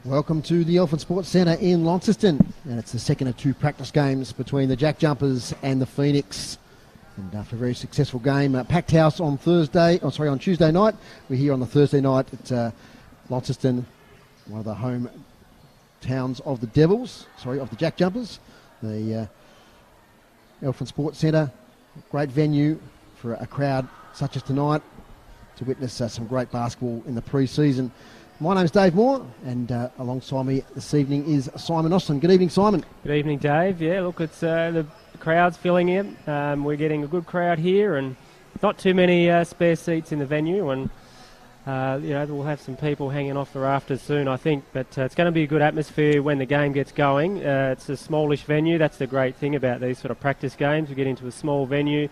Welcome to the Elephant Sports Centre in Launceston, and it's the second of two practice games between the JackJumpers and the Phoenix. And after a very successful game, packed house on Tuesday night. We're here on the Thursday night at Launceston, one of the home towns of the of the JackJumpers. The Elephant Sports Centre, great venue for a crowd such as tonight to witness some great basketball in the pre-season. My name's Dave Moore, and alongside me this evening is Simon Austin. Good evening, Simon. Good evening, Dave. Yeah, look, it's the crowd's filling in. We're getting a good crowd here, and not too many spare seats in the venue, and we'll have some people hanging off the rafters soon, I think. But it's going to be a good atmosphere when the game gets going. It's a smallish venue. That's the great thing about these sort of practice games. We get into a small venue.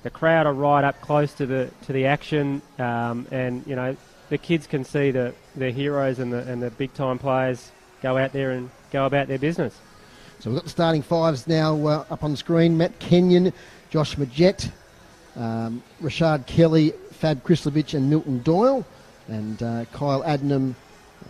The crowd are right up close to the action, and the kids can see the heroes and the big time players go out there and go about their business. So we've got the starting fives now up on the screen. Matt Kenyon, Josh Majette, Rashad Kelly, Fab Krislovich and Milton Doyle, and Kyle Adnam,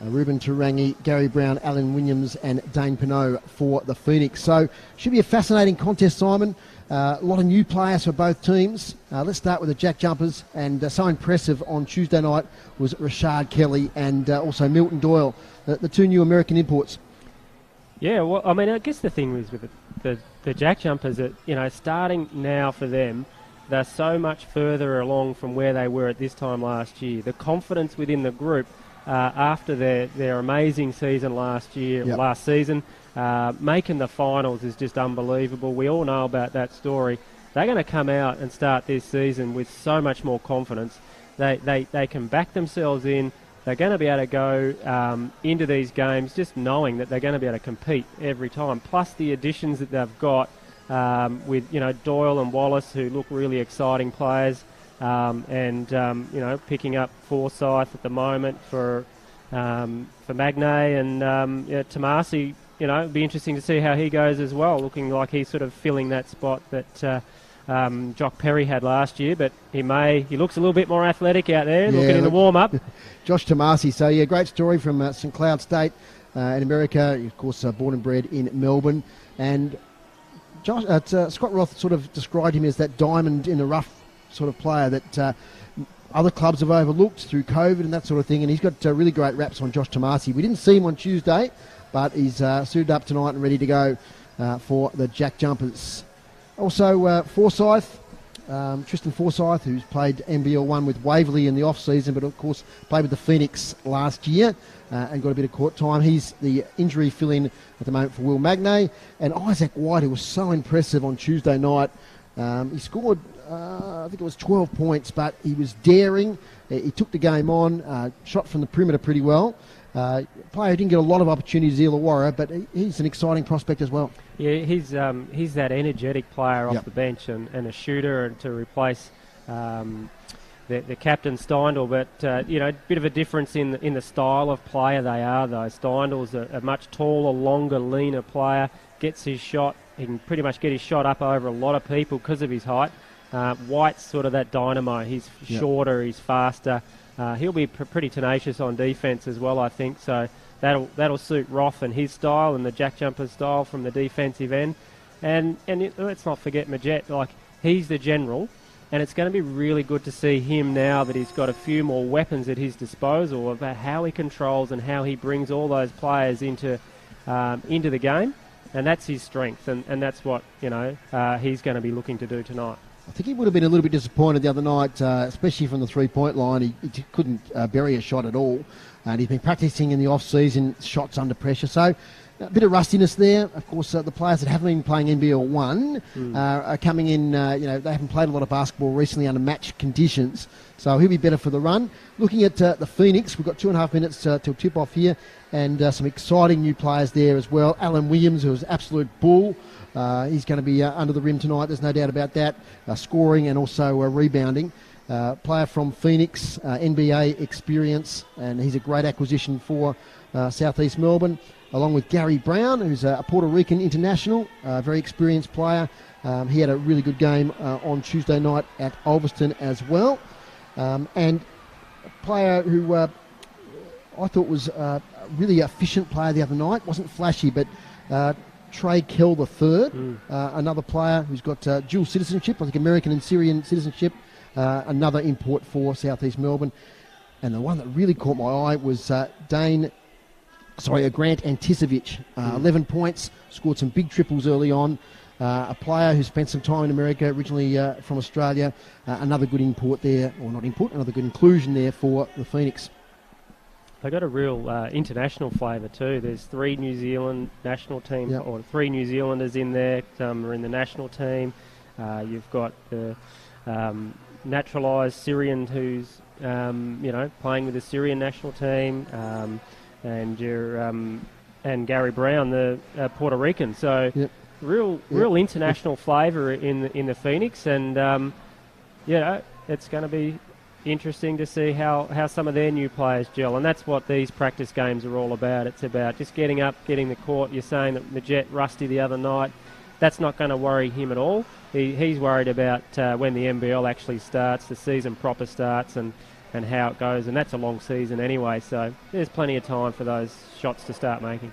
Ruben Turangi, Gary Brown, Alan Williams and Dane Pinot for the Phoenix. So should be a fascinating contest, Simon. A lot of new players for both teams. Let's start with the JackJumpers, and so impressive on Tuesday night was Rashad Kelly and also Milton Doyle, the two new American imports. Yeah, well, I mean, I guess the thing is with the JackJumpers that, starting now for them, they're so much further along from where they were at this time last year. The confidence within the group after their amazing season last season, making the finals is just unbelievable. We all know about that story. They're going to come out and start this season with so much more confidence. They can back themselves in. They're going to be able to go into these games just knowing that they're going to be able to compete every time. Plus the additions that they've got with Doyle and Wallace, who look really exciting players, and picking up Forsyth at the moment for Magnay and Tomasi. It'd be interesting to see how he goes as well, looking like he's sort of filling that spot that Jock Perry had last year, but he looks a little bit more athletic out there, looking in the warm-up. Josh Tomasi, so yeah, great story from St Cloud State in America, of course born and bred in Melbourne, and Scott Roth sort of described him as that diamond in the rough sort of player that other clubs have overlooked through COVID and that sort of thing, and he's got really great raps on Josh Tomasi. We didn't see him on Tuesday, but he's suited up tonight and ready to go for the JackJumpers. Also, Forsyth, Tristan Forsyth, who's played NBL1 with Waverley in the off-season, but of course played with the Phoenix last year and got a bit of court time. He's the injury fill-in at the moment for Will Magnay. And Isaac White, who was so impressive on Tuesday night. He scored, I think it was 12 points, but he was daring. He took the game on, shot from the perimeter pretty well. Player who didn't get a lot of opportunities, Illawarra, but he's an exciting prospect as well. Yeah, he's that energetic player off the bench and a shooter to replace the captain Steindl. But a bit of a difference in the style of player they are, though. Steindl's a much taller, longer, leaner player. Gets his shot. He can pretty much get his shot up over a lot of people because of his height. White's sort of that dynamo. He's shorter. He's faster. He'll be pretty tenacious on defence as well, I think. So that'll suit Roth and his style and the JackJumper style from the defensive end. And let's not forget Majette. Like, he's the general, and it's going to be really good to see him now that he's got a few more weapons at his disposal about how he controls and how he brings all those players into the game. And that's his strength, and that's what he's going to be looking to do tonight. I think he would have been a little bit disappointed the other night, especially from the three-point line. He couldn't bury a shot at all. And he's been practising in the off-season, shots under pressure. So a bit of rustiness there. Of course, the players that haven't been playing NBL 1 are coming in, they haven't played a lot of basketball recently under match conditions. So he'll be better for the run. Looking at the Phoenix, we've got 2.5 minutes till tip-off here, and some exciting new players there as well. Alan Williams, who is an absolute bull. He's going to be under the rim tonight, there's no doubt about that. Scoring and also rebounding. Player from Phoenix, NBA experience, and he's a great acquisition for South East Melbourne, along with Gary Brown, who's a Puerto Rican international, very experienced player. He had a really good game on Tuesday night at Ulverston as well. And a player who I thought was a really efficient player the other night. Wasn't flashy, but Trey Kell the third, another player who's got dual citizenship, I think American and Syrian citizenship, another import for South East Melbourne. And the one that really caught my eye was Grant Anticevic, 11 points, scored some big triples early on. A player who spent some time in America, originally from Australia. Another good import there, or not import, another good inclusion there for the Phoenix. They got a real international flavour too. There's 3 New Zealand national team, or 3 New Zealanders in there. Some are in the national team. You've got the naturalised Syrian who's playing with the Syrian national team, and Gary Brown, the Puerto Rican. So real international flavour in the Phoenix, and it's going to be interesting to see how some of their new players gel, and that's what these practice games are all about. It's about just getting up, getting the court. You're saying that Majet rusty the other night. That's not going to worry him at all. He's worried about when the NBL actually starts, the season proper starts, and how it goes, and that's a long season anyway, so there's plenty of time for those shots to start making.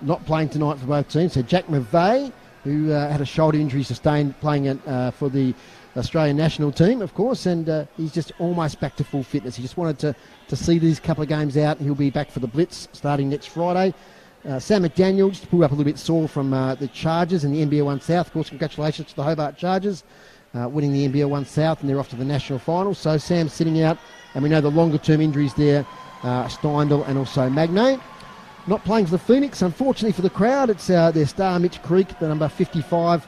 Not playing tonight for both teams, so Jack McVeigh, who had a shoulder injury sustained playing for the Australian national team, of course, and he's just almost back to full fitness. He just wanted to see these couple of games out. He'll be back for the Blitz starting next Friday. Sam McDaniel just pulled up a little bit sore from the Chargers in the NBL 1 South. Of course, congratulations to the Hobart Chargers winning the NBL 1 South, and they're off to the national final. So Sam's sitting out, and we know the longer-term injuries there, Steindl and also Magnay. Not playing for the Phoenix, unfortunately for the crowd. It's their star, Mitch Creek, the number 55.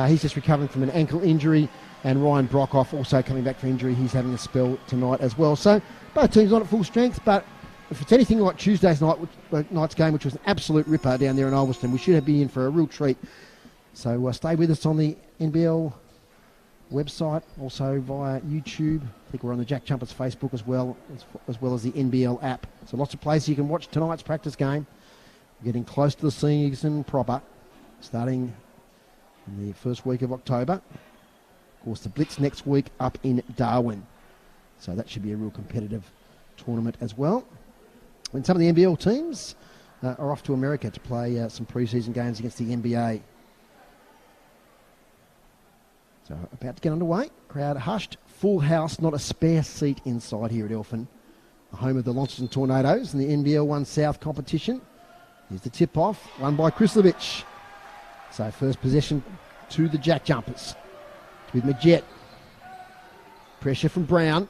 He's just recovering from an ankle injury. And Ryan Brockhoff also coming back from injury. He's having a spell tonight as well. So both teams not at full strength, but if it's anything like Tuesday's night's game, which was an absolute ripper down there in Ulverston, we should be in for a real treat. So stay with us on the NBL website, also via YouTube. I think we're on the Jack Jumpers Facebook as well as the NBL app. So lots of places you can watch tonight's practice game. We're getting close to the season proper, starting in the first week of October. Of course, the Blitz next week up in Darwin. So that should be a real competitive tournament as well. And some of the NBL teams are off to America to play some pre-season games against the NBA. So about to get underway. Crowd hushed, full house, not a spare seat inside here at Elphin, the home of the Launceston Tornadoes in the NBL 1 South competition. Here's the tip-off, won by Krislovich. So first possession to the Jack Jumpers. With Majet. Pressure from Brown.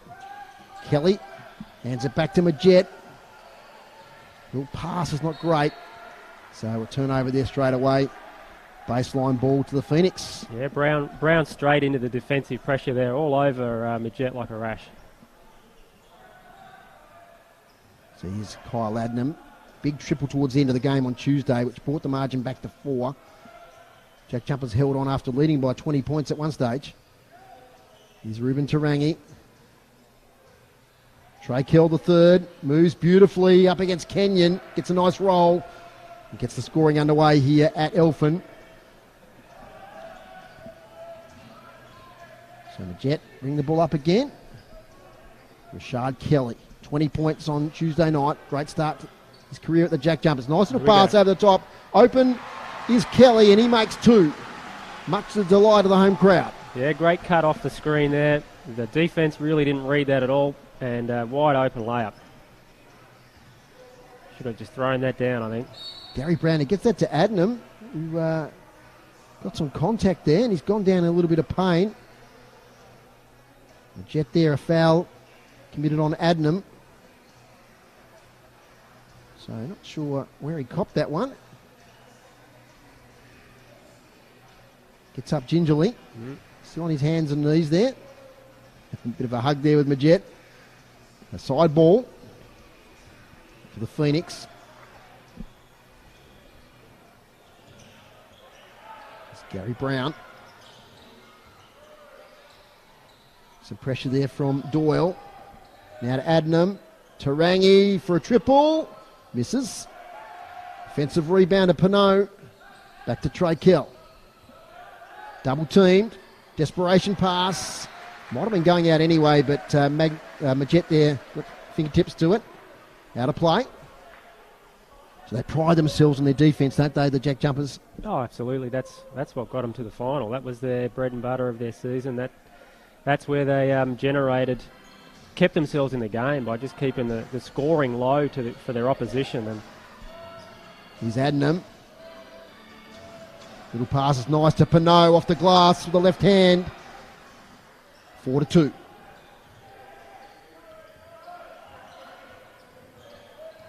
Kelly hands it back to Majet. Little pass is not great. So a turnover there straight away. Baseline ball to the Phoenix. Yeah, Brown straight into the defensive pressure there, all over Majet like a rash. So here's Kyle Adnam. Big triple towards the end of the game on Tuesday, which brought the margin back to 4. Jack Jumpers held on after leading by 20 points at one stage. Here's Ruben Tarangi. Trey Kell the third. Moves beautifully up against Kenyon. Gets a nice roll. And gets the scoring underway here at Elphin. So the Jet bring the ball up again. Rashard Kelly. 20 points on Tuesday night. Great start to his career at the Jack Jumpers. Nice little pass over the top. Open is Kelly, and he makes 2. Much to the delight of the home crowd. Yeah, great cut off the screen there. The defence really didn't read that at all, and wide open layup. Should have just thrown that down, I think. Gary Brown, he gets that to Adnam, who got some contact there, and he's gone down in a little bit of pain. The Jet there, a foul committed on Adnam. So not sure where he copped that one. Gets up gingerly. Still on his hands and knees there. A bit of a hug there with Majet. A side ball for the Phoenix. It's Gary Brown. Some pressure there from Doyle. Now to Adnam. Tarangi for a triple. Misses. Offensive rebound to Pinot. Back to Trey Kell. Double teamed. Desperation pass. Might have been going out anyway, but Majet there got fingertips to it. Out of play. So they pride themselves on their defence, don't they, the Jack Jumpers? Oh, absolutely. That's what got them to the final. That was their bread and butter of their season. That's where they kept themselves in the game by just keeping the scoring low for their opposition. And he's adding them. Little pass is nice to Pinot off the glass with the left hand. 4-2.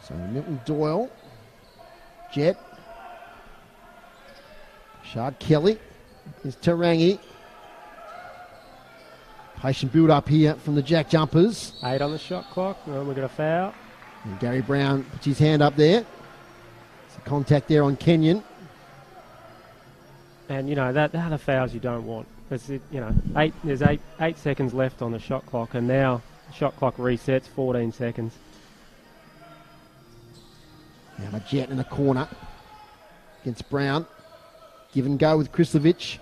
So Milton Doyle, Jet, Shard Kelly, is Tarangi. Patient build up here from the Jack Jumpers. 8 on the shot clock. Oh, we've got a foul. And Gary Brown puts his hand up there. There's a contact there on Kenyon. And that are the fouls you don't want. There's 8 seconds left on the shot clock, and now the shot clock resets 14 seconds. Now Jet in the corner against Brown. Give and go with Krislovic.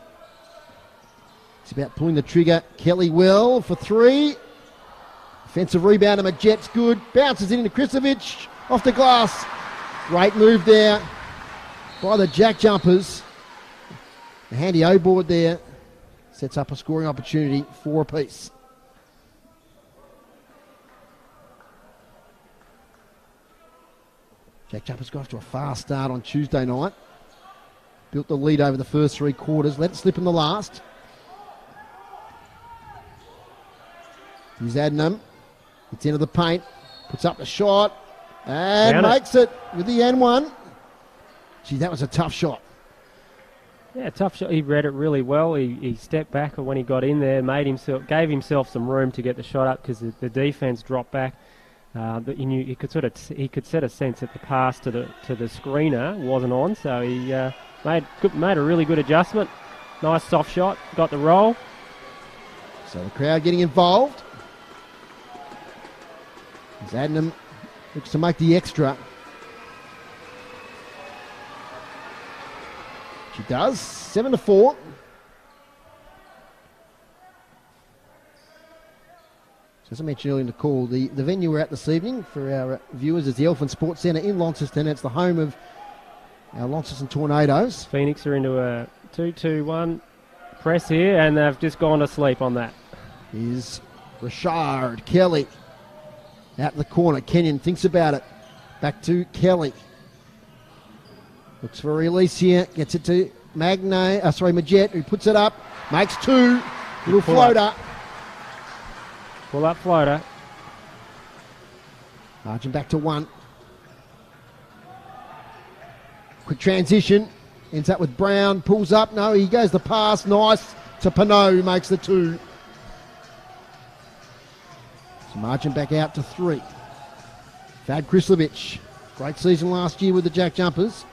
He's about pulling the trigger. Kelly will for 3. Offensive rebound and Jet's good. Bounces it into Krislovic. Off the glass. Great move there by the Jack Jumpers. The handy O board there sets up a scoring opportunity, 4 apiece. Jack Jumpers got off to a fast start on Tuesday night. Built the lead over the first 3 quarters. Let it slip in the last. He's adding them. It's into the paint. Puts up the shot. And makes it with the N1. Gee, that was a tough shot. Yeah, tough shot. He read it really well. He stepped back when he got in there, gave himself some room to get the shot up because the defense dropped back. But he knew he could set a sense that the pass to the screener wasn't on, so he made a really good adjustment. Nice soft shot, got the roll. So the crowd getting involved. As Adnam looks to make the extra. She does. 7-4. As I mentioned earlier in the call, the venue we're at this evening for our viewers is the Elephant Sports Centre in Launceston. It's the home of our Launceston Tornadoes. Phoenix are into a 2-2-1 press here, and they've just gone to sleep on that. Is Richard Kelly out in the corner. Kenyon thinks about it. Back to Kelly. Looks for a release here. Gets it to Majet, who puts it up. Makes 2. Little floater. Pull up floater. Margin back to 1. Quick transition. Ends up with Brown. Pulls up. No, he goes the pass. Nice to Pinot, who makes the 2. So margin back out to 3. Fad Krislovic. Great season last year with the Jack Jumpers.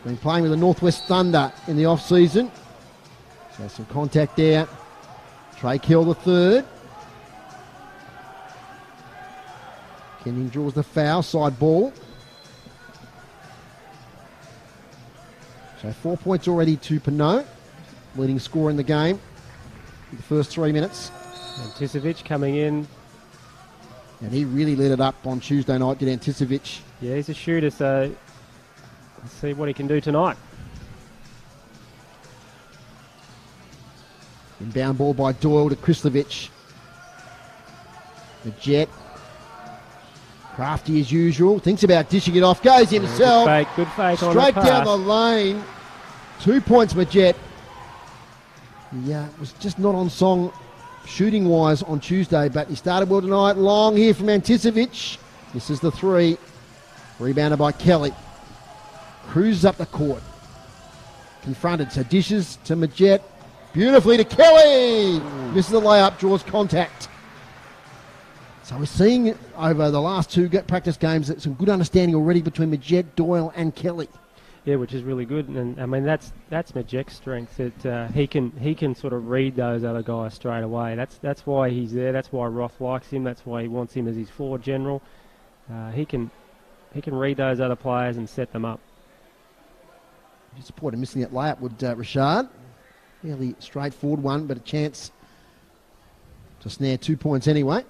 Been playing with the Northwest Thunder in the off-season. So some contact there. Trey Kill the 3rd. Kenyon draws the foul, side ball. So 4 points already to Pinot, leading scorer in the game in the first 3 minutes. Anticevic coming in. And he really lit it up on Tuesday night, did Anticevic. Yeah, he's a shooter, so let's see what he can do tonight. Inbound ball by Doyle to Krislovic. The Jet. Crafty as usual. Thinks about dishing it off. Goes himself. Good fake on the straight pass. down the lane. 2 points, Majet. Yeah, it was just not on song shooting-wise on Tuesday, but he started well tonight. Long here from Anticevic. Misses the 3. Rebounded by Kelly. Cruises up the court. Confronted, so dishes to Majet. Beautifully to Kelly. Misses the layup, draws contact. So we're seeing over the last 2 practice games that some good understanding already between Majet, Doyle and Kelly. Yeah, which is really good, and I mean that's Majet's strength. That he can sort of read those other guys straight away. That's why he's there. That's why Roth likes him. That's why he wants him as his floor general. He can read those other players and set them up. Disappointed missing that layup would Richard. Fairly straightforward one, but a chance to snare 2 points anyway.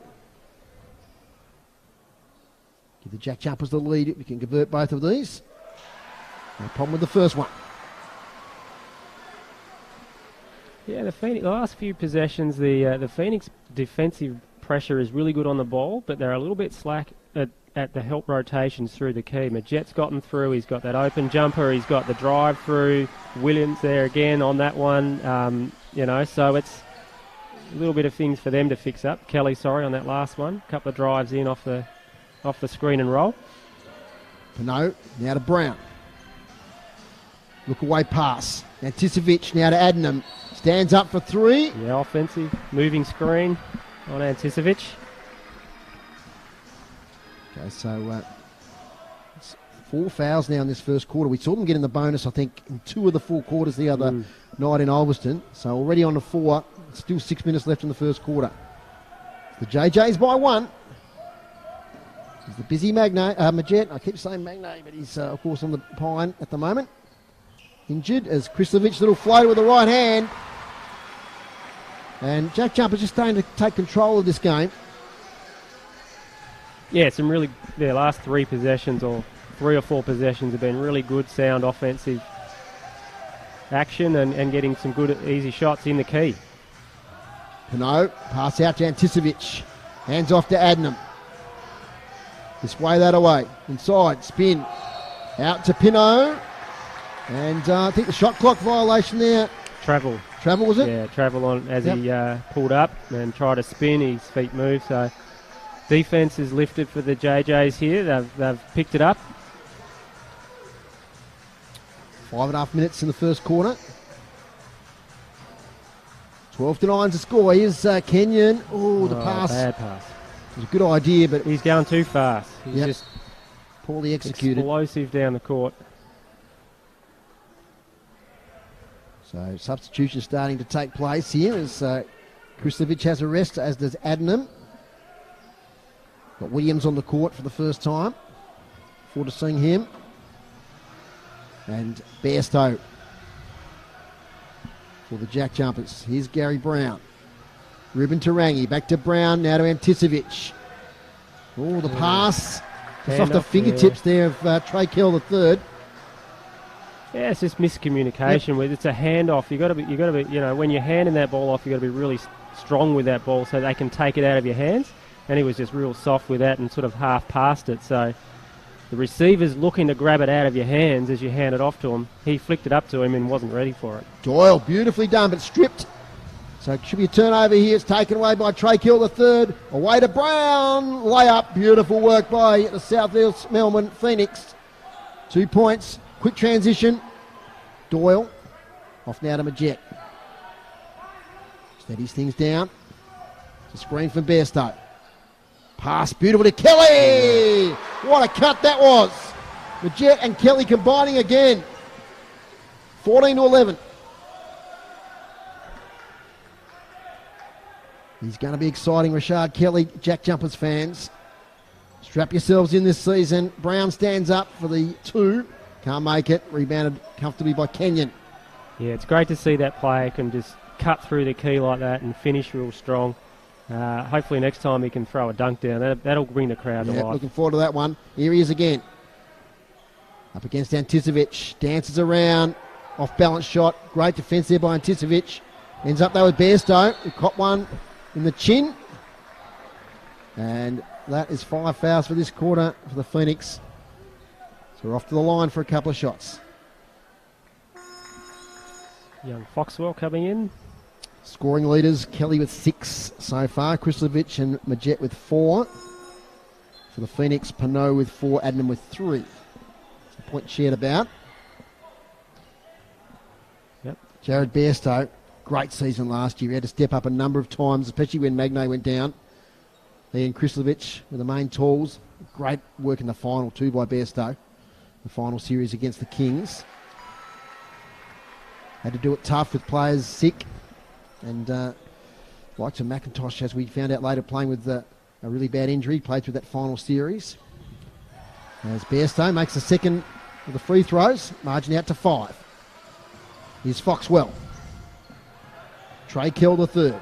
Give the Jack Jumpers the lead. We can convert both of these. No problem with the first one. Yeah, the last few possessions, the Phoenix defensive pressure is really good on the ball, but they're a little bit slack at the help rotations through the key. Majet's gotten through. He's got that open jumper. He's got the drive through. Williams there again on that one. So it's a little bit of things for them to fix up. Kelly, on that last one. A couple of drives in off the screen and roll. Pinot now to Brown. Look away pass. Anticevic now to Adnam. Stands up for three. Yeah, offensive. Moving screen on Anticevic. Okay, so it's 4 fouls now in this first quarter. We saw them get in the bonus, I think, in 2 of the 4 quarters the other night in Ulverston. So already on the 4. Still 6 minutes left in the first quarter. The JJ's by 1. He's the busy Majet. I keep saying Magnay, but he's, of course, on the pine at the moment. Injured as Krislovic, little floater with the right hand. And Jack Jumpers just starting to take control of this game. Yeah, their last 3 possessions or 3 or 4 possessions have been really good, sound offensive action and getting some good, easy shots in the key. Pinot, pass out to Anticevic. Hands off to Adnam. Display that away. Inside, spin. Out to Pinot. And I think the shot clock violation there. Travel. Travel, was it? Yeah, travel on as he pulled up and tried to spin. His feet moved. So defense is lifted for the JJs here. They've picked it up. 5.5 minutes in the first quarter. 12-9 to score. Here's Kenyon. The pass. Bad pass. It was a good idea, but he's going too fast. He's just poorly executed. Explosive down the court. So substitution starting to take place here as Krislovic has a rest, as does Adnam. Got Williams on the court for the first time. Forward to seeing him. And Bairstow for the Jack Jumpers. Here's Gary Brown. Ruben Tarangi back to Brown, now to Anticevic. The pass. Just off the fingertips there of Trey Kell the third. Yeah, it's just miscommunication. It's a handoff. You got to be. When you're handing that ball off, you got to be really strong with that ball so they can take it out of your hands. And he was just real soft with that and sort of half past it. So the receiver's looking to grab it out of your hands as you hand it off to him. He flicked it up to him and wasn't ready for it. Doyle, beautifully done, but stripped. So it should be a turnover here. It's taken away by Trey Kell the third. Away to Brown. Layup. Beautiful work by the South East Melbourne Phoenix. 2 points. Quick transition. Doyle. Off now to Majet. Steadies things down. It's a screen from Bairstow. Pass beautiful to Kelly. What a cut that was. Majet and Kelly combining again. 14-11. He's going to be exciting, Rashard Kelly, Jack Jumpers fans. Strap yourselves in this season. Brown stands up for the 2. Can't make it. Rebounded comfortably by Kenyon. Yeah, it's great to see that player can just cut through the key like that and finish real strong. Hopefully next time he can throw a dunk down. That'll bring the crowd to life. Looking forward to that one. Here he is again. Up against Anticevic. Dances around. Off balance shot. Great defence there by Anticevic. Ends up though with Bairstow, who caught one in the chin. And that is 5 fouls for this quarter for the Phoenix. So we're off to the line for a couple of shots. Young Foxwell coming in. Scoring leaders, Kelly with 6 so far. Krislovic and Majet with 4. For the Phoenix, Pinot with 4, Adnam with 3. It's a point shared about. Jared Bairstow, great season last year. He had to step up a number of times, especially when Magnay went down. He and Krislovic were the main tools. Great work in the final too by Bairstow. The final series against the Kings. Had to do it tough with players sick. And like to McIntosh, as we found out later, playing with a really bad injury, played through that final series. As Bairstow makes the second of the free throws, margin out to 5. Here's Foxwell. Trey Kell the third.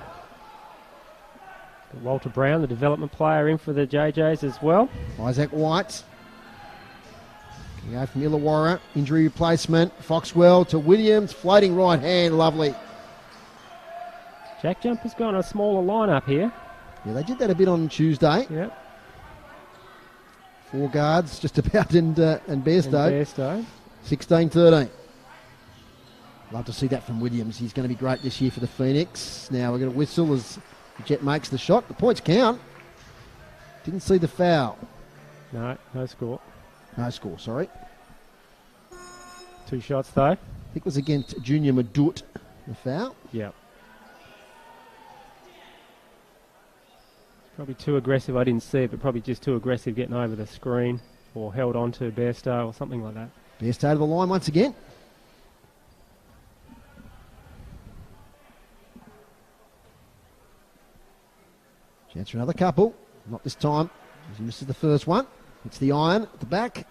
Walter Brown, the development player, in for the JJs as well. Isaac White. Can go from Illawarra. Injury replacement. Foxwell to Williams. Floating right hand. Lovely. Jack Jumpers got a smaller lineup here. Yeah, they did that a bit on Tuesday. Yep. 4 guards just about and Bairstow. 16-13. Love to see that from Williams. He's going to be great this year for the Phoenix. Now we're going to whistle as Jet makes the shot. The points count. Didn't see the foul. No score. No score, sorry. 2 shots though. I think it was against Junior Madut, the foul. Yep. Probably too aggressive. I didn't see it, but probably just too aggressive getting over the screen or held on to Bairstow or something like that. Bairstow to the line once again. Chance for another couple. Not this time, as he misses the first one. It's the iron at the back.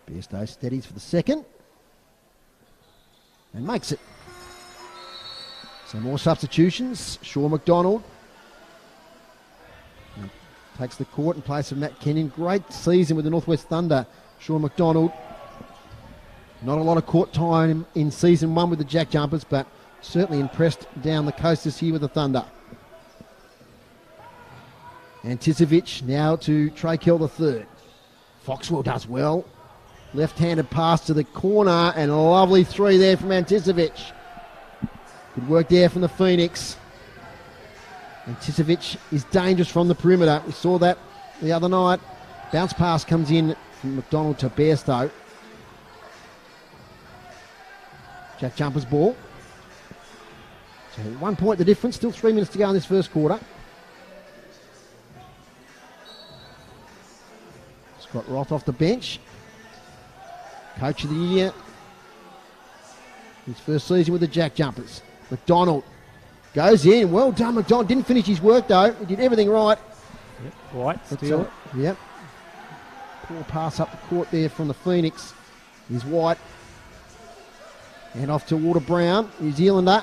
Bairstow steadies for the second. And makes it. So more substitutions. Shaw McDonald takes the court in place of Matt Kenyon. Great season with the Northwest Thunder. Shaw McDonald. Not a lot of court time in season 1 with the Jack Jumpers, but certainly impressed down the coast this year with the Thunder. Anticevic now to Trey Kell III. Foxwell does well. Left-handed pass to the corner and a lovely 3 there from Anticevic. Good work there from the Phoenix. Anticevic is dangerous from the perimeter. We saw that the other night. Bounce pass comes in from McDonald to Bairstow. Jack Jumpers ball. So 1 point the difference. Still 3 minutes to go in this first quarter. Scott Roth off the bench. Coach of the year. His first season with the Jack Jumpers. McDonald goes in. Well done, McDonald. Didn't finish his work though. He did everything right. Yep. White steal it. Yep. Poor pass up the court there from the Phoenix. Here's White. And off to Walter Brown, New Zealander.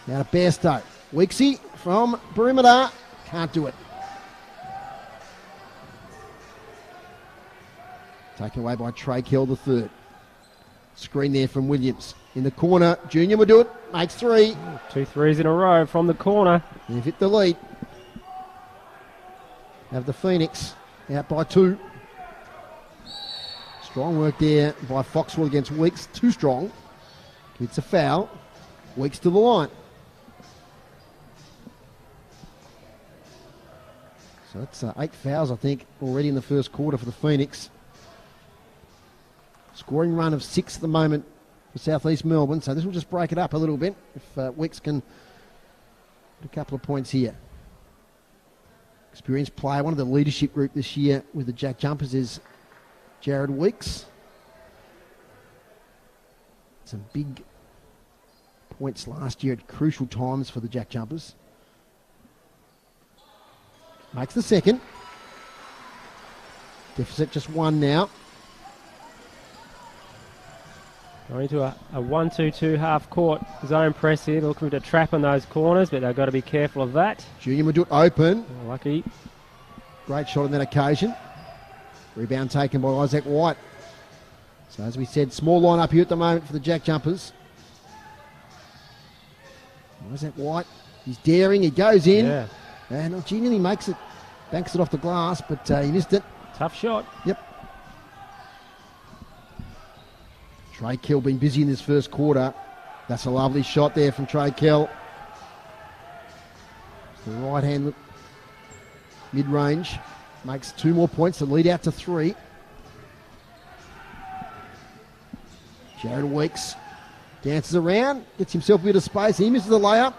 Now to Bairstow. Weeksy from perimeter. Can't do it. Taken away by Trey Kell III. Screen there from Williams. In the corner, Junior will do it. Makes 3. 2 threes in a row from the corner. They've hit the lead. Have the Phoenix out by 2. Strong work there by Foxwell against Weeks. Too strong. It's a foul. Weeks to the line. So that's 8 fouls, I think, already in the first quarter for the Phoenix. Scoring run of 6 at the moment for South East Melbourne. So this will just break it up a little bit if Weeks can get a couple of points here. Experienced player, one of the leadership group this year with the Jack Jumpers is Jared Weeks. Some big points last year at crucial times for the Jack Jumpers. Makes the second. Deficit just 1 now. Going to a 1-2-2 half court zone press here. They're looking to trap in those corners, but they've got to be careful of that. Junior will do it open. Oh, lucky. Great shot on that occasion. Rebound taken by Isaac White. So as we said, small line up here at the moment for the Jack Jumpers. Isaac White, he's daring, he goes in. Yeah. And Junior nearly makes it, banks it off the glass, but he missed it. Tough shot. Yep. Trey Kell been busy in this first quarter. That's a lovely shot there from Trey Kell. The right hand mid-range makes 2 more points to lead out to 3. Jared Weeks dances around, gets himself a bit of space. He misses the layup.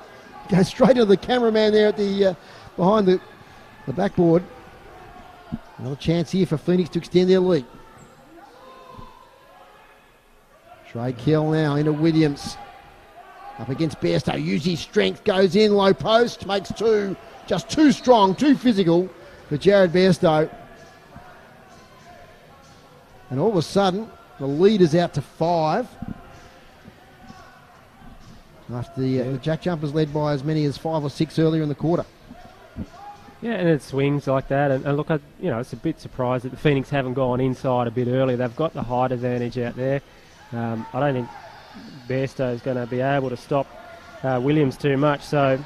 Goes straight into the cameraman there at the behind the backboard. Another chance here for Phoenix to extend their lead. Trey Kell now into Williams. Up against Bairstow. Uses his strength. Goes in. Low post. Makes 2. Just too strong. Too physical for Jared Bairstow. And all of a sudden, the lead is out to 5. after the Jack Jumpers led by as many as 5 or 6 earlier in the quarter. Yeah, and it swings like that. And look, it's a bit surprised that the Phoenix haven't gone inside a bit earlier. They've got the height advantage out there. I don't think Bairstow is going to be able to stop Williams too much. So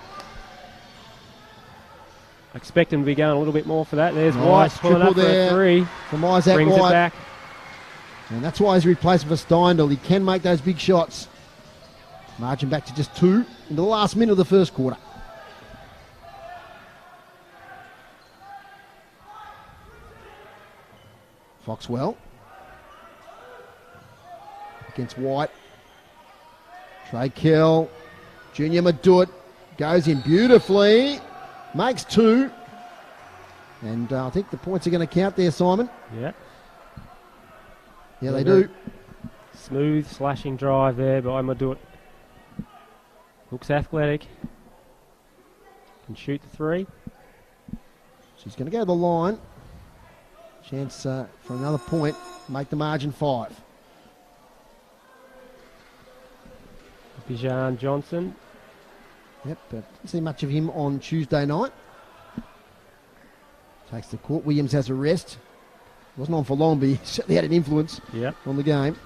I expect him to be going a little bit more for that. There's White pulling up for a 3. From Isaac brings White. It back. And that's why he's replacing for Steindl. He can make those big shots. Margin back to just 2 in the last minute of the first quarter. Foxwell against White. Trey Kill. Junior Madut goes in beautifully. Makes 2. And I think the points are going to count there, Simon. Yeah. Yeah, they do. Smooth slashing drive there by Madut. Looks athletic. Can shoot the 3. She's going to go to the line. Chance for another point. Make the margin 5. Bijan Johnson. Yep, but didn't see much of him on Tuesday night. Takes the court. Williams has a rest. Wasn't on for long, but he certainly had an influence on the game.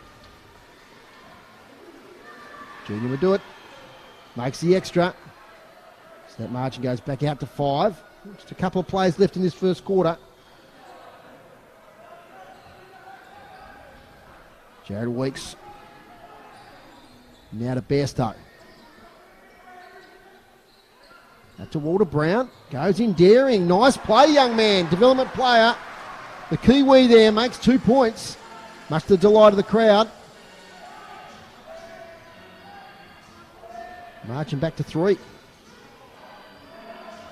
Junior will do it. Makes the extra. So that margin goes back out to 5. Just a couple of plays left in this first quarter. Jared Weeks. Now to Bairstow. That's to Walter Brown. Goes in daring. Nice play, young man. Development player. The Kiwi there makes 2 points. Much to the delight of the crowd. Marching back to 3.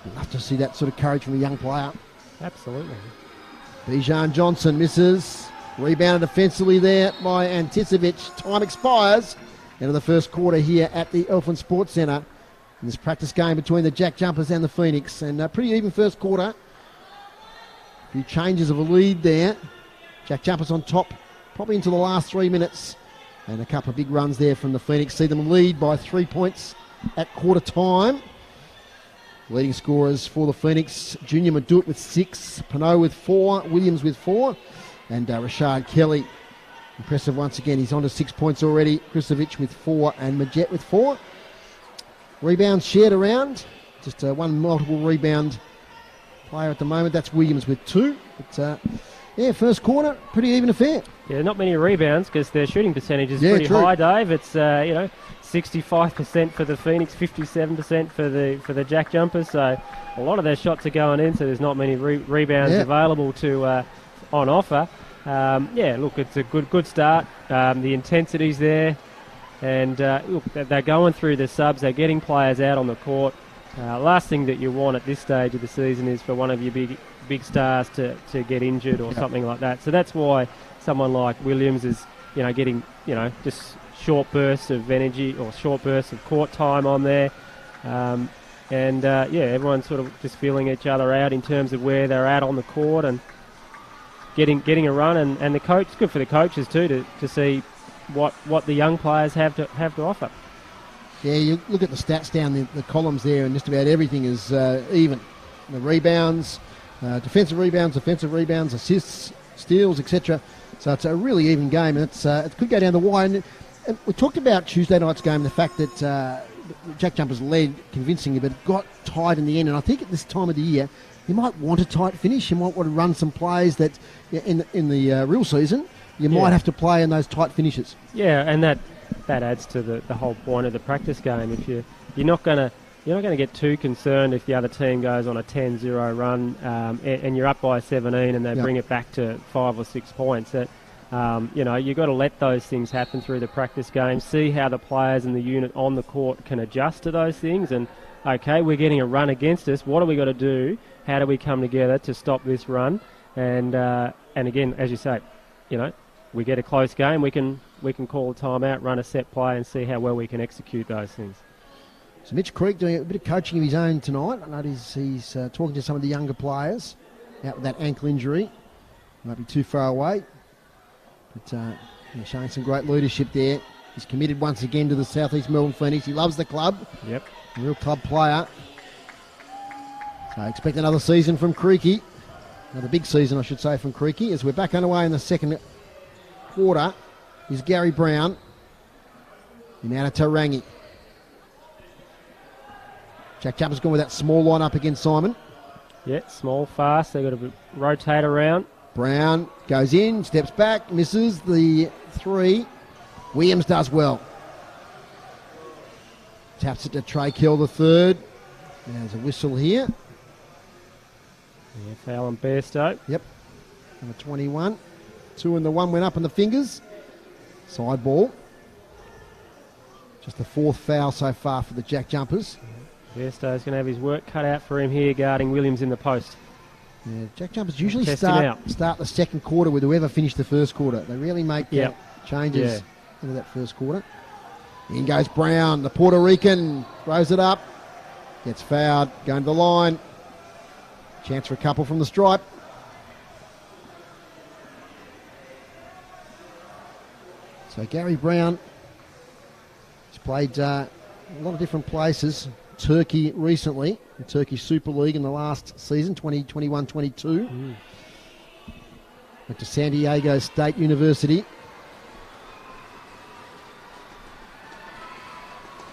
You'd love to see that sort of courage from a young player. Absolutely. Bijan Johnson misses. Rebounded defensively there by Anticevic. Time expires. End of the first quarter here at the Elfland Sports Centre. In this practice game between the Jack Jumpers and the Phoenix. And a pretty even first quarter. A few changes of a lead there. Jack Jumpers on top, probably into the last 3 minutes. And a couple of big runs there from the Phoenix. See them lead by 3 points at quarter time. Leading scorers for the Phoenix, Junior Madut with 6, Pinot with 4, Williams with 4, and Rashard Kelly. Impressive once again. He's on to 6 points already. Kristovic with 4 and Majet with 4. Rebounds shared around. Just one multiple rebound player at the moment. That's Williams with 2. But first quarter, pretty even affair. Yeah, not many rebounds because their shooting percentage is pretty high, Dave. It's 65% for the Phoenix, 57% for the Jack Jumpers. So a lot of their shots are going in. So there's not many rebounds available to on offer. Look, it's a good start. The intensity's there, and look, they're going through the subs. They're getting players out on the court. Last thing that you want at this stage of the season is for one of your big stars to get injured or something like that. So that's why someone like Williams is getting just short bursts of energy or short bursts of court time on there. Everyone's sort of just feeling each other out in terms of where they're at on the court and getting a run. And the coach, it's good for the coaches too to see what the young players have to offer. Yeah, you look at the stats down the columns there, and just about everything is even. The rebounds, defensive rebounds, assists, steals, etc. So it's a really even game, and it could go down the wire. And we talked about Tuesday night's game, the fact that Jack Jumpers led convincingly, but it got tight in the end. And I think at this time of the year, you might want a tight finish. You might want to run some plays that in the real season, you might have to play in those tight finishes. Yeah, and that adds to the whole point of the practice game. If you're not going to get too concerned if the other team goes on a 10-0 run and you're up by 17 and they bring it back to 5 or 6 points. That you've got to let those things happen through the practice game. See how the players in the unit on the court can adjust to those things. And okay, we're getting a run against us. What do we got to do? How do we come together to stop this run? And again, as you say, we get a close game. We can call a timeout, run a set play, and see how well we can execute those things. So Mitch Creek doing a bit of coaching of his own tonight. I notice he's talking to some of the younger players out with that ankle injury. Might be too far away. But showing some great leadership there. He's committed once again to the South East Melbourne Phoenix. He loves the club. Yep. A real club player. So I expect another season from Creaky. Another big season, I should say, from Creaky. As we're back underway in the second quarter, is Gary Brown in out of Tarangi. JackJumpers going with that small line up against Simon. Yeah, small, fast. They've got to rotate around. Brown goes in, steps back, misses the three. Williams does well. Taps it to Trey Kill the third. There's a whistle here. Yeah, foul on Bairstow. Yep. Number 21. 2 and the 1 went up in the fingers. Side ball. Just the 4th foul so far for the JackJumpers. Bairstow's going to have his work cut out for him here guarding Williams in the post. Yeah, JackJumpers usually Test him out. start the second quarter with whoever finished the first quarter. They really make changes into that first quarter. In goes Brown, the Puerto Rican, throws it up, gets fouled, going to the line. Chance for a couple from the stripe. So Gary Brown has played a lot of different places. Turkey recently, the Turkey Super League in the last season, 2021-22. Went to San Diego State University.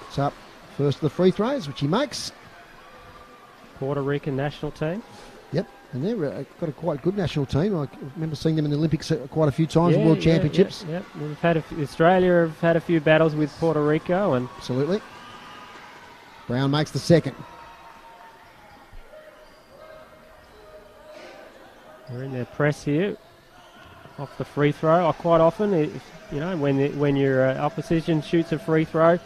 It's up first of the free throws, which he makes. Puerto Rican national team. Yep, and they've got a quite good national team. I remember seeing them in the Olympics quite a few times, World Championships. Yeah. We've had Australia have had a few battles with Puerto Rico, and absolutely. Brown makes the second. We're in their press here, off the free throw. Quite often, when your opposition shoots a free throw,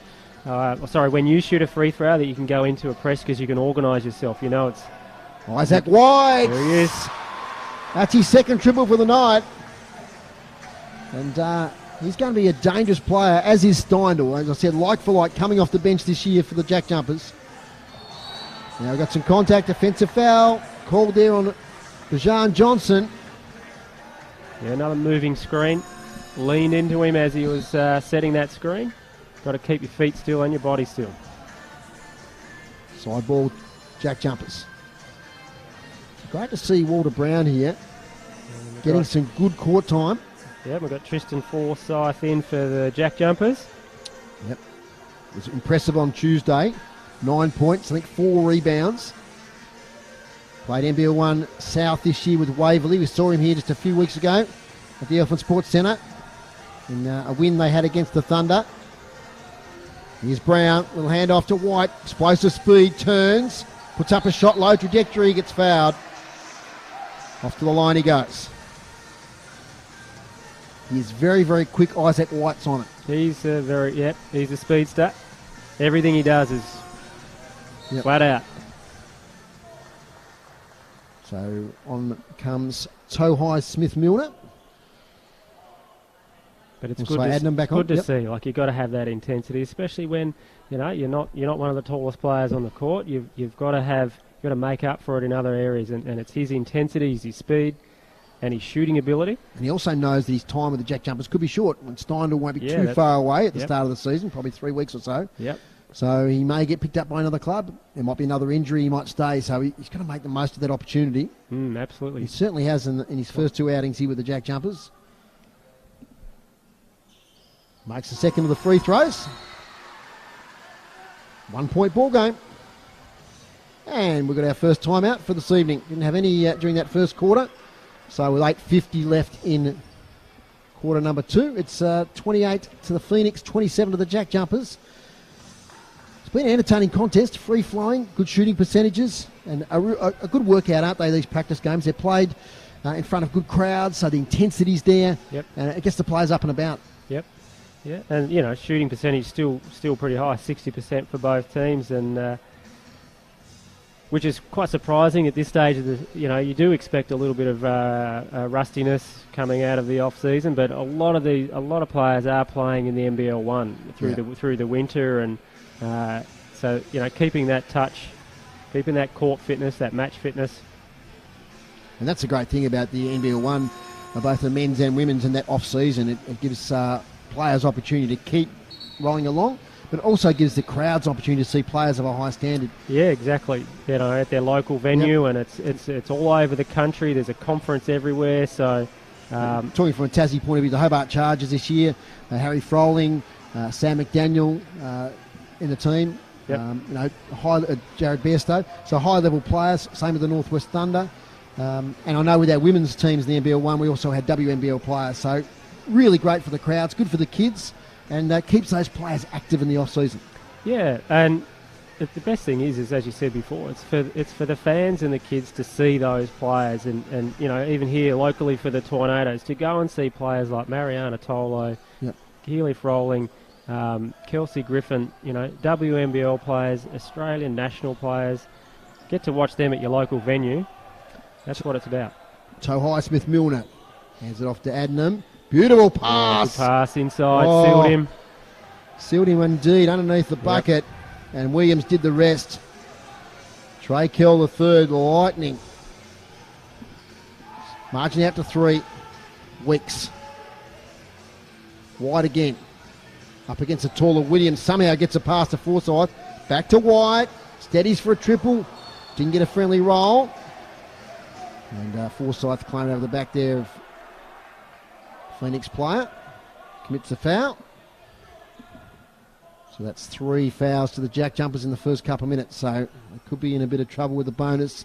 when you shoot a free throw, that you can go into a press because you can organise yourself. It's Isaac White. There he is. That's his second triple for the night. And he's going to be a dangerous player, as is Steindl. As I said, like for like, coming off the bench this year for the JackJumpers. Now we've got some contact, offensive foul called there on Bajan Johnson. Yeah, another moving screen. Leaned into him as he was setting that screen. Got to keep your feet still and your body still. Side ball, JackJumpers. Great to see Walter Brown here, getting some good court time. Yeah, we've got Tristan Forsyth in for the JackJumpers. Yep. It was impressive on Tuesday. 9 points, I think 4 rebounds. Played NBL1 South this year with Waverley. We saw him here just a few weeks ago at the Elephant Sports Centre in a win they had against the Thunder. Here's Brown, little handoff to White. Explosive speed, turns, puts up a shot, low trajectory, gets fouled. Off to the line he goes. He's very, very quick. Isaac White's on it. He's a speedster. Everything he does is flat out. So on comes Tohai Smith-Milner. But it's good to see. Like, you've got to have that intensity, especially when you're not one of the tallest players on the court. You've got to make up for it in other areas, and it's his intensity, his speed, and his shooting ability. And he also knows that his time with the JackJumpers could be short. When Steindl won't be too far away at the start of the season, probably 3 weeks or so. Yep. So he may get picked up by another club. There might be another injury. He might stay. So he's going to make the most of that opportunity. Absolutely. He certainly has in his first 2 outings here with the JackJumpers. Makes the second of the free throws. 1 point ball game. And we've got our first timeout for this evening. Didn't have any during that first quarter. So with 8:50 left in quarter number 2, it's 28 to the Phoenix, 27 to the JackJumpers. It's been an entertaining contest, free-flowing, good shooting percentages, and a good workout, aren't they, these practice games? They're played in front of good crowds, so the intensity's there, and it gets the players up and about. Yep. Yeah, and shooting percentage still pretty high, 60% for both teams, and which is quite surprising at this stage of the. You do expect a little bit of rustiness coming out of the off season, but a lot of players are playing in the NBL1 through the winter, and so keeping that touch, keeping that court fitness, that match fitness. And that's the great thing about the NBL1, both the men's and women's, in that off season. It gives players opportunity to keep rolling along, but it also gives the crowds opportunity to see players of a high standard. Yeah, exactly. You know, at their local venue, and it's all over the country. There's a conference everywhere. So, talking from a Tassie point of view, the Hobart Chargers this year, Harry Froling, Sam McDaniel in the team. Yep. Jared Bairstow. So high-level players. Same with the Northwest Thunder. And I know with our women's teams in the NBL1, we also had WNBL players. So really great for the crowds, good for the kids, and keeps those players active in the off-season. Yeah, and the best thing is as you said before, it's for the fans and the kids to see those players, and you know, even here locally for the Tornadoes, to go and see players like Mariana Tolo, Yep. Keely Froling, Kelsey Griffin, you know, WNBL players, Australian national players. Get to watch them at your local venue. That's what it's about. Tohai Smith-Milner hands it off to Adnam. Beautiful pass. Good pass inside, sealed him. Sealed him indeed, underneath the bucket. And Williams did the rest. Trey Kell the third, lightning. Margin out to 3. Weeks. White again. Up against a taller Williams. Somehow gets a pass to Forsyth. Back to White. Steadies for a triple. Didn't get a friendly roll. And Forsyth climbed over the back there of Phoenix player. Commits a foul. So that's 3 fouls to the Jack Jumpers in the first couple of minutes. So they could be in a bit of trouble with the bonus.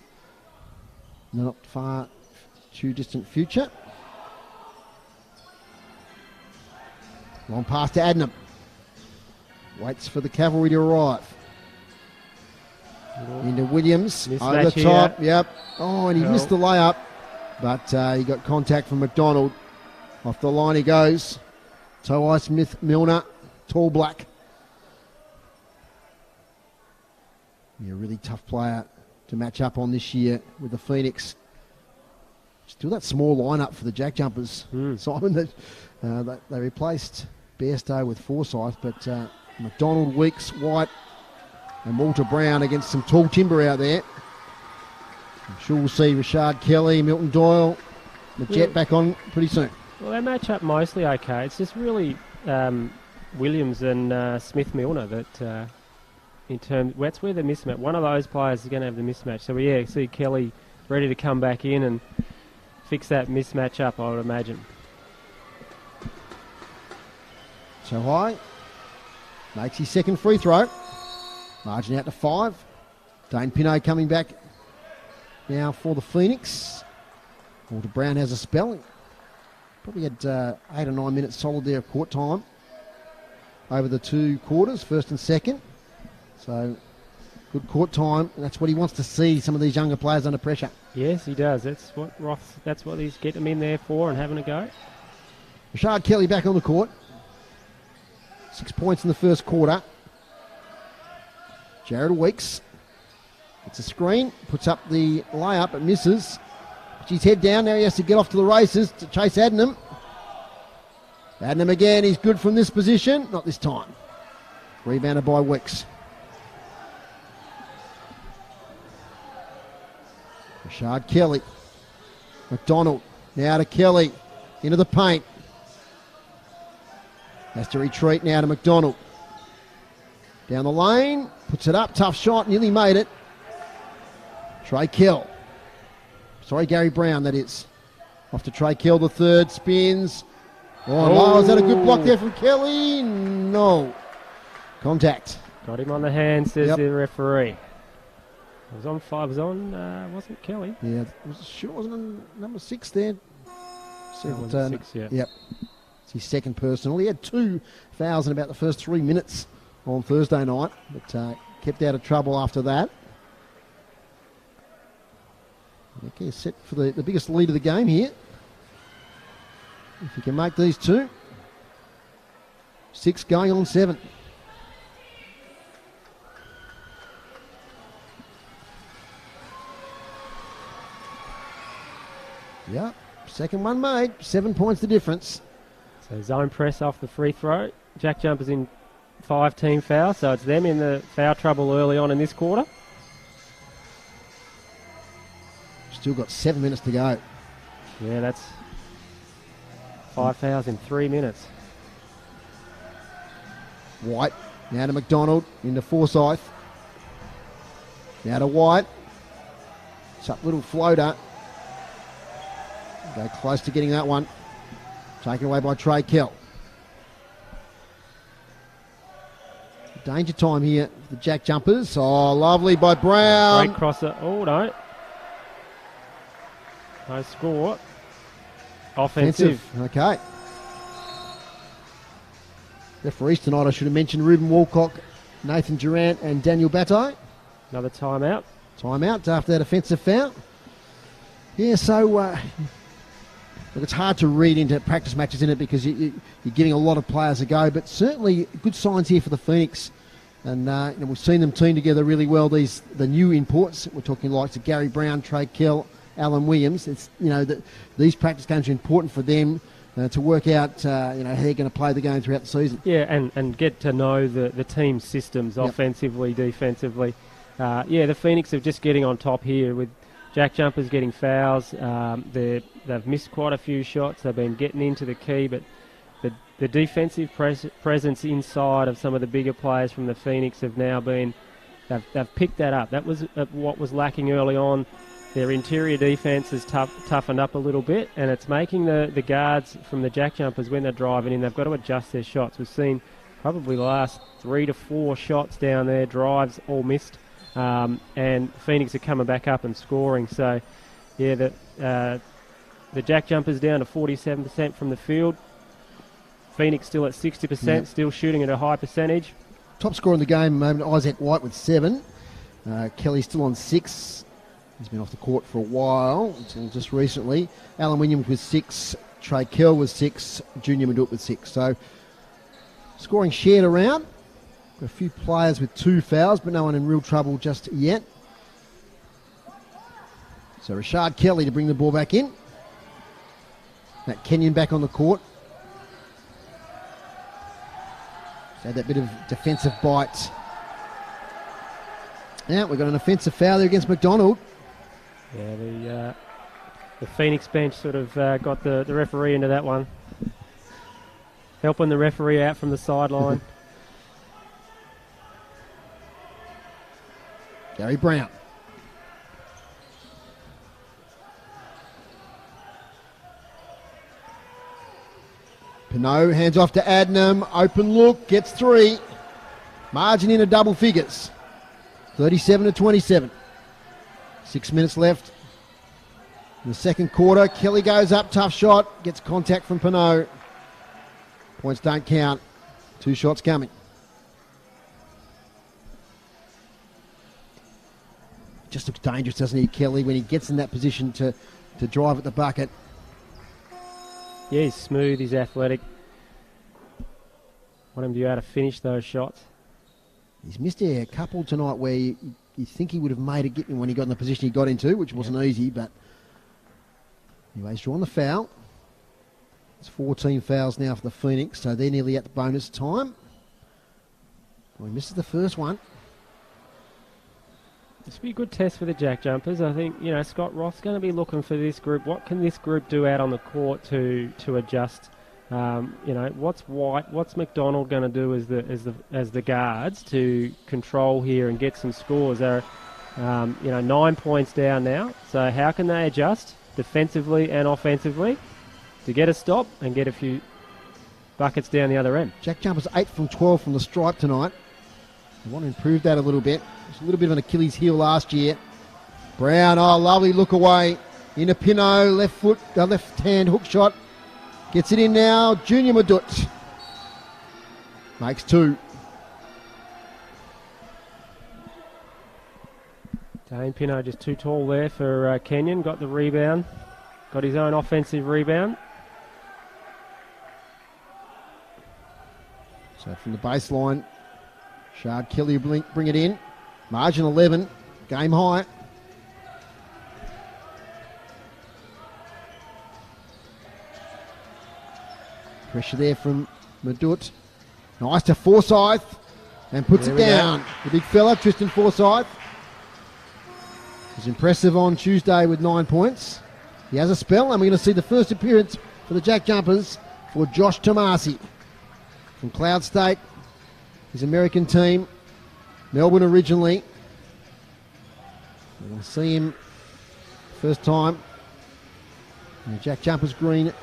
Not far too distant future. Long pass to Adnam. Waits for the cavalry to arrive. Into Williams. Mismatch over the top. here. Yep. Oh, and he missed the layup. But he got contact from McDonald. Off the line he goes. Toai Smith-Milner. Tall black. Yeah, a really tough player to match up on this year with the Phoenix. Still that small lineup for the Jack Jumpers, Simon. That they replaced Bairstow with Forsyth, but McDonald, Weeks, White, and Walter Brown against some tall timber out there. I'm sure we'll see Rashard Kelly, Milton Doyle, the Jet back on pretty soon. Well, they match up mostly okay. It's just really Williams and Smith-Milner that, in terms, that's where the mismatch. One of those players is going to have the mismatch. So we see Kelly ready to come back in and fix that mismatch up, I would imagine. So high. Makes his second free throw. Margin out to 5. Dane Pinot coming back now for the Phoenix. Walter Brown has a spell. Probably had 8 or 9 minutes solid there of court time over the 2 quarters, first and second. So good court time. And that's what he wants to see, some of these younger players under pressure. Yes, he does. That's what he's getting them in there for and having a go. Rashard Kelly back on the court. 6 points in the first quarter. Jared Weeks. It's a screen. Puts up the layup. It misses. Puts his head down. Now he has to get off to the races to chase Adnam. Adnam again. He's good from this position. Not this time. Rebounded by Weeks. Rashard Kelly. McDonald. Now to Kelly. Into the paint. Has to retreat now to McDonald. Down the lane. Puts it up. Tough shot. Nearly made it. Trey Kell. Sorry, Gary Brown, that is. Off to Trey Kell, the third. Spins. Oh, is that a good block there from Kelly? No. Contact. Got him on the hand, says the referee. It was on 5. It was on, wasn't Kelly? Yeah, sure wasn't on number 6 there. Number 6, yeah. Yep. It's his second personal. He had 2 fouls in about the first 3 minutes on Thursday night, but kept out of trouble after that. Okay, set for the biggest lead of the game here. If he can make these 2. 6 going on 7. Yeah, second one made. 7 points the difference. So zone press off the free throw. Jack Jumpers in 5 team fouls, so it's them in the foul trouble early on in this quarter. Still got 7 minutes to go. Yeah, that's 5 fouls in 3 minutes. White, now to McDonald, into Forsyth. Now to White. It's up little floater. Go close to getting that one. Taken away by Trey Kell. Danger time here for the Jack Jumpers. Oh, lovely by Brown. Great crosser. Oh, no. No score. Offensive. Okay. Referees tonight, I should have mentioned Ruben Walcock, Nathan Durant and Daniel Battai. Another timeout. Timeout after that offensive foul. Yeah, so look, it's hard to read into practice matches in it because you're giving a lot of players a go, but certainly good signs here for the Phoenix. And we've seen them team together really well. The new imports, we're talking likes of Gary Brown, Trey Kell, Alan Williams. It's these practice games are important for them to work out how they're going to play the game throughout the season. Yeah, and get to know the team systems offensively, defensively. The Phoenix are just getting on top here with Jack Jumpers getting fouls. They've missed quite a few shots. They've been getting into the key, but the defensive presence inside of some of the bigger players from the Phoenix have now been. They've picked that up. That was what was lacking early on. Their interior defence has toughened up a little bit, and it's making the guards from the Jack Jumpers, when they're driving in, they've got to adjust their shots. We've seen probably the last 3 to 4 shots down there, drives all missed, and Phoenix are coming back up and scoring. So, yeah, the Jack Jumpers down to 47% from the field. Phoenix still at 60%, still shooting at a high percentage. Top scorer in the game at the moment, Isaac White with 7. Kelly still on 6. He's been off the court for a while, until just recently. Alan Williams with 6. Trey Kell with 6. Junior Madut with 6. So, scoring shared around. Got a few players with 2 fouls, but no one in real trouble just yet. So, Rashard Kelly to bring the ball back in. Matt Kenyon back on the court. So, that bit of defensive bite. Now, we've got an offensive foul there against McDonald. Yeah, the Phoenix bench sort of got the referee into that one. Helping the referee out from the sideline. Gary Brown. Pinot hands off to Adnam. Open look, gets 3. Margin into double figures. 37-27. 6 minutes left in the second quarter. Kelly goes up, tough shot, gets contact from Pinot. Points don't count. 2 shots coming. Just looks dangerous, doesn't he, Kelly, when he gets in that position to drive at the bucket. Yeah, he's smooth, he's athletic. Want him to be able to finish those shots. He's missed a couple tonight where you think he would have made it when he got in the position he got into, which wasn't easy, but anyway, he's drawn the foul. It's 14 fouls now for the Phoenix, so they're nearly at the bonus time. Well, he misses the first one. This will be a good test for the Jack Jumpers. I think, Scott Roth's going to be looking for this group. What can this group do out on the court to adjust? What's White, what's McDonald going to do as the guards to control here and get some scores? They're 9 points down now. So how can they adjust defensively and offensively to get a stop and get a few buckets down the other end? Jack Jumpers 8 from 12 from the stripe tonight. They want to improve that a little bit. It's a little bit of an Achilles heel last year. Brown, lovely look away. Into Pinot, left hand hook shot. Gets it in now. Junior Madut makes 2. Dane Pinot just too tall there for Kenyon. Got the rebound. Got his own offensive rebound. So from the baseline, Shard Kelly will bring it in. Margin 11, game high. Pressure there from Madut. Nice to Forsyth and puts it down. The big fella, Tristan Forsyth. Was impressive on Tuesday with 9 points. He has a spell, and we're going to see the first appearance for the Jack Jumpers for Josh Tomasi from Cloud State. his American team. Melbourne originally. We'll see him first time in the Jack Jumpers green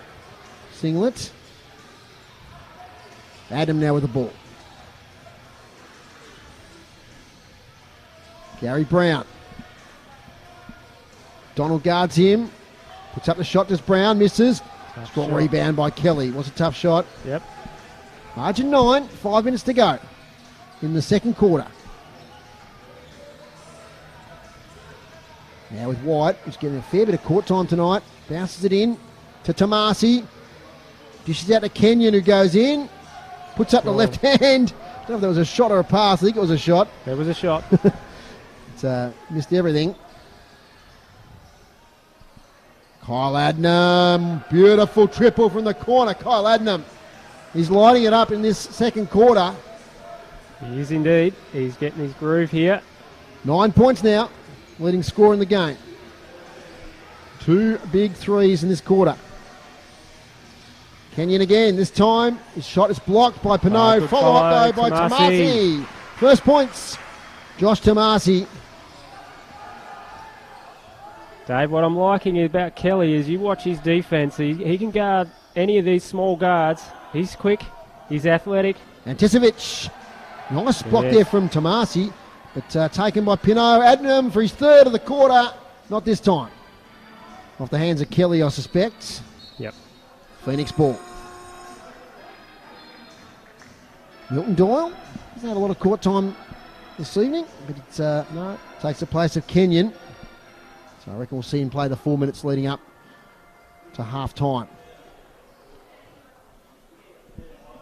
singlet. Adam now with the ball. Gary Brown. Donald guards him. Puts up the shot, does Brown, misses. Strong rebound by Kelly. Was a tough shot. Yep. Margin 9, 5 minutes to go in the second quarter. Now with White, who's getting a fair bit of court time tonight. Bounces it in to Tomasi. Dishes out to Kenyon, who goes in. Puts up the left hand. I don't know if there was a shot or a pass. I think it was a shot. There was a shot. It's missed everything. Kyle Adnam. Beautiful triple from the corner. Kyle Adnam. He's lighting it up in this second quarter. He is indeed. He's getting his groove here. 9 points now. Leading scorer in the game. 2 big threes in this quarter. Kenyon again. This time his shot is blocked by Pinot. Follow up though by Tomasi. First points. Josh Tomasi. Dave, what I'm liking about Kelly is you watch his defence. He can guard any of these small guards. He's quick. He's athletic. Anticevic. Nice block there from Tomasi. But taken by Pinot. Adnam for his third of the quarter. Not this time. Off the hands of Kelly, I suspect. Yep. Phoenix ball. Milton Doyle hasn't had a lot of court time this evening, but it takes the place of Kenyon. So I reckon we'll see him play the 4 minutes leading up to half time.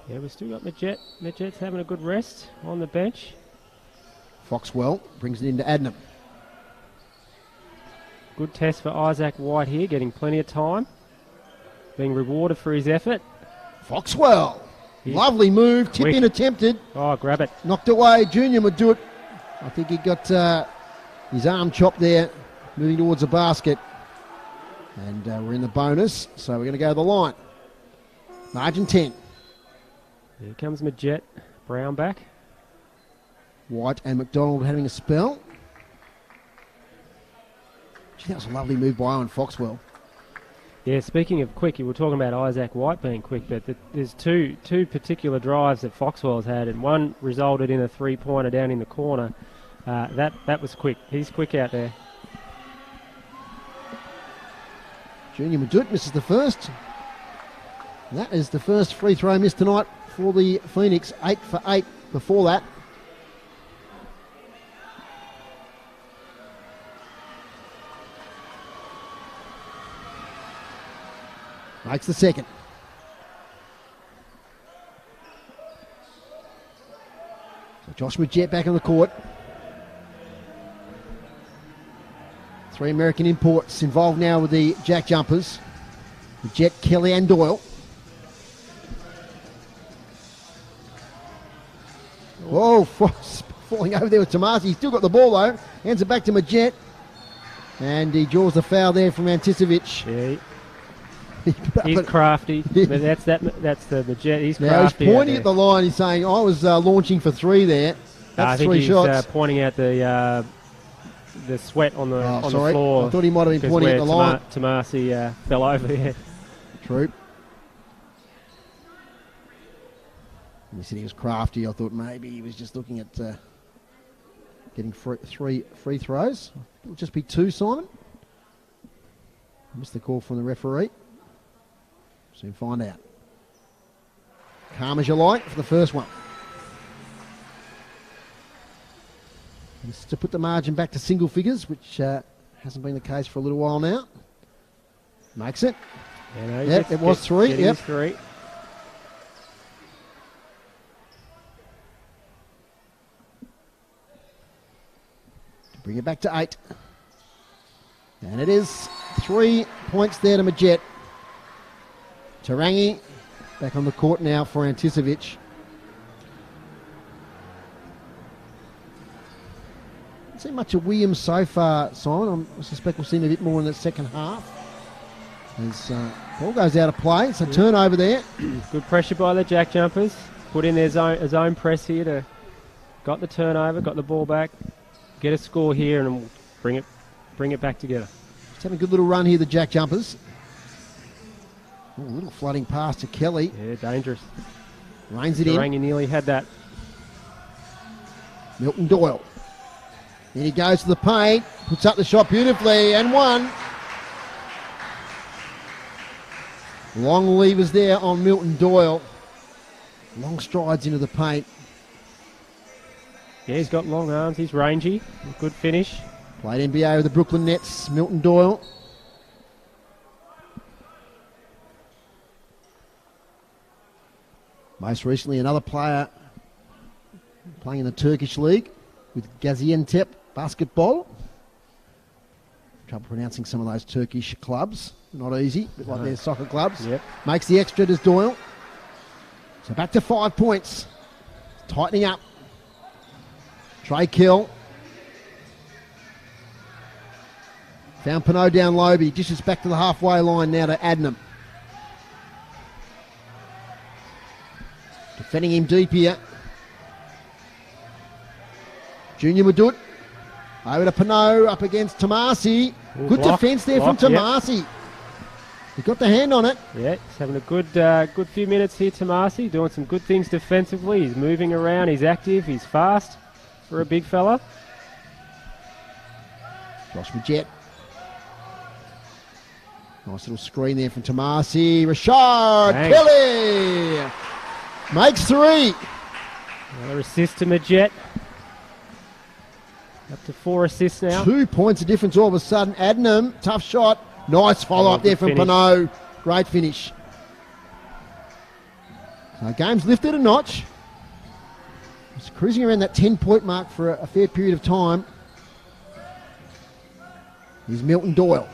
Yeah, we've still got Majet. Majet's having a good rest on the bench. Foxwell brings it into Adnam. Good test for Isaac White here, getting plenty of time. Being rewarded for his effort. Foxwell. Lovely move. Tip in attempted. Oh, grab it. Knocked away. Junior would do it. I think he got his arm chopped there, moving towards the basket. And we're in the bonus, so we're going to go to the line. Margin 10. Here comes Majet. Brown back. White and McDonald having a spell. Gee, that was a lovely move by Owen Foxwell. Yeah, speaking of quick, you were talking about Isaac White being quick, but there's two particular drives that Foxwell's had, and one resulted in a three-pointer down in the corner. That was quick. He's quick out there. Junior Madut misses the first. That is the first free throw miss tonight for the Phoenix. 8 for 8 before that. Makes the second. So Josh Majet back on the court. 3 American imports involved now with the Jack Jumpers. Majet, Kelly and Doyle. Whoa, falling over there with Tomasi. He's still got the ball though. Hands it back to Majet. And he draws the foul there from Anticevic. Yeah. He's crafty, but that's the Majet. He's crafty. He's pointing at the line. He's saying, "I was launching for 3 there." That's 3 shots. I think he's pointing at the sweat on the floor. I thought he might have been pointing at the line. Tomasi fell over there. True. He said he was crafty. I thought maybe he was just looking at getting 3 free throws. It'll just be 2, Simon. I missed the call from the referee. Soon find out. Calm as you like for the first one. Just to put the margin back to single figures, which hasn't been the case for a little while now. Makes it. Yep, it was 3. Yep. 3. To bring it back to 8. And it is 3 points there to Majet. Tarangi back on the court now for Anticevic. Haven't seen much of Williams so far, Simon. I suspect we'll see him a bit more in the second half. As ball goes out of play. It's a turnover there. Good pressure by the Jack Jumpers. Put in his own press here to got the turnover, got the ball back, get a score here, and bring it back together. Just having a good little run here, the Jack Jumpers. Ooh, a little flooding pass to Kelly. Yeah, dangerous. Reins it in. Rangi nearly had that. Milton Doyle. Then he goes to the paint, puts up the shot beautifully, and one. Long levers there on Milton Doyle. Long strides into the paint. Yeah, he's got long arms. He's rangy. Good finish. Played NBA with the Brooklyn Nets, Milton Doyle. Most recently, another player playing in the Turkish league with Gaziantep basketball. Trouble pronouncing some of those Turkish clubs. Not easy, a bit like their soccer clubs. Yep. Makes the extra, does Doyle. So back to 5 points. Tightening up. Trey Kill. Found Pinot down low, but he dishes back to the halfway line now to Adnam. Defending him deep here. Junior would do it. Over to Pinot, up against Tomasi. Good defence there from Tomasi. Yep. He got the hand on it. Yeah, he's having a good few minutes here, Tomasi, doing some good things defensively. He's moving around, he's active, he's fast for a big fella. Josh Majette. Nice little screen there from Tomasi. Rashard Kelly makes 3. Another assist to Majette. Up to 4 assists now. 2 points of difference all of a sudden. Adnam, tough shot. Nice follow-up there from Pinot. Great finish. So game's lifted a notch. It's cruising around that 10-point mark for a fair period of time. Here's Milton Doyle.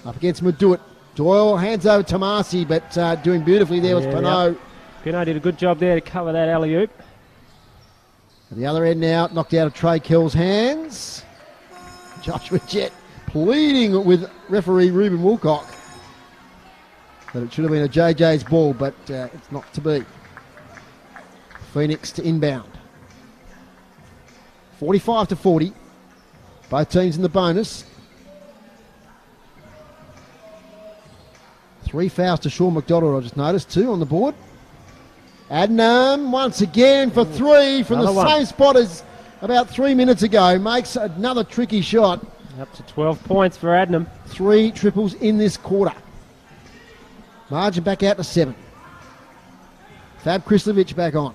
Up against Maduit. Doyle hands over to Tomasi, but doing beautifully there was Pinot. Yep. Pinot did a good job there to cover that alley-oop. At the other end now, knocked out of Trey Kell's hands. Joshua Jett pleading with referee Ruben Woolcock that it should have been a JJ's ball, but it's not to be. Phoenix to inbound. 45-40. Both teams in the bonus. 3 fouls to Sean McDonald, I just noticed, 2 on the board. Adnam once again for 3 from the same spot as about 3 minutes ago. Makes another tricky shot. Up to 12 points for Adnam. 3 triples in this quarter. Margin back out to 7. Fab Krislovic back on.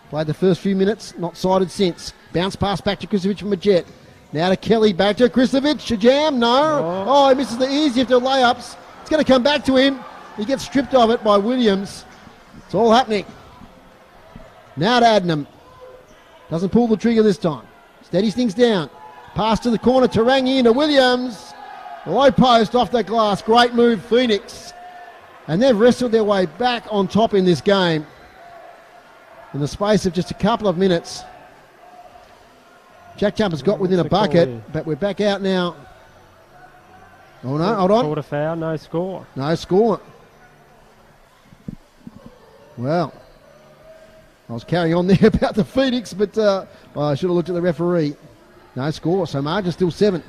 Played the first few minutes, not sided since. Bounce pass back to Krislovic from Majette. Now to Kelly, back to Krislovic. Shajam, no. Oh, he misses the easy after layups. It's going to come back to him. He gets stripped of it by Williams. It's all happening. Now to Adnam. Doesn't pull the trigger this time. Steadies things down. Pass to the corner, Tarangi into Williams. Low post off that glass. Great move, Phoenix. And they've wrestled their way back on top in this game. In the space of just a couple of minutes. Jack Jumpers got within a bucket, but we're back out now. Oh no, hold on. Quarter foul, no score. No score. Well, I was carrying on there about the Phoenix, but I should have looked at the referee. No score, so margin still 7.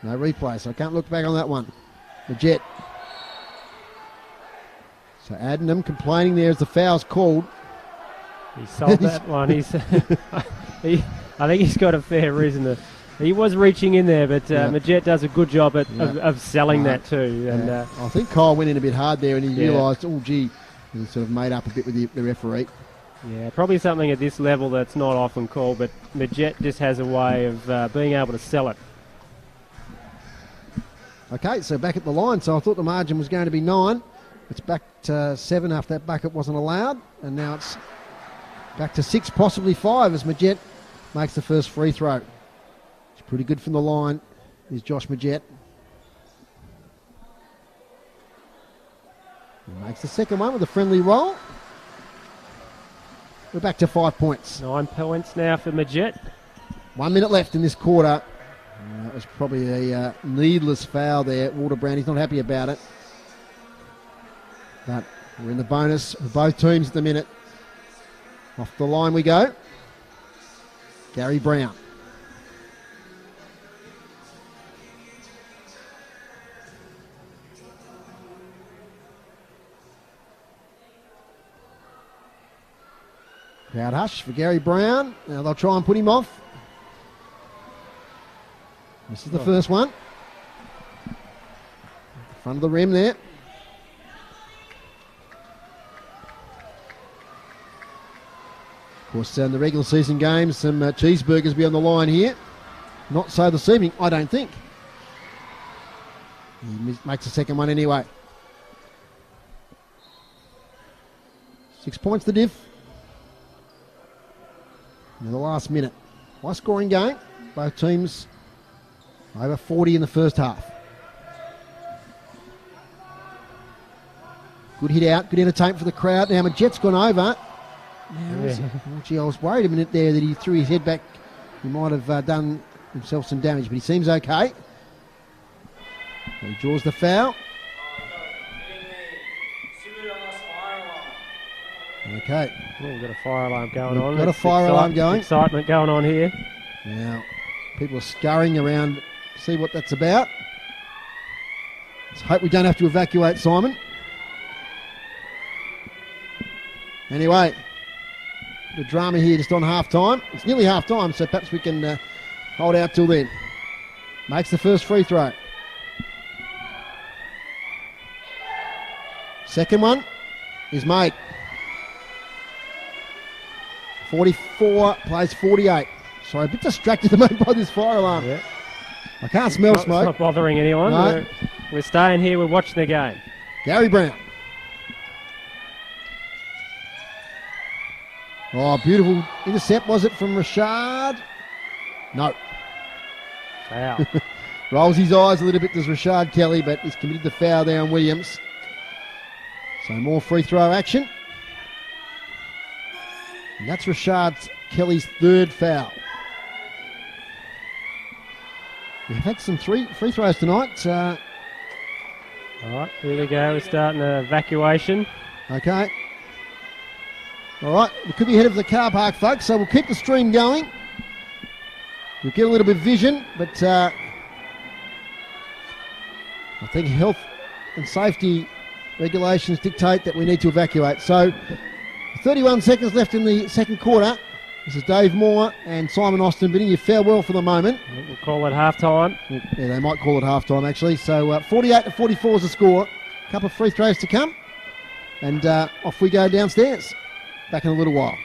No replay, so I can't look back on that one. The Jet. So Adnam complaining there as the foul's called. He sold that one. I think he's got a fair reason to. He was reaching in there, but Majette does a good job of selling that too. And I think Kyle went in a bit hard there, and he realised, oh gee, he sort of made up a bit with the referee. Yeah, probably something at this level that's not often called, but Majette just has a way of being able to sell it. Okay, so back at the line. So I thought the margin was going to be 9. It's back to 7 after that bucket wasn't allowed, and now it's back to 6, possibly 5 as Majette makes the first free throw. It's pretty good from the line. Here's Josh Majette. He makes the second one with a friendly roll. We're back to 5 points. 9 points now for Majette. 1 minute left in this quarter. That was probably a needless foul there. Waterbrand, he's not happy about it. But we're in the bonus for both teams at the minute. Off the line we go. Gary Brown. Crowd hush for Gary Brown. Now they'll try and put him off. This is the first one. Front of the rim there. Of course, in the regular season games, some cheeseburgers be on the line here. Not so this evening, I don't think. He makes the second one anyway. 6 points the diff. In the last minute. High scoring game. Both teams over 40 in the first half. Good hit out, good entertainment for the crowd. Now Majet's gone over. Gee, I was worried a minute there that he threw his head back. He might have done himself some damage, but he seems okay. He draws the foul. Okay. Well, we've got a fire alarm going on. Got a fire alarm going. Excitement going on here. Now, people are scurrying around to see what that's about. Let's hope we don't have to evacuate Simon. Anyway, the drama here just on half-time. It's nearly half-time, so perhaps we can hold out till then. Makes the first free throw. Second one is made. 44 plays 48. Sorry, a bit distracted at the moment by this fire alarm. Yeah. I can't smell smoke. It's not bothering anyone. No. We're staying here, we're watching the game. Gary Brown. Oh, beautiful intercept, was it, from Rashad? No. Foul. Rolls his eyes a little bit, does Rashad Kelly, but he's committed the foul there on Williams. So more free throw action. And that's Rashad Kelly's third foul. We've had some free throws tonight. All right, here we go. We're starting the evacuation. Okay. All right, we could be ahead of the car park, folks, so we'll keep the stream going. We'll get a little bit of vision, but I think health and safety regulations dictate that we need to evacuate. So 31 seconds left in the second quarter. This is Dave Moore and Simon Austin bidding you farewell for the moment. We'll call it half-time. Yeah, they might call it half-time, actually. So 48-44 is the score. A couple of free throws to come. And off we go downstairs. Back in a little while.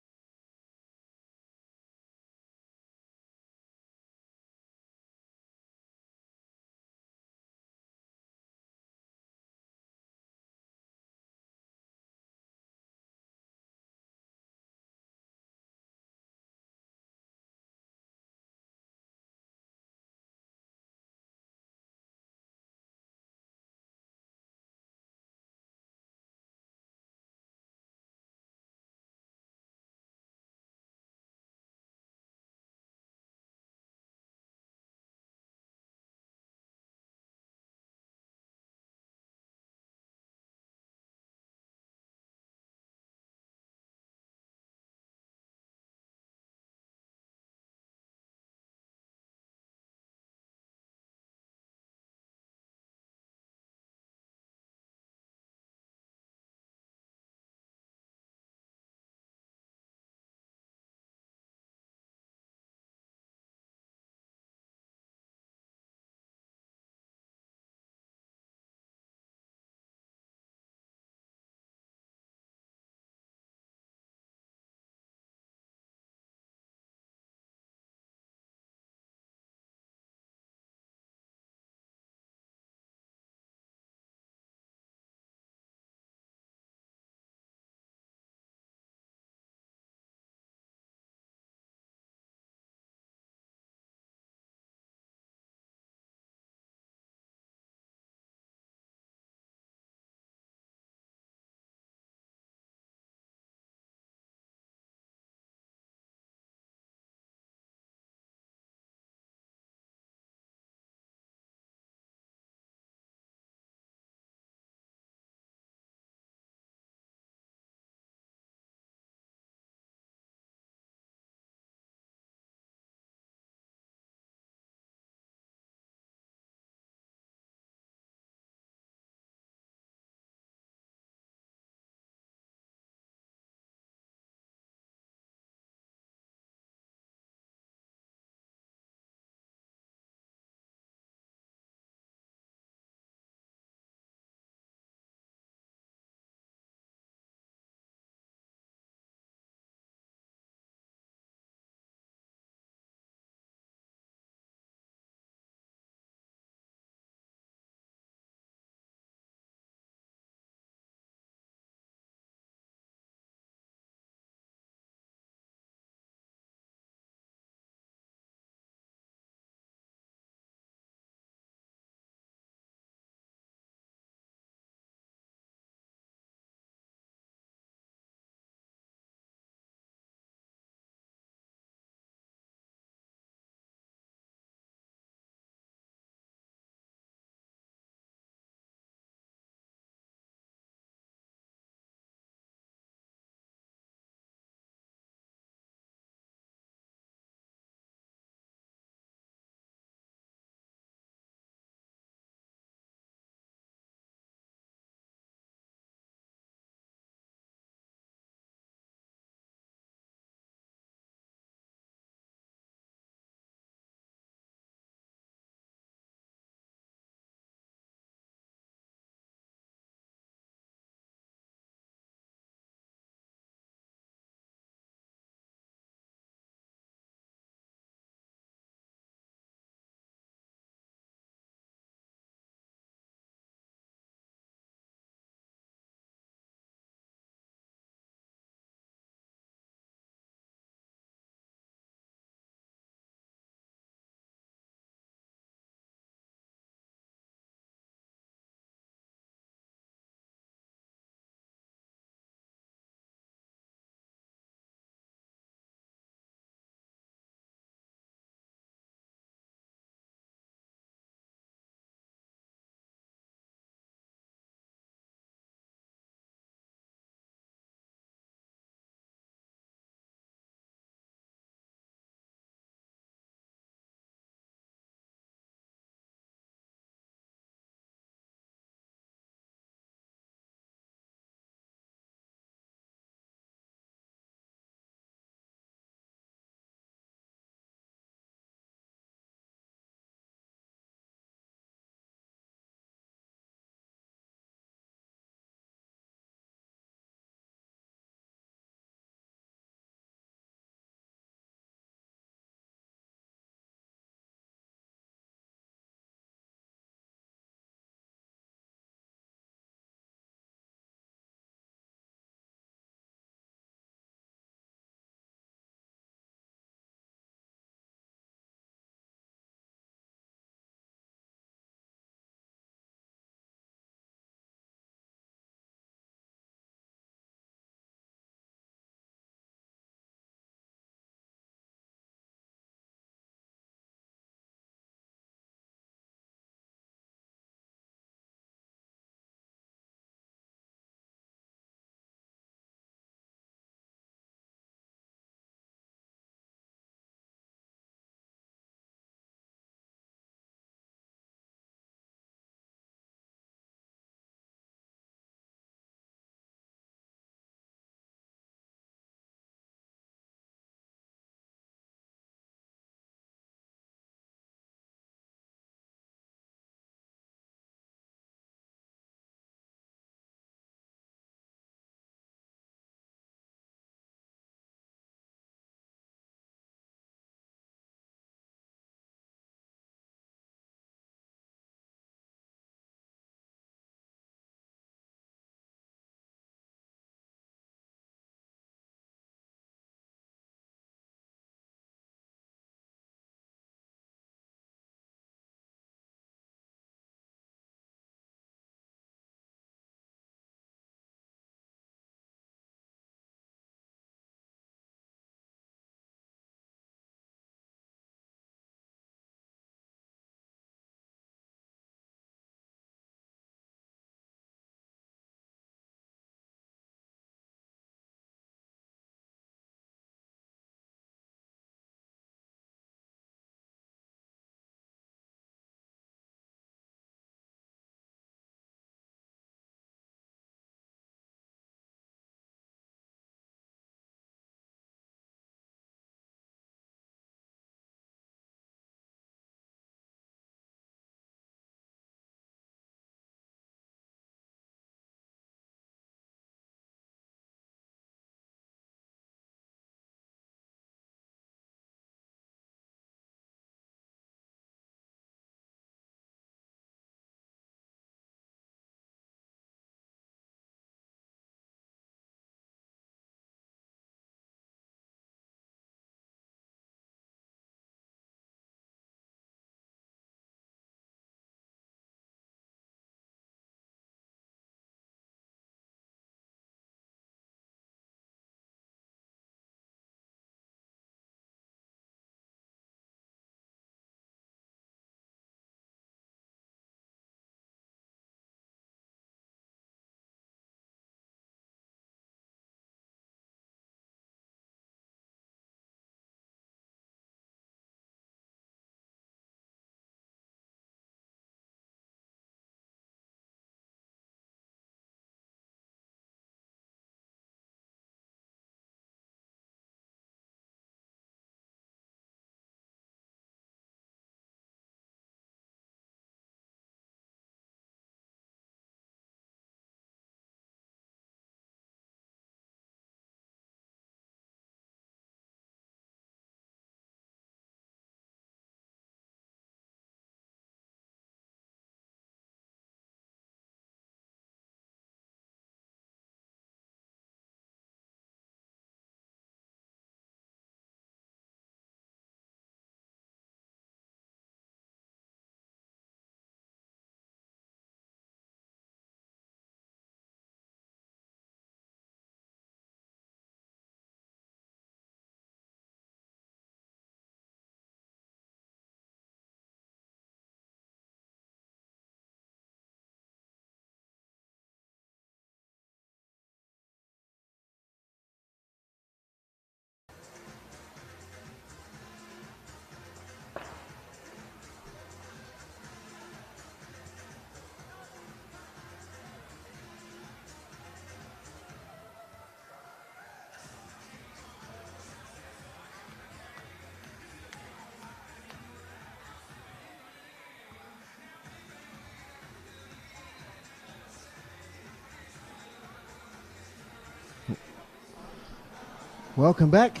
Welcome back,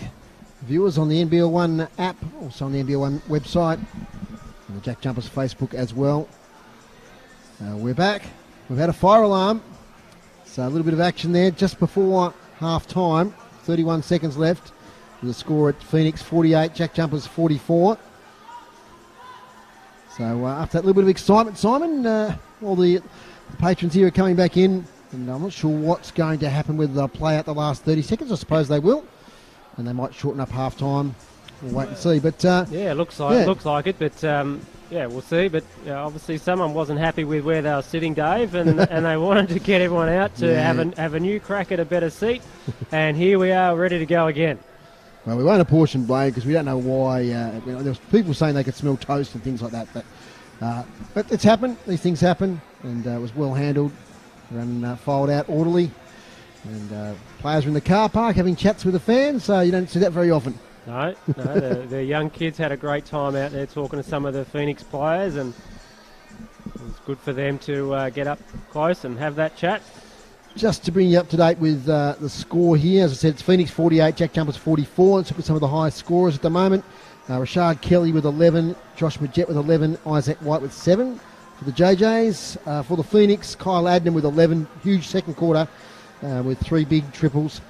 viewers on the NBL1 app, also on the NBL1 website, and the Jack Jumpers Facebook as well. We're back. We've had a fire alarm, so a little bit of action there just before half time. 31 seconds left. The score at Phoenix 48, Jack Jumpers 44. So after that little bit of excitement, Simon, all the patrons here are coming back in, and I'm not sure what's going to happen with the play out the last 30 seconds. I suppose they will, and they might shorten up half time. We'll wait and see. But yeah, it looks like it. But yeah, we'll see. But obviously, someone wasn't happy with where they were sitting, Dave, and and they wanted to get everyone out to have a new crack at a better seat. And here we are, ready to go again. Well, we won't apportion blame because we don't know why. There was people saying they could smell toast and things like that. But it's happened. These things happen, and it was well handled. Run filed out orderly, and players were in the car park having chats with the fans. So you don't see that very often. No, the young kids had a great time out there talking to some of the Phoenix players, and it was good for them to get up close and have that chat. Just to bring you up to date with the score here, as I said, it's Phoenix 48, Jack Jumpers 44. Let's look at some of the highest scorers at the moment. Rashard Kelly with 11, Josh Majette with 11, Isaac White with 7 for the JJs. For the Phoenix, Kyle Adnan with 11, huge second quarter with 3 big triples.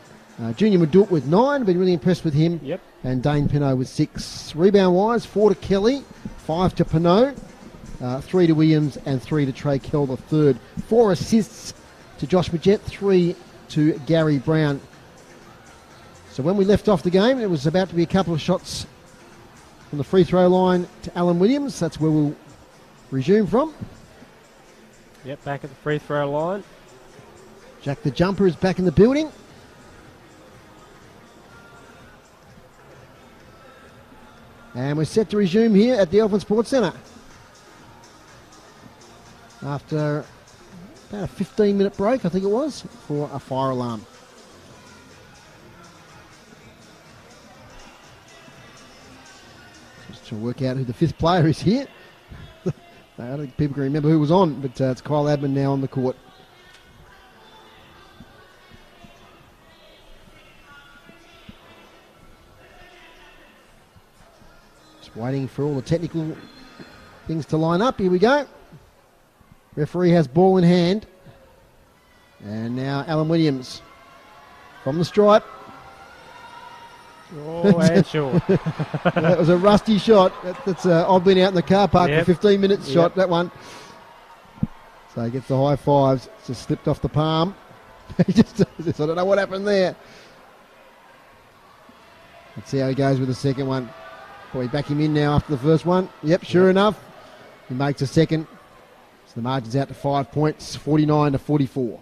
Junior Maduk with 9, been really impressed with him. Yep. And Dane Pinot with 6. Rebound-wise, 4 to Kelly, 5 to Pinot, 3 to Williams, and 3 to Trey Kell the third. 4 assists to Josh Majette, 3 to Gary Brown. So when we left off the game, it was about to be a couple of shots from the free throw line to Alan Williams. That's where we'll resume from. Yep, back at the free throw line. Jack the Jumper is back in the building. And we're set to resume here at the Elfin Sports Centre. After about a 15-minute break, I think it was, for a fire alarm. Just to work out who the 5th player is here. I don't think people can remember who was on, but it's Kyle Adman now on the court. Just waiting for all the technical things to line up. Here we go. Referee has ball in hand. And now Alan Williams from the stripe. Oh, and sure. That was a rusty shot. I've been out in the car park for 15 minutes shot, that one. So he gets the high fives. It's just slipped off the palm. I don't know what happened there. Let's see how he goes with the second one. Probably back him in now after the first one. Yep, sure enough. He makes a second. The margin's out to 5 points, 49 to 44.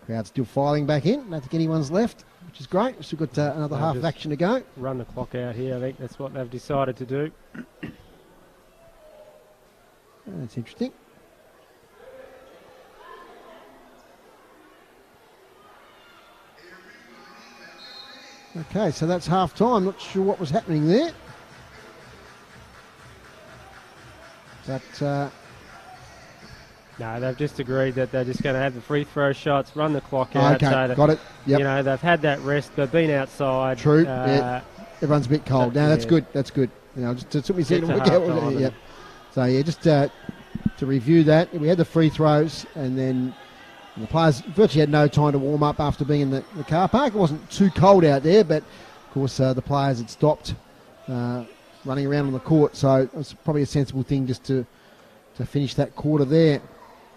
Crowd still filing back in. Don't think anyone's left, which is great. We've still got another half of action to go. Run the clock out here. I think that's what they've decided to do. That's interesting. Okay, so that's half time. Not sure what was happening there. But no, they've just agreed that they're just going to have the free throw shots, run the clock out. Okay, so that, got it. Yep. You know, they've had that rest, they've been outside. True. Yeah. Everyone's a bit cold. No, that's good. That's good. You know, just took me a second to work out what we're doing. So yeah, just to review that, we had the free throws, and then the players virtually had no time to warm up after being in the car park. It wasn't too cold out there, but of course the players had stopped running around on the court, so it was probably a sensible thing just to finish that quarter there.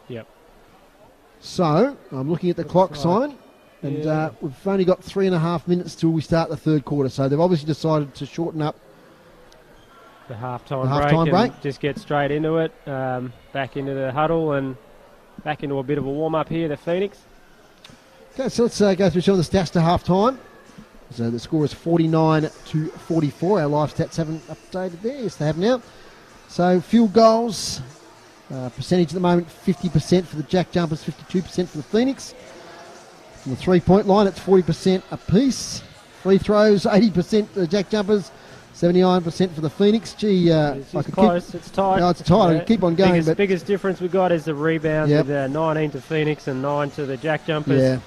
Yep. So I'm looking at the clock, Simon, and we've only got 3.5 minutes till we start the third quarter, so they've obviously decided to shorten up the halftime break. Just get straight into it, back into the huddle and back into a bit of a warm-up here, the Phoenix. Okay, so let's go through some of the stats to halftime. So the score is 49 to 44. Our live stats haven't updated there. Yes, they have now. So field goals, percentage at the moment, 50% for the Jack Jumpers, 52% for the Phoenix. From the three-point line, it's 40% apiece. Free throws, 80% for the Jack Jumpers, 79% for the Phoenix. Gee, It's close. It's tight. No, it's tight. I Yeah. can keep on going. Biggest difference we got is the rebounds Yep. with 19 to Phoenix and 9 to the JackJumpers.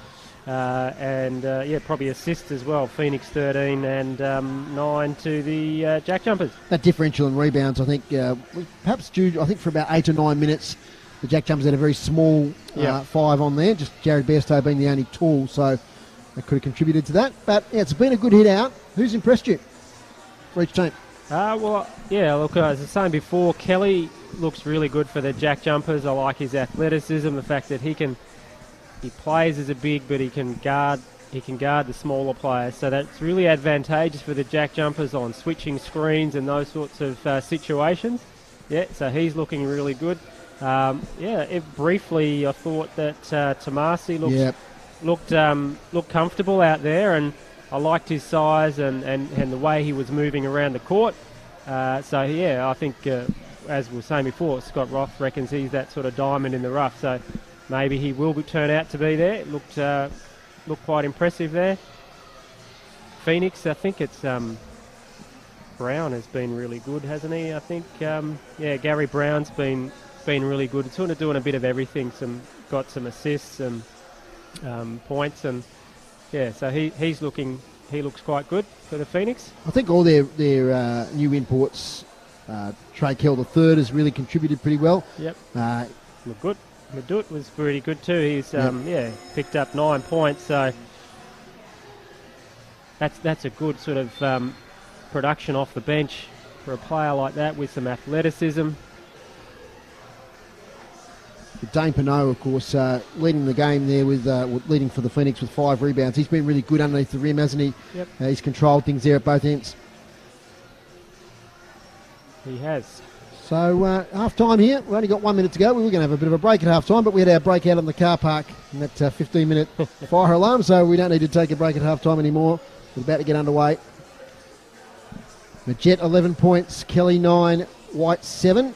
Yeah. Probably assists as well. Phoenix 13 and 9 to the JackJumpers. That differential in rebounds, I think, was perhaps due, I think, for about 8 or 9 minutes. The JackJumpers had a very small 5 on there, just Jared Bairstow being the only tall, so that could have contributed to that. But yeah, it's been a good hit out. Who's impressed you for each team? Look, as I was saying before, Kelly looks really good for the JackJumpers. I like his athleticism, the fact that he plays as a big, but he can guard the smaller players. So that's really advantageous for the JackJumpers on switching screens and those sorts of situations. Yeah, so he's looking really good. Briefly, I thought that Tomasi looked comfortable out there, and I liked his size and the way he was moving around the court. I think, as we were saying before, Scott Roth reckons he's that sort of diamond in the rough. So maybe he will turn out to be there. It looked quite impressive there. Phoenix, I think it's Brown has been really good, hasn't he? I think, Gary Brown's been really good. Sort of doing a bit of everything. Got some assists and points, and so he looks quite good for the Phoenix. I think all their new imports, Trey Kell III has really contributed pretty well. Yep. Look good. Madut was pretty good too. He's picked up 9 points, so that's a good sort of production off the bench for a player like that with some athleticism. Dane Pinot, of course, leading the game there with leading for the Phoenix with 5 rebounds. He's been really good underneath the rim, hasn't he? Yep. He's controlled things there at both ends. He has. So half time here. We've only got 1 minute to go. We were going to have a bit of a break at half time, but we had our break out in the car park and that 15-minute fire alarm, so we don't need to take a break at half time anymore. We're about to get underway. Majet 11 points, Kelly 9, White 7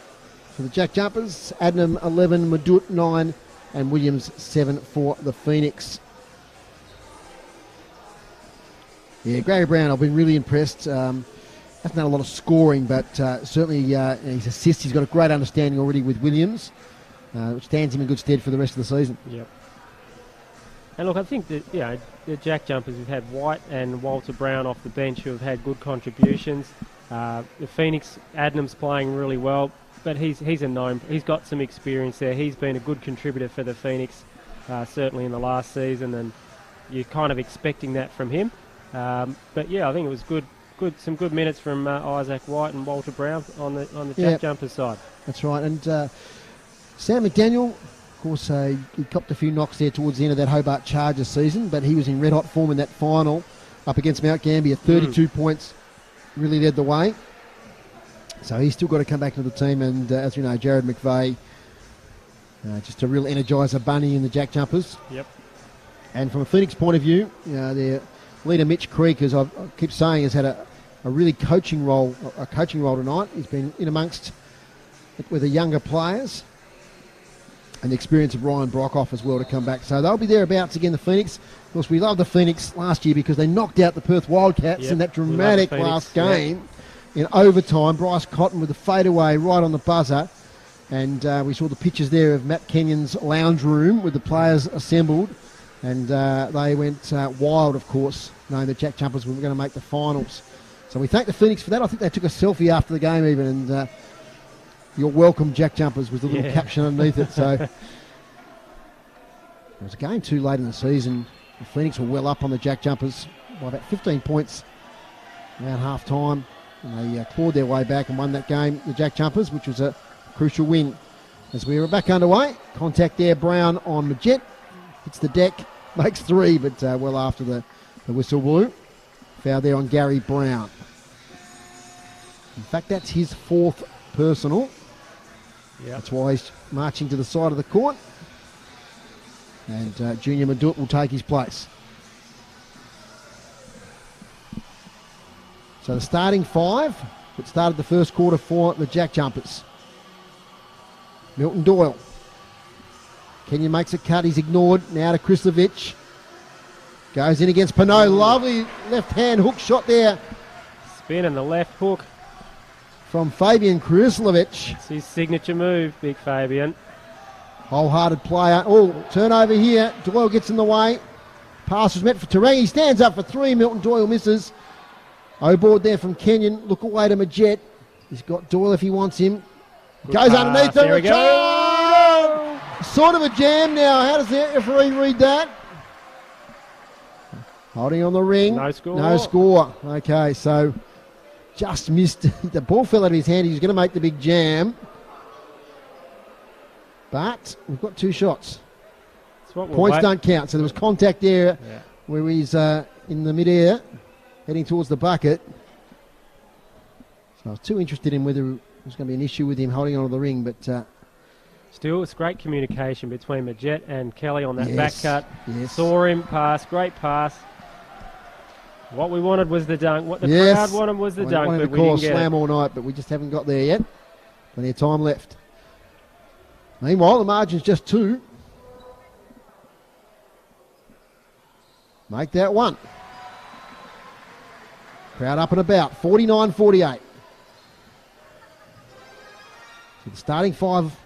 for the JackJumpers. Adnam 11, Madut 9, and Williams 7 for the Phoenix. Yeah, Gary Brown, I've been really impressed. Hasn't done a lot of scoring, but certainly his assists, he's got a great understanding already with Williams, which stands him in good stead for the rest of the season. Yep. And look, I think that the JackJumpers have had White and Walter Brown off the bench who have had good contributions. The Phoenix, Adnam's playing really well, but he's a known. He's got some experience there. He's been a good contributor for the Phoenix, certainly in the last season, and you're kind of expecting that from him. I think it was good. Some good minutes from Isaac White and Walter Brown on the JackJumpers side. That's right. And Sam McDaniel, of course, he copped a few knocks there towards the end of that Hobart Chargers season, but he was in red-hot form in that final up against Mount Gambier. 32 points, really led the way. So he's still got to come back to the team, and as we know, Jared McVeigh, just a real energiser bunny in the JackJumpers. Yep. And from a Phoenix point of view, their leader Mitch Creek, as I keep saying, has had a really coaching role tonight. He's been in amongst with the younger players, and the experience of Ryan Brockhoff as well to come back. So they'll be thereabouts again, the Phoenix. Of course, we loved the Phoenix last year because they knocked out the Perth Wildcats in that dramatic last game in overtime. Bryce Cotton with the fadeaway right on the buzzer. And we saw the pictures there of Matt Kenyon's lounge room with the players assembled. And they went wild, of course, knowing the JackJumpers were going to make the finals. So we thank the Phoenix for that. I think they took a selfie after the game even, and you're welcome, JackJumpers, with the little caption underneath it. So it was a game too late in the season. The Phoenix were well up on the JackJumpers by about 15 points around half time, and they clawed their way back and won that game, the JackJumpers, which was a crucial win. As we were back underway, contact there, Brown on Majet, hits the deck, makes 3, but well after the whistle blew. Foul there on Gary Brown. In fact, that's his 4th personal. Yep. That's why he's marching to the side of the court. And Junior Madut will take his place. So the starting 5 that started the first quarter for the JackJumpers. Milton Doyle. Kenyon makes a cut. He's ignored. Now to Krislovic. Goes in against Pinot. Lovely left-hand hook shot there Spin and the left hook. From Fabian Krislovic. It's his signature move, big Fabian. Wholehearted player. Oh, turnover here. Doyle gets in the way. Pass was met for Tarangi. Stands up for 3. Milton Doyle misses. O'board there from Kenyon. Look away to Majet. He's got Doyle if he wants him. Good Goes pass. underneath the There we go. Sort of a jam now. How does the referee read that? Holding on the ring. No score. No score. Okay, so just missed. The ball fell out of his hand. He was going to make the big jam. But we've got 2 shots. Points don't count. So there was contact there where he's in the mid-air, heading towards the bucket. So I was too interested in whether there was going to be an issue with him holding onto the ring, but... Still, it's great communication between Majet and Kelly on that back cut. Yes. Saw him pass, great pass. What we wanted was the dunk. What the crowd wanted was the dunk, but we didn't get slam it. all night, but we just haven't got there yet. Plenty of time left. Meanwhile, the margin's just 2. Make that 1. Crowd up and about. 49-48. So the starting 5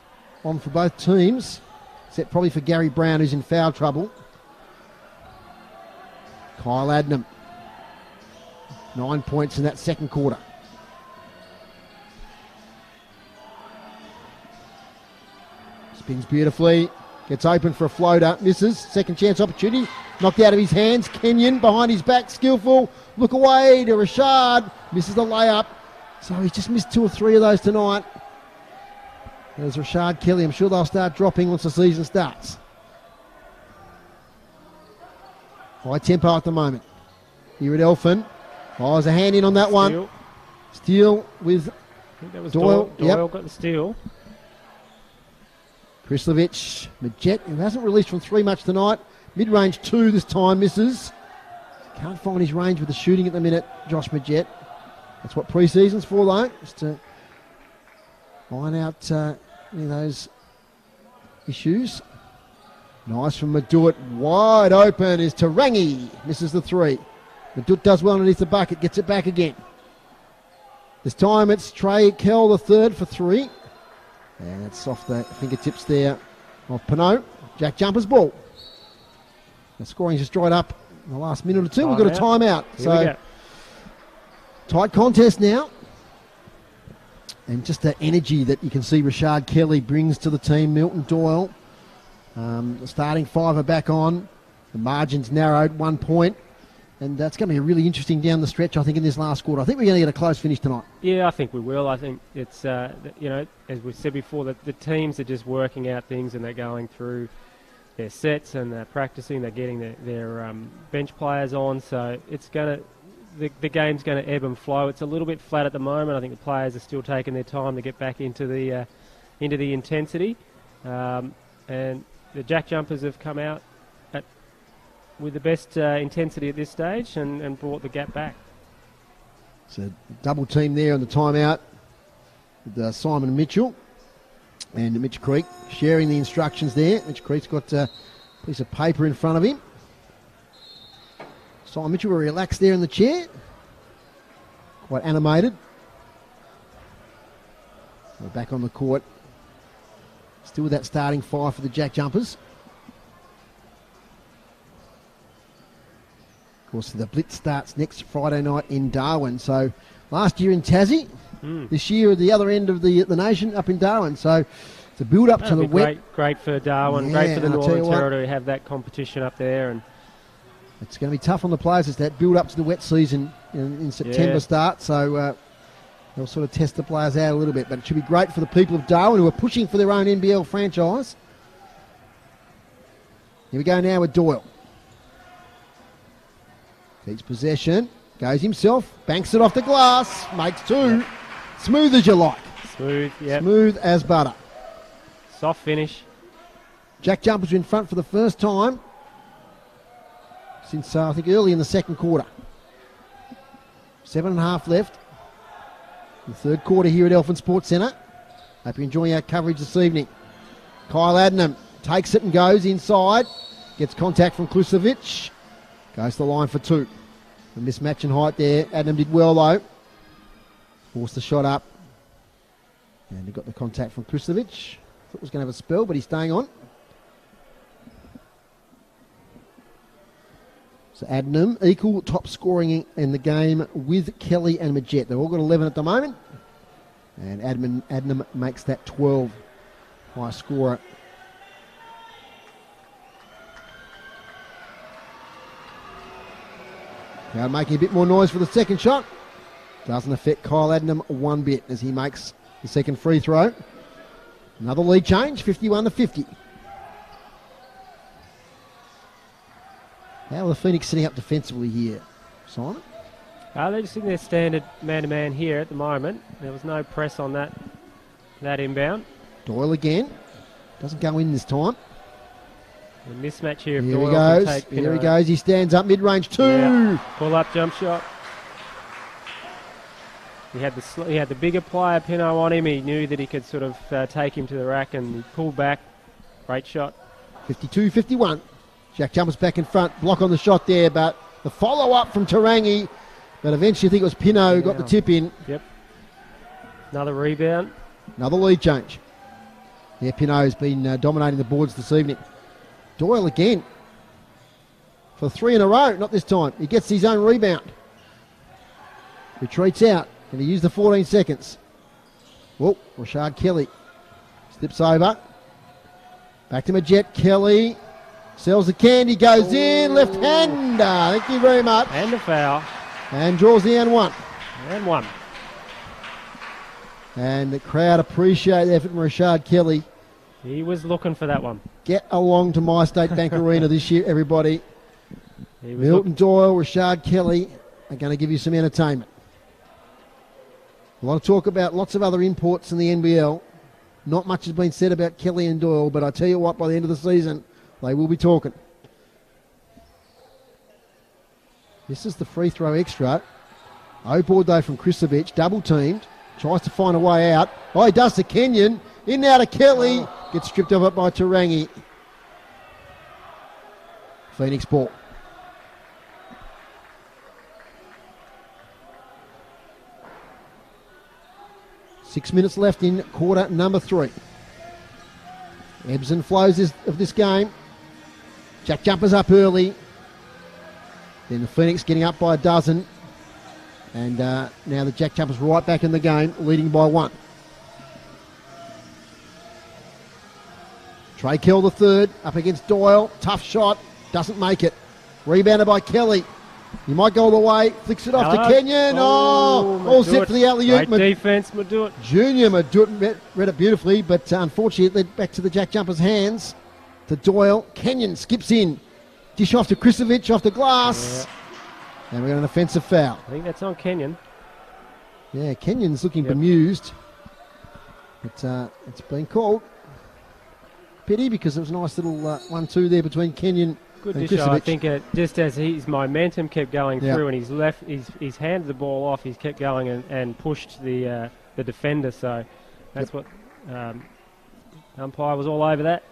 on for both teams, except probably for Gary Brown, who's in foul trouble. Kyle Adnam. 9 points in that second quarter. Spins beautifully. Gets open for a floater. Misses. Second chance opportunity. Knocked out of his hands. Kenyon behind his back. Skillful. Look away to Rashad. Misses the layup. So he's just missed 2 or 3 of those tonight. There's Rashad Kelly. I'm sure they'll start dropping once the season starts. High tempo at the moment. Here at Elfin. Oh, there's a hand in on that one. Steal with I think that was Doyle. Doyle got the steal. Krislovic, Majet, who hasn't released from 3 much tonight. Mid-range 2 this time, misses. Can't find his range with the shooting at the minute, Josh Majet. That's what pre-season's for, though, just to iron out any of those issues. Nice from Madut. Wide open is Tarangi. Misses the 3. Madut does well underneath the bucket, gets it back again. This time it's Trey Kell, the 3rd for 3. And it's off the fingertips there of Pinot. Jack Jumpers ball. The scoring's just dried up in the last minute or 2. We've got a timeout. So tight contest now. And just the energy that you can see Rashad Kelly brings to the team. Milton Doyle. The starting 5 are back on. The margin's narrowed 1 point. And that's going to be really interesting down the stretch, I think, in this last quarter. I think we're going to get a close finish tonight. Yeah, I think we will. I think it's, as we said before, that the teams are just working out things and they're going through their sets and they're practicing. They're getting their bench players on. So it's going to, the game's going to ebb and flow. It's a little bit flat at the moment. I think the players are still taking their time to get back into the intensity. And the Jack Jumpers have come out with the best intensity at this stage and brought the gap back. So double team there on the timeout with Simon Mitchell and Mitch Creek sharing the instructions there. Mitch Creek's got a piece of paper in front of him. Simon Mitchell will relax there in the chair. Quite animated. We're back on the court. Still with that starting 5 for the Jack Jumpers. Of course, the Blitz starts next Friday night in Darwin. So last year in Tassie, this year at the other end of the nation up in Darwin. So it's a build up to the wet. Great for Darwin, great for the Northern Territory to have that competition up there. And it's going to be tough on the players as that build up to the wet season in September starts. So they'll sort of test the players out a little bit. But it should be great for the people of Darwin who are pushing for their own NBL franchise. Here we go now with Doyle. Takes possession, goes himself, banks it off the glass, makes 2. Yep. Smooth as you like. Smooth, yeah. Smooth as butter. Soft finish. Jack Jumpers are in front for the first time since, I think, early in the second quarter. 7.5 left. The third quarter here at Elfin Sports Centre. Hope you're enjoying our coverage this evening. Kyle Adnam takes it and goes inside. Gets contact from Klusovic. Goes to the line for 2. A mismatch in height there. Adnam did well, though. Forced the shot up. And he got the contact from Kristovic. Thought he was going to have a spell, but he's staying on. So Adnam, equal top scoring in the game with Kelly and Majette. They've all got 11 at the moment. And Adnam makes that 12 high scorer. Crowd making a bit more noise for the second shot. Doesn't affect Kyle Adnam one bit as he makes the second free throw. Another lead change, 51-50. How are the Phoenix sitting up defensively here, Simon? They're just in their standard man-to-man here at the moment. There was no press on that inbound. Doyle again. Doesn't go in this time. A mismatch here. Here he goes. Here he goes. He stands up mid-range two. Yeah. Pull-up jump shot. He had the bigger player, Pino, on him. He knew that he could sort of take him to the rack, and he pulled back. Great shot. 52-51. JackJumpers back in front. Block on the shot there, but the follow-up from Tarangi. But eventually I think it was Pino got the tip in. Yep. Another rebound. Another lead change. Yeah, Pino's been dominating the boards this evening. Doyle again. For 3 in a row, not this time. He gets his own rebound. Retreats out. Can he use the 14 seconds? Whoa, Rashard Kelly. Slips over. Back to Majette. Kelly. Sells the candy, goes in, left-hander. Thank you very much. And a foul. And draws the and one. And one. And the crowd appreciate the effort from Rashard Kelly. He was looking for that one. Get along to My State Bank Arena this year, everybody. Milton Doyle, Rashard Kelly are going to give you some entertainment. A lot of talk about lots of other imports in the NBL. Not much has been said about Kelly and Doyle, but I tell you what, by the end of the season, they will be talking. This is the free throw extra. O-board though from Kristovic, double teamed. Tries to find a way out. Oh, he does to Kenyon. In now to Kelly. Gets stripped of it by Tarangi. Phoenix ball. Six minutes left in quarter number 3. Ebbs and flows of this game. JackJumpers up early. Then the Phoenix getting up by a dozen. And now the JackJumpers right back in the game, leading by 1. Trey Kell the third, up against Doyle. Tough shot, doesn't make it. Rebounded by Kelly. He might go all the way, flicks it off to Kenyon. All set for the alley-oop. Great defense, Madut. Junior Madut read it beautifully, but unfortunately it led back to the JackJumpers' hands. To Doyle. Kenyon skips in. Dish off to Kristovic, off the glass. Yeah. And we got an offensive foul. I think that's on Kenyon. Yeah, Kenyon's looking bemused. But it's been called. Pity, because it was a nice little 1-2 there between Kenyon Good and dish. Kristovic. I think just as his momentum kept going through, and he's handed the ball off, he's kept going and pushed the defender. So that's what umpire was all over that.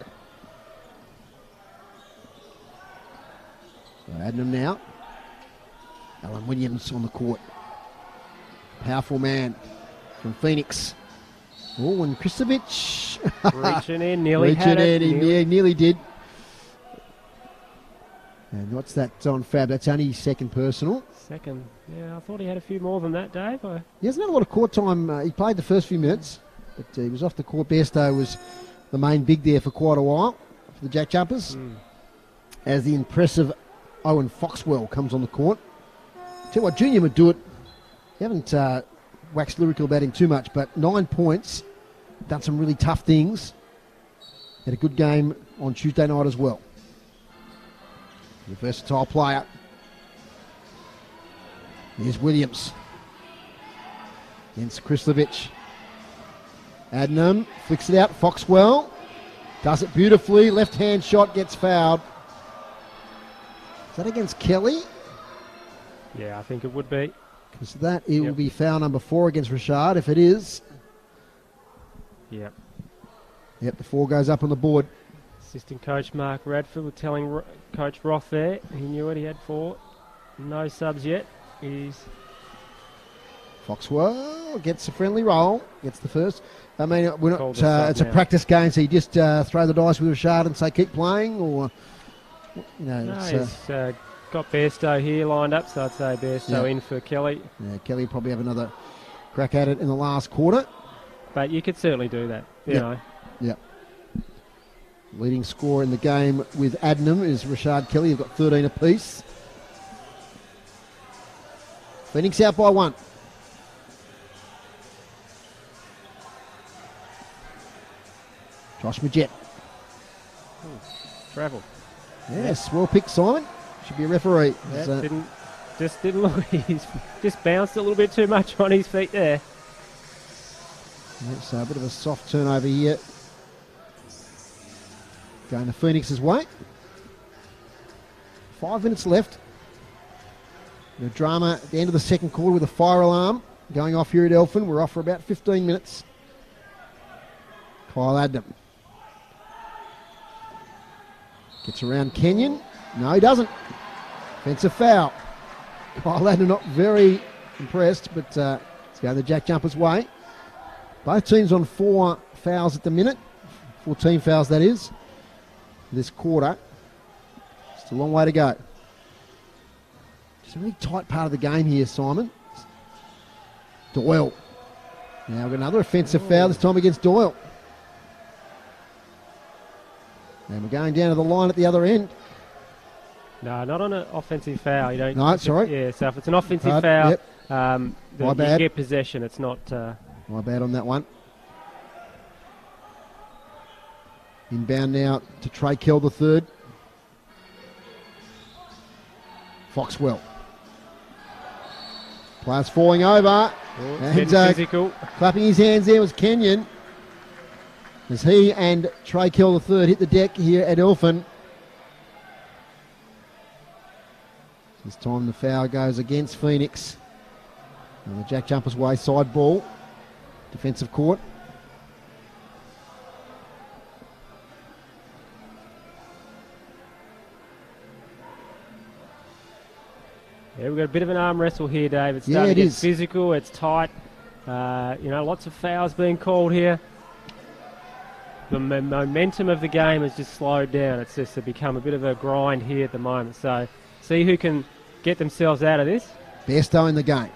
So Adnam now. Alan Williams on the court. Powerful man from Phoenix. Oh, and Kristovic. Reaching in, nearly had it. Nearly did. And what's that on Fab? That's only second personal. Second. Yeah, I thought he had a few more than that, Dave. He hasn't had a lot of court time. He played the first few minutes, but he was off the court. Bairstow was the main big there for quite a while for the JackJumpers. As the impressive Owen Foxwell comes on the court. Tell you what, Junior would do it. You haven't waxed lyrical about him too much, but 9 points. Done some really tough things. Had a good game on Tuesday night as well. A versatile player. Here's Williams. Against Kristovic. Adnam flicks it out. Foxwell does it beautifully. Left-hand shot gets fouled. Is that against Kelly? Yeah, I think it would be. Because it will be foul number 4 against Rashard if it is. Yep. Yep, the 4 goes up on the board. Assistant coach Mark Radford was telling Coach Roth there. He knew it. He had 4. No subs yet. He's Foxwell. Oh, gets a friendly roll. Gets the first. I mean, we're not. Called the sub It's a now. practice game, so you just throw the dice with Rashad and say keep playing, or No, it's, he's got Bairstow here lined up, so I'd say Bairstow Yeah. in for Kelly. yeah, Kelly will probably have another crack at it in the last quarter. But you could certainly do that, you Yep. know. Yep. Leading scorer in the game with Adnam is Rashad Kelly. You've got 13 apiece. Phoenix out by 1. Josh Majette. Travel. Yes, well picked, Simon. Should be a referee. Yeah, So- didn't look. He's just bounced a little bit too much on his feet there. yeah, so a bit of a soft turnover here. Going the Phoenix's way. 5 minutes left. The drama at the end of the second quarter with a fire alarm going off here at Elphin. We're off for about 15 minutes. Kyle Adnam. Gets around Kenyon. No, he doesn't. Offensive foul. Kyle Adnam not very impressed, but it's going the Jack Jumpers' way. Both teams on 4 fouls at the minute. 14 fouls, that is. This quarter. Just a long way to go. It's a really tight part of the game here, Simon. Doyle. Now we've got another offensive foul, this time against Doyle. And we're going down to the line at the other end. No, not on an offensive foul. You don't. No, sorry. Yeah, so if it's an offensive Hard, foul, yep. My you bad. get possession. It's not. My bad on that one. Inbound now to Trey Kell the third. Foxwell. Players falling over. And Getting physical. clapping his hands there was Kenyon. As he and Trey Kell the third hit the deck here at Elphin. This time the foul goes against Phoenix. And the Jack Jumpers way, side ball. Defensive court. Yeah, we've got a bit of an arm wrestle here, Dave. It's Yeah, starting it to get is. physical. It's tight. Lots of fouls being called here. The momentum of the game has just slowed down. It's just become a bit of a grind here at the moment. So, see who can get themselves out of this. Bairstow in the game.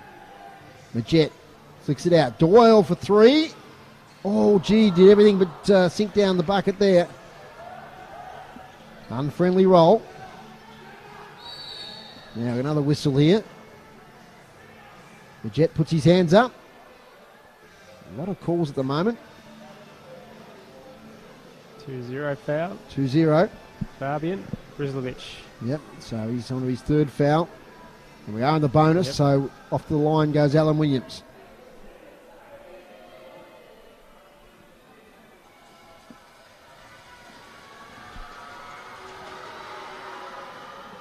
Majette flicks it out. Doyle for 3. Oh, gee, did everything but sink down the bucket there. Unfriendly roll. Now another whistle here. Majette puts his hands up. A lot of calls at the moment. 2-0 foul. 2-0. Fabian Brislovich. Yep, so he's on to his third foul. And we are in the bonus, Yep. so off the line goes Alan Williams.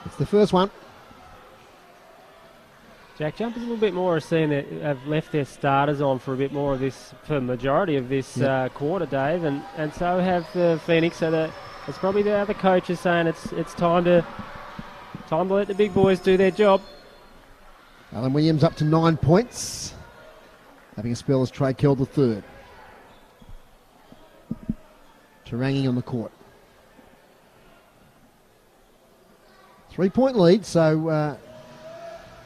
It's the first one. Jack Jumpers a little bit more are seeing that have left their starters on for a bit more of this, for the majority of this Yep. quarter, Dave, and so have the Phoenix. So it's probably the other coaches saying it's time to let the big boys do their job. Alan Williams up to 9 points. Having a spell as Trey Kell the third. Tarangi on the court. 3-point lead, so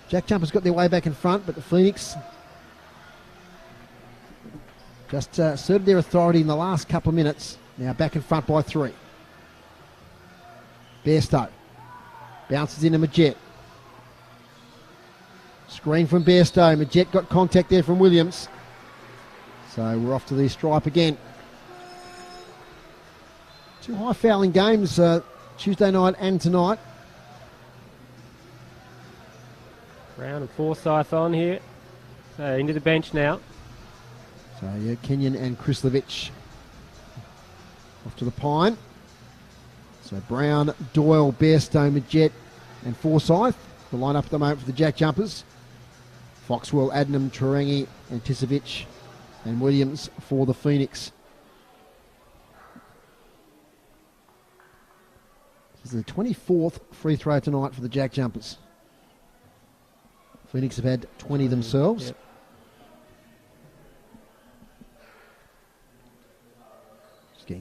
Jack Jumpers got their way back in front, but the Phoenix just asserted their authority in the last couple of minutes. Now back in front by 3. Bairstow bounces into Majette. Screen from Bairstow. Majette got contact there from Williams. So we're off to the stripe again. 2 high fouling games Tuesday night and tonight. Brown and Forsyth on here. So into the bench now. So yeah, Kenyon and Krislovich off to the Pine. So Brown, Doyle, Bairstow, Majette and Forsyth. The line-up at the moment for the Jack Jumpers. Foxwell, Adnam, Tarangi and Tisevich and Williams for the Phoenix. This is the 24th free throw tonight for the Jack Jumpers. Phoenix have had 20 themselves. Yep.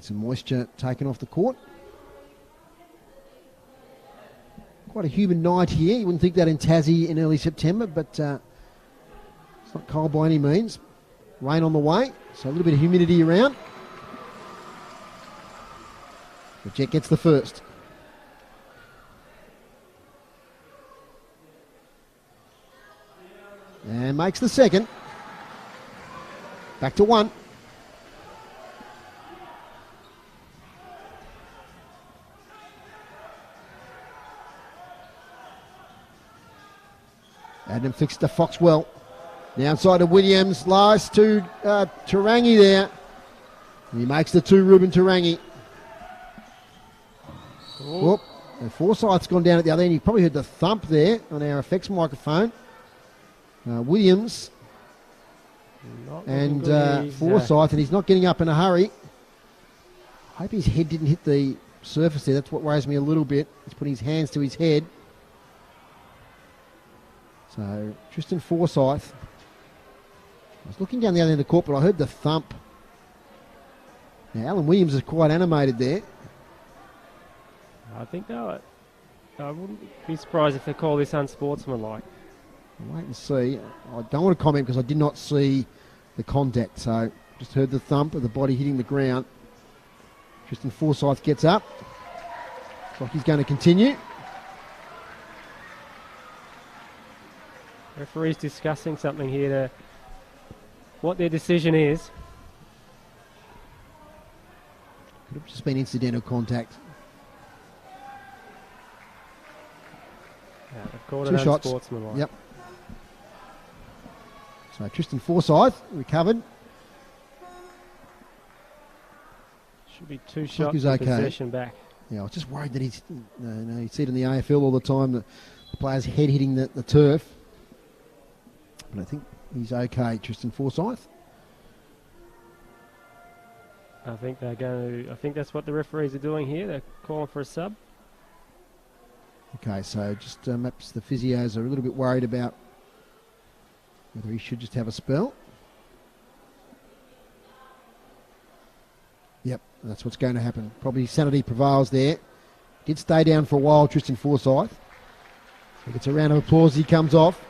And some moisture taken off the court. Quite a humid night here. You wouldn't think that in Tassie in early September, but it's not cold by any means. Rain on the way, so a little bit of humidity around. The Jet gets the first. And makes the second. Back to 1. Adam fixed to Foxwell. Now inside to Williams. Last to Tarangi there. He makes the 2, Ruben Tarangi. Whoop. And Forsyth's gone down at the other end. You probably heard the thump there on our effects microphone. Williams and Forsyth, and he's not getting up in a hurry. I hope his head didn't hit the surface there. That's what worries me a little bit. He's putting his hands to his head. So, Tristan Forsyth. I was looking down the other end of the court, but I heard the thump. Now, Alan Williams is quite animated there. I think I wouldn't be surprised if they call this unsportsmanlike. I'll wait and see. I don't want to comment because I did not see the contact, so just heard the thump of the body hitting the ground. Tristan Forsyth gets up. Looks like he's going to continue. Referee's discussing something here, what their decision is. Could have just been incidental contact. Yeah, they've called 2 it shots. unsportsmanlike. Yep. So Tristan Forsyth recovered. Should be 2 shots he's with okay. possession back. Yeah, I was just worried that you see it in the AFL all the time, the player's head hitting the turf. But I think he's okay, Tristan Forsyth. I think that's what the referees are doing here. They're calling for a sub. Okay, so just perhaps the physios are a little bit worried about whether he should just have a spell. Yep, that's what's going to happen. Probably sanity prevails there. Did stay down for a while, Tristan Forsyth. He gets a round of applause. He comes off.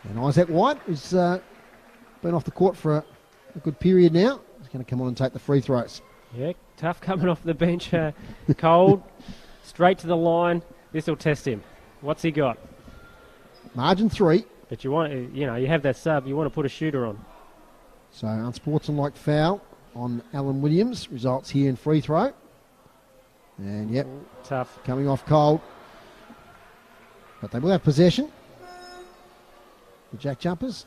And Isaac White has been off the court for a good period now. He's going to come on and take the free throws. Yeah, tough coming off the bench. Cold, straight to the line. This will test him. What's he got? Margin 3. But you have that sub. You want to put a shooter on. So unsportsmanlike foul on Alan Williams results here in free throw. And yep, tough coming off cold. But they will have possession. The Jack Jumpers.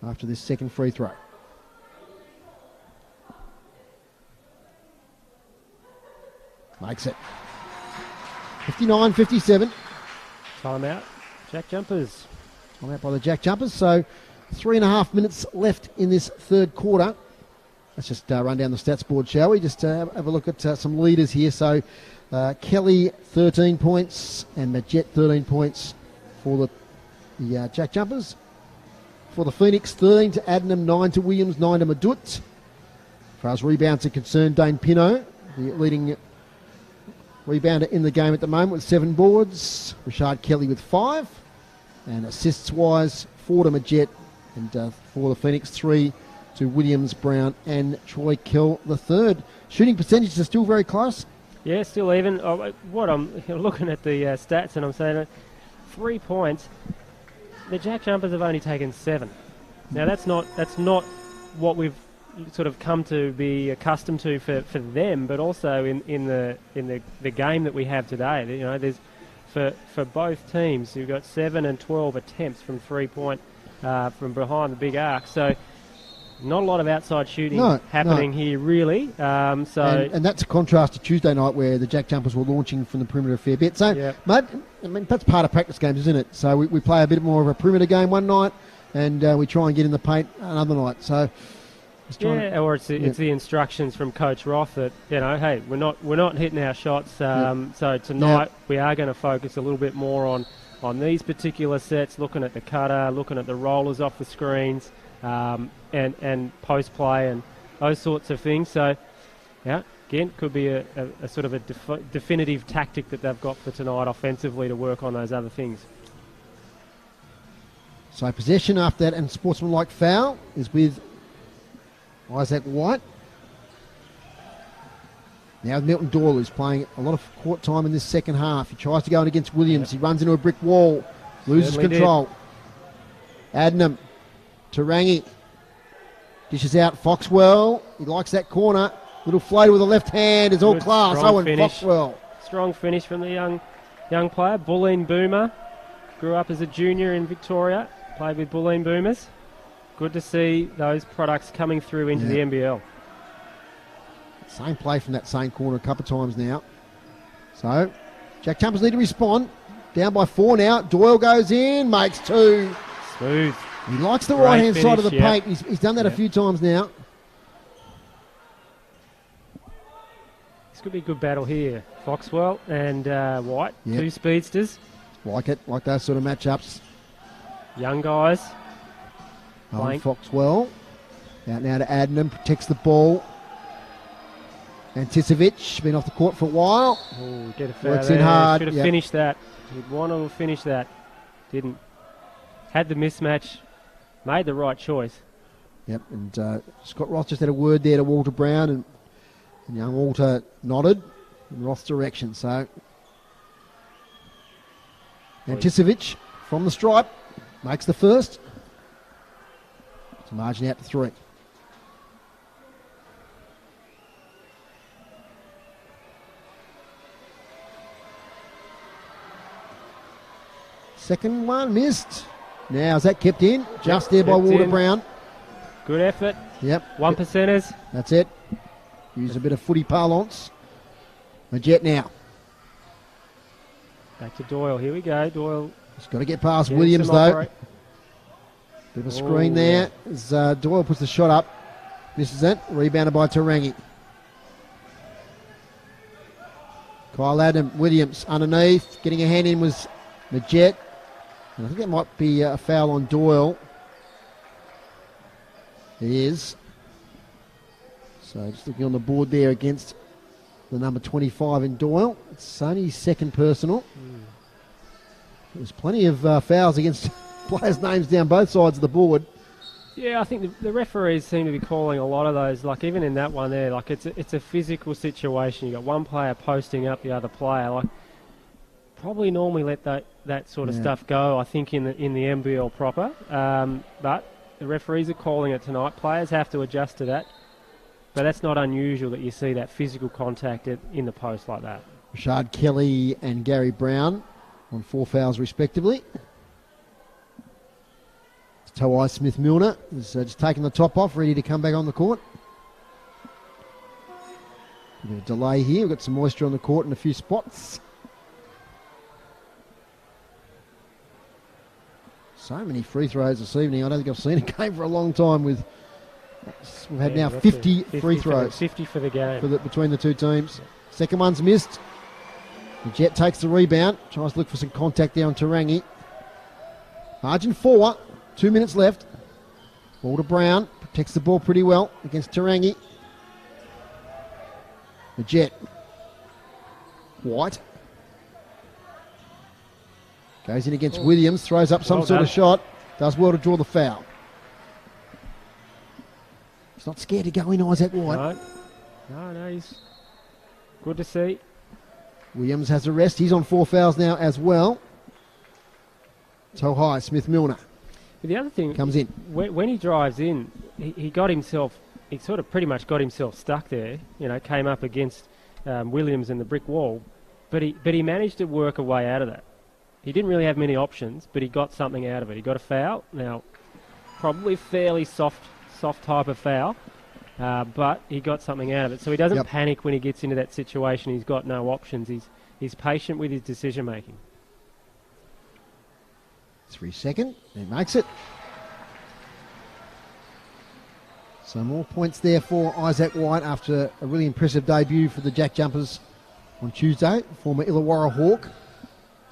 After this second free throw. Makes it. 59-57. Timeout. Jack Jumpers. Timeout by the Jack Jumpers. So 3.5 minutes left in this third quarter. Let's just run down the stats board, shall we? Just have a look at some leaders here. So Kelly, 13 points, and Majet, 13 points for the Jack Jumpers. For the Phoenix, 13 to Adnam, 9 to Williams, 9 to Madut. As far as rebounds are concerned, Dane Pino, the leading rebounder in the game at the moment with 7 boards. Rashard Kelly with 5. And assists-wise, 4 to Majet, and for the Phoenix, 3 to Williams, Brown, and Troy Kell the third. Shooting percentages are still very close. Yeah, still even. What I'm looking at the stats and I'm saying 3 points. The Jack Jumpers have only taken 7. Now that's not what we've sort of come to be accustomed to for them, but also in the game that we have today. You know, there's for both teams you've got 7 and 12 attempts from 3-point from behind the big arc. So not a lot of outside shooting happening here, really. And that's a contrast to Tuesday night where the Jack Jumpers were launching from the perimeter a fair bit. So, mate, I mean, that's part of practice games, isn't it? So we play a bit more of a perimeter game one night, and we try and get in the paint another night. So, or it's the instructions from Coach Roth that, you know, hey, we're not hitting our shots. So tonight we are going to focus a little bit more on these particular sets, looking at the cutter, looking at the rollers off the screens, and post play and those sorts of things. So, yeah, again, could be a sort of a definitive tactic that they've got for tonight offensively to work on those other things. So possession after that and sportsmanlike foul is with Isaac White. Now Milton Doyle, who's playing a lot of court time in this second half. He tries to go in against Williams. He runs into a brick wall, loses control. Adnam, Tarangi, dishes out Foxwell. He likes that corner. Little floater with the left hand is all Good, class. Owen Foxwell. Strong finish from the young player. Bulleen Boomer. Grew up as a junior in Victoria. Played with Bulleen Boomers. Good to see those products coming through into the NBL. Same play from that same corner a couple of times now. So, Jack Jumpers need to respond. Down by 4 now. Doyle goes in, makes 2. Smooth. He likes the Great right-hand finish, side of the paint. He's done that a few times now. This could be a good battle here. Foxwell and White, 2 speedsters. Like it, like those sort of matchups. Young guys. Owen Foxwell. Out now to Adnam, protects the ball. Anticevic, been off the court for a while. Ooh, get a foul Works there. in hard. Should have finished that. He'd want to finish that. Didn't. Had the mismatch. Made the right choice. Yep, and Scott Roth just had a word there to Walter Brown, and young Walter nodded in Roth's direction. So, Anticevic from the stripe makes the first. It's a margin out to 3. Second one missed. Now is that kept in? Just there by Walter Brown. Good effort. Yep. 1%ers. That's it. Use a bit of footy parlance. Majette now. Back to Doyle. Here we go. Doyle. He's got to get past Williams though. Bit of a screen there. As Doyle puts the shot up. Misses it. Rebounded by Tarangi. Kyle Adam Williams underneath. Getting a hand in was Majette. And I think that might be a foul on Doyle. It is. So just looking on the board there against the number 25 in Doyle. It's only his second personal. There's plenty of fouls against players' names down both sides of the board. Yeah, I think the referees seem to be calling a lot of those. Like even in that one there, like it's a physical situation. You got one player posting up the other player. Like probably normally let that sort of stuff go. I think in the NBL proper, but the referees are calling it tonight. Players have to adjust to that. But that's not unusual that you see that physical contact in the post like that. Rashard Kelly and Gary Brown on 4 fouls respectively. Toai Smith-Milner is just taking the top off, ready to come back on the court. A bit of delay here. We've got some moisture on the court in a few spots. So many free throws this evening. I don't think I've seen a game for a long time with... We've had now 50 free throws. 50 for the game. Between the two teams. Second one's missed. The Jet takes the rebound. Tries to look for some contact there on Tarangi. Margin 4. 2 minutes left. Ball to Brown. Protects the ball pretty well against Tarangi. The Jet. White. Goes in against Williams. Throws up some sort of shot. Does well to draw the foul. He's not scared to go in, Isaac White. No, he's good to see. Williams has a rest. He's on 4 fouls now as well. Tohai Smith-Milner. The other thing comes in. When he drives in, he got himself, he sort of pretty much got himself stuck there. You know, came up against Williams and the brick wall, but he managed to work a way out of that. He didn't really have many options, but he got something out of it. He got a foul. Now, probably fairly soft type of foul, but he got something out of it. So he doesn't panic when he gets into that situation. He's got no options. He's patient with his decision making. 3 seconds. He makes it. So more points there for Isaac White after a really impressive debut for the Jack Jumpers on Tuesday. Former Illawarra Hawk.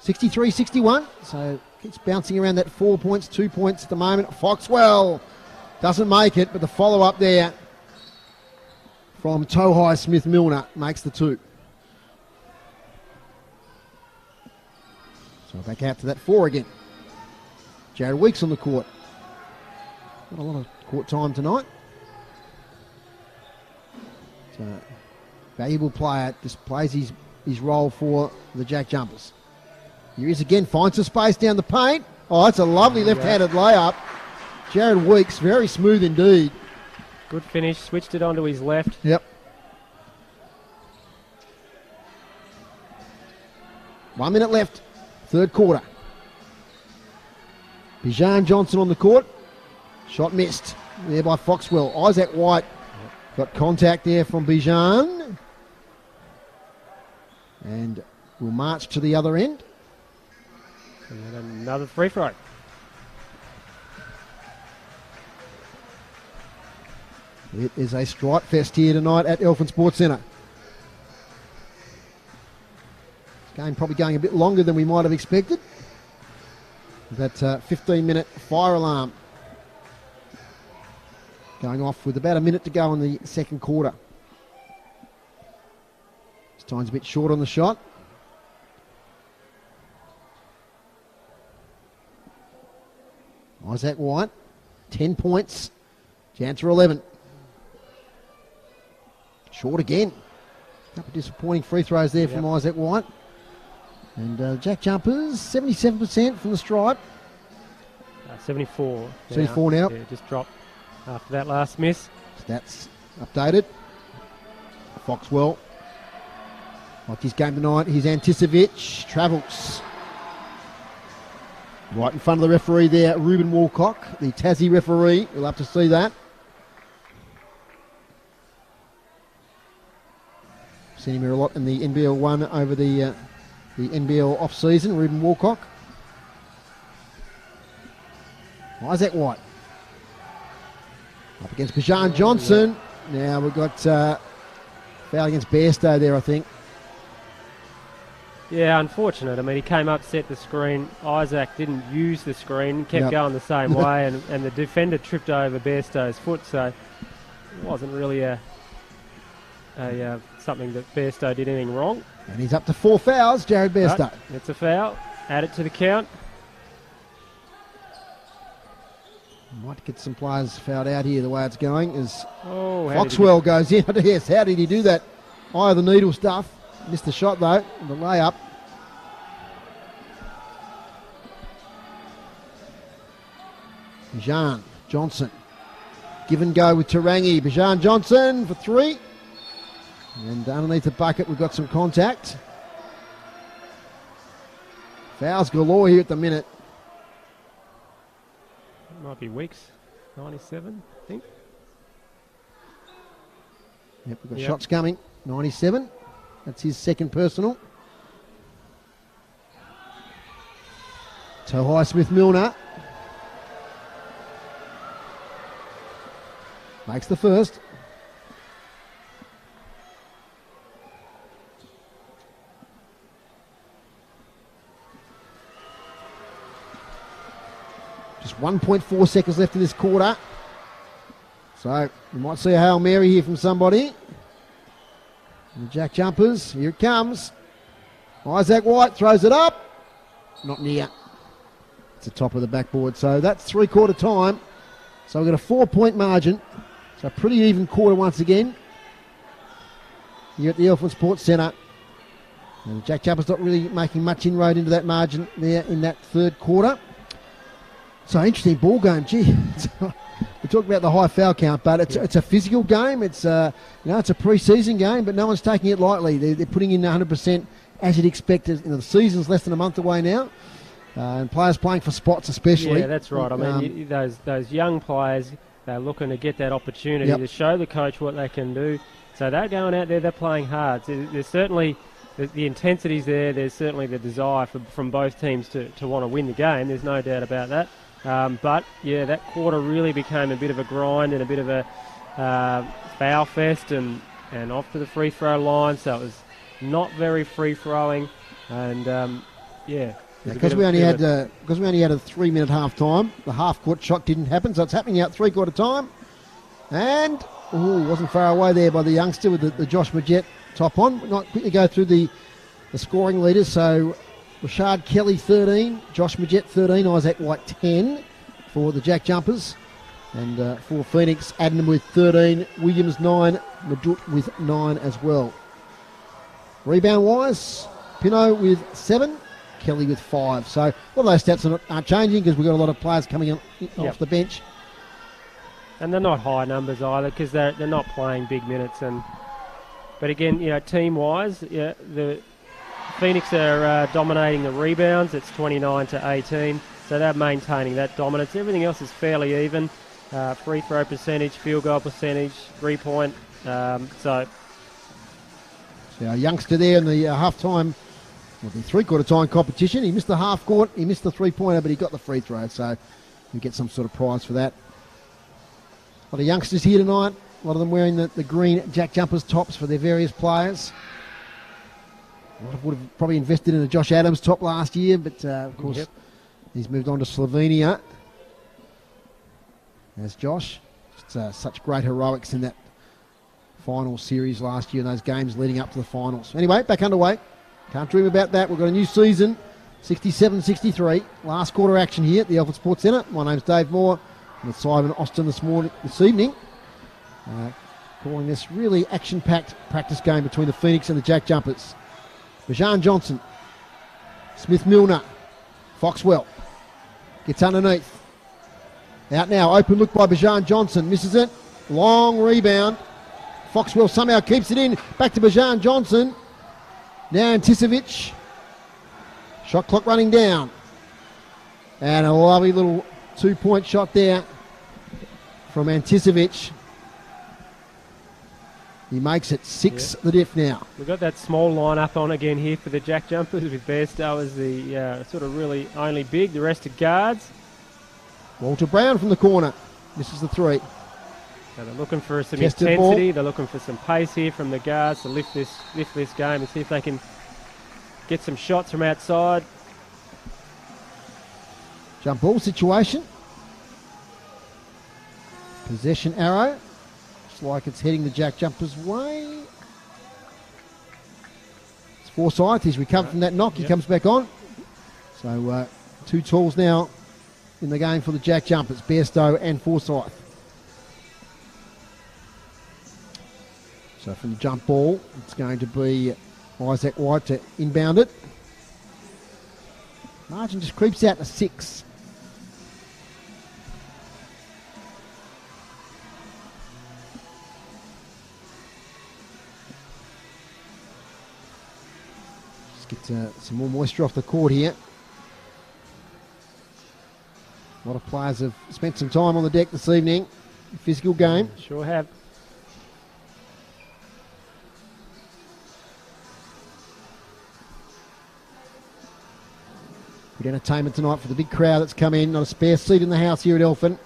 63-61. So keeps bouncing around that 4 points, 2 points at the moment. Foxwell doesn't make it, but the follow-up there from Tohai Smith-Milner makes the 2. So back out to that 4 again. Jared Weeks on the court. Not a lot of court time tonight. So, valuable player, just plays his role for the Jack Jumpers. Here he is again, finds some space down the paint. Oh, that's a lovely left-handed layup. Jared Weeks, very smooth indeed. Good finish, switched it onto his left. Yep. 1 minute left, third quarter. Bijan Johnson on the court. Shot missed there by Foxwell. Isaac White got contact there from Bijan. And will march to the other end. And then another free throw. It is a stripe fest here tonight at Elfin Sports Centre. This game probably going a bit longer than we might have expected. That 15-minute fire alarm going off with about a minute to go in the second quarter. Stein's a bit short on the shot. Isaac White, 10 points. Janter 11. Short again. A couple of disappointing free throws there from Isaac White. And Jack Jumpers, 77% from the stripe. 74. 74 now. Yeah, just dropped after that last miss. Stats updated. Foxwell. Like his game tonight, he's Anticevic. Travels. Right in front of the referee there, Ruben Walcock, the Tassie referee. We'll have to see that. Seen him here a lot in the NBL 1 over the NBL off-season, Ruben Walcock. Isaac White. Up against Bijan Johnson. Now we've got foul against Bairstow there, I think. Yeah, unfortunate. I mean, he came up, set the screen. Isaac didn't use the screen, kept going the same way, and the defender tripped over Bairstow's foot, so it wasn't really something that Bairstow did anything wrong. And he's up to 4 fouls, Jared Bairstow. Right, it's a foul. Add it to the count. Might get some players fouled out here the way it's going as Foxwell goes in. Yes, how did he do that? Eye of the needle stuff. Missed the shot though, the layup. Bijan Johnson. Give and go with Tarangi. Bijan Johnson for 3. And underneath the bucket we've got some contact. Fouls galore here at the minute. Might be Weeks, 97, I think. Yep, we've got shots coming. 97. That's his second personal. Tohai Smith-Milner makes the first. Just 1.4 seconds left in this quarter. So you might see a Hail Mary here from somebody. And the Jack Jumpers, here it comes. Isaac White throws it up. Not near. It's the top of the backboard. So that's 3-quarter time. So we've got a 4-point margin. So a pretty even quarter once again. Here at the Elfin Sports Centre. And Jack Jumpers not really making much inroad into that margin there in that third quarter. So interesting ball game. Gee, we talk about the high foul count, but it's a physical game. It's it's a pre-season game, but no one's taking it lightly. They're putting in 100% as you'd expect. The season's less than a month away now, and players playing for spots especially. Yeah, that's right. I mean, those young players, they're looking to get that opportunity to show the coach what they can do. So they're going out there, they're playing hard. So there's certainly the intensity's there. There's certainly the desire from both teams to want to win the game. There's no doubt about that. But yeah, that quarter really became a bit of a grind and a bit of a foul fest and off to the free throw line. So it was not very free throwing, and Yeah. Because we only had a 3-minute half time, the half court shot didn't happen, so it's happening out 3/4 time. And wasn't far away there by the youngster with the Josh Majette top on. Not quickly go through the scoring leaders. So Rashard Kelly 13, Josh Majette 13, Isaac White 10 for the Jack Jumpers. And for Phoenix, Adnam with 13, Williams 9, Madut with 9 as well. Rebound wise, Pino with 7, Kelly with 5. So a lot of those stats aren't changing because we've got a lot of players coming off the bench. And they're not high numbers either because they're not playing big minutes. But again, team-wise, the Phoenix are dominating the rebounds. It's 29-18, so they're maintaining that dominance. Everything else is fairly even. Free throw percentage, field goal percentage, 3-point. So our youngster there in the half-time, the 3/4 time competition, he missed the half-court, he missed the 3-pointer, but he got the free throw, so we get some sort of prize for that. A lot of youngsters here tonight, a lot of them wearing the green Jack Jumpers tops for their various players. A lot of would have probably invested in a Josh Adams top last year, but of course he's moved on to Slovenia. As Josh, just, such great heroics in that final series last year and those games leading up to the finals. Anyway, back underway. Can't dream about that. We've got a new season, 67-63. Last quarter action here at the Alfred Sports Centre. My name's Dave Moore. I'm with Simon Austin this evening. Calling this really action-packed practice game between the Phoenix and the Jack Jumpers. Bajan Johnson, Smith Milner, Foxwell gets underneath. Out now, open look by Bajan Johnson, misses it. Long rebound. Foxwell somehow keeps it in. Back to Bajan Johnson. Now Anticevic. Shot clock running down. And a lovely little 2-point shot there from Anticevic. He makes it 6 the diff now. We've got that small line-up on again here for the Jack Jumpers with Bairstow as the sort of really only big, the rest are guards. Walter Brown from the corner. This is the 3. So they're looking for some Tested intensity. ball. They're looking for some pace here from the guards to lift this game and see if they can get some shots from outside. Jump ball situation. Possession arrow. Looks like it's heading the Jack Jumpers' way. It's Forsyth. He's recovered from that knock. He comes back on. So 2 tools now in the game for the Jack Jumpers, Bairstow and Forsyth. So from the jump ball, it's going to be Isaac White to inbound it. Margin just creeps out to 6. Just get some more moisture off the court here. A lot of players have spent some time on the deck this evening. Physical game. Sure have. Good entertainment tonight for the big crowd that's come in. Not a spare seat in the house here at Elphin.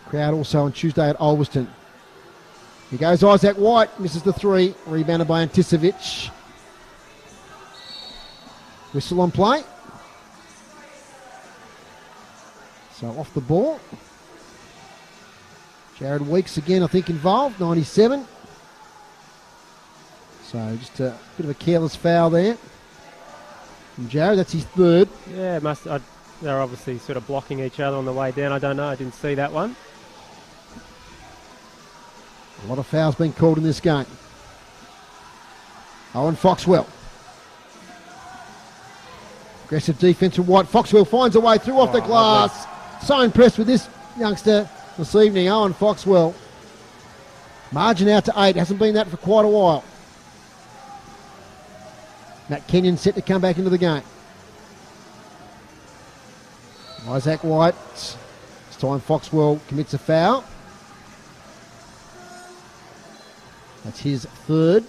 Crowd also on Tuesday at Ulverston. Here goes Isaac White. Misses the 3. Rebounded by Anticevic. Whistle on play. So off the ball. Jared Weeks again, I think, involved. 97. So just a bit of a careless foul there. From Jared, that's his 3rd. Yeah, they're obviously sort of blocking each other on the way down. I don't know. I didn't see that one. A lot of fouls being called in this game. Owen Foxwell. Aggressive defence from White. Foxwell finds a way through off the glass. Lovely. So impressed with this youngster this evening, Owen Foxwell. Margin out to 8. Hasn't been that for quite a while. Matt Kenyon set to come back into the game. Isaac White. This time Foxwell commits a foul. That's his 3rd.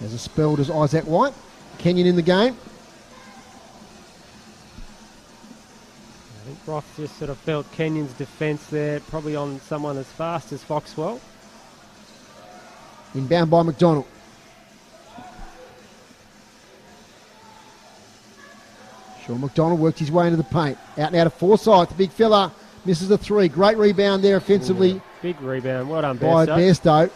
As a spell does Isaac White. Kenyon in the game. I think Roth just sort of felt Kenyon's defence there, probably on someone as fast as Foxwell. Inbound by McDonald. Sean McDonald worked his way into the paint. Out and out of Forsyth, the big fella, misses the three. Great rebound there offensively. Yeah, big rebound. Well done, by Bairstow.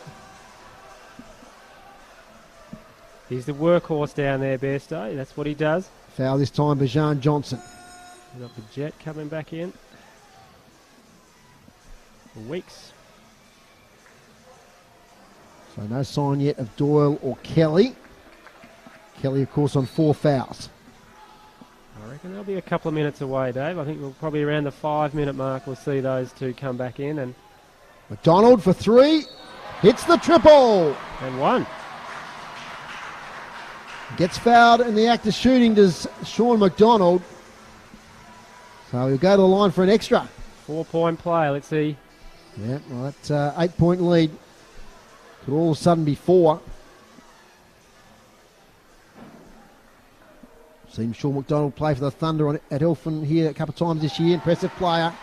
He's the workhorse down there, Bairstow. That's what he does. Foul this time, Bajan Johnson. We've got the Jet coming back in. For Weeks. So no sign yet of Doyle or Kelly. Kelly, of course, on 4 fouls. I reckon they'll be a couple of minutes away, Dave. I think we'll probably around the 5-minute mark we'll see those two come back in. And McDonald for 3. Hits the triple. And 1. Gets fouled in the act of shooting, does Sean McDonald. So he'll go to the line for an extra. 4-point play, let's see. Yeah, well, that 8-point lead could all of a sudden be 4. Seen Sean McDonald play for the Thunder at Elfin here a couple of times this year. Impressive player.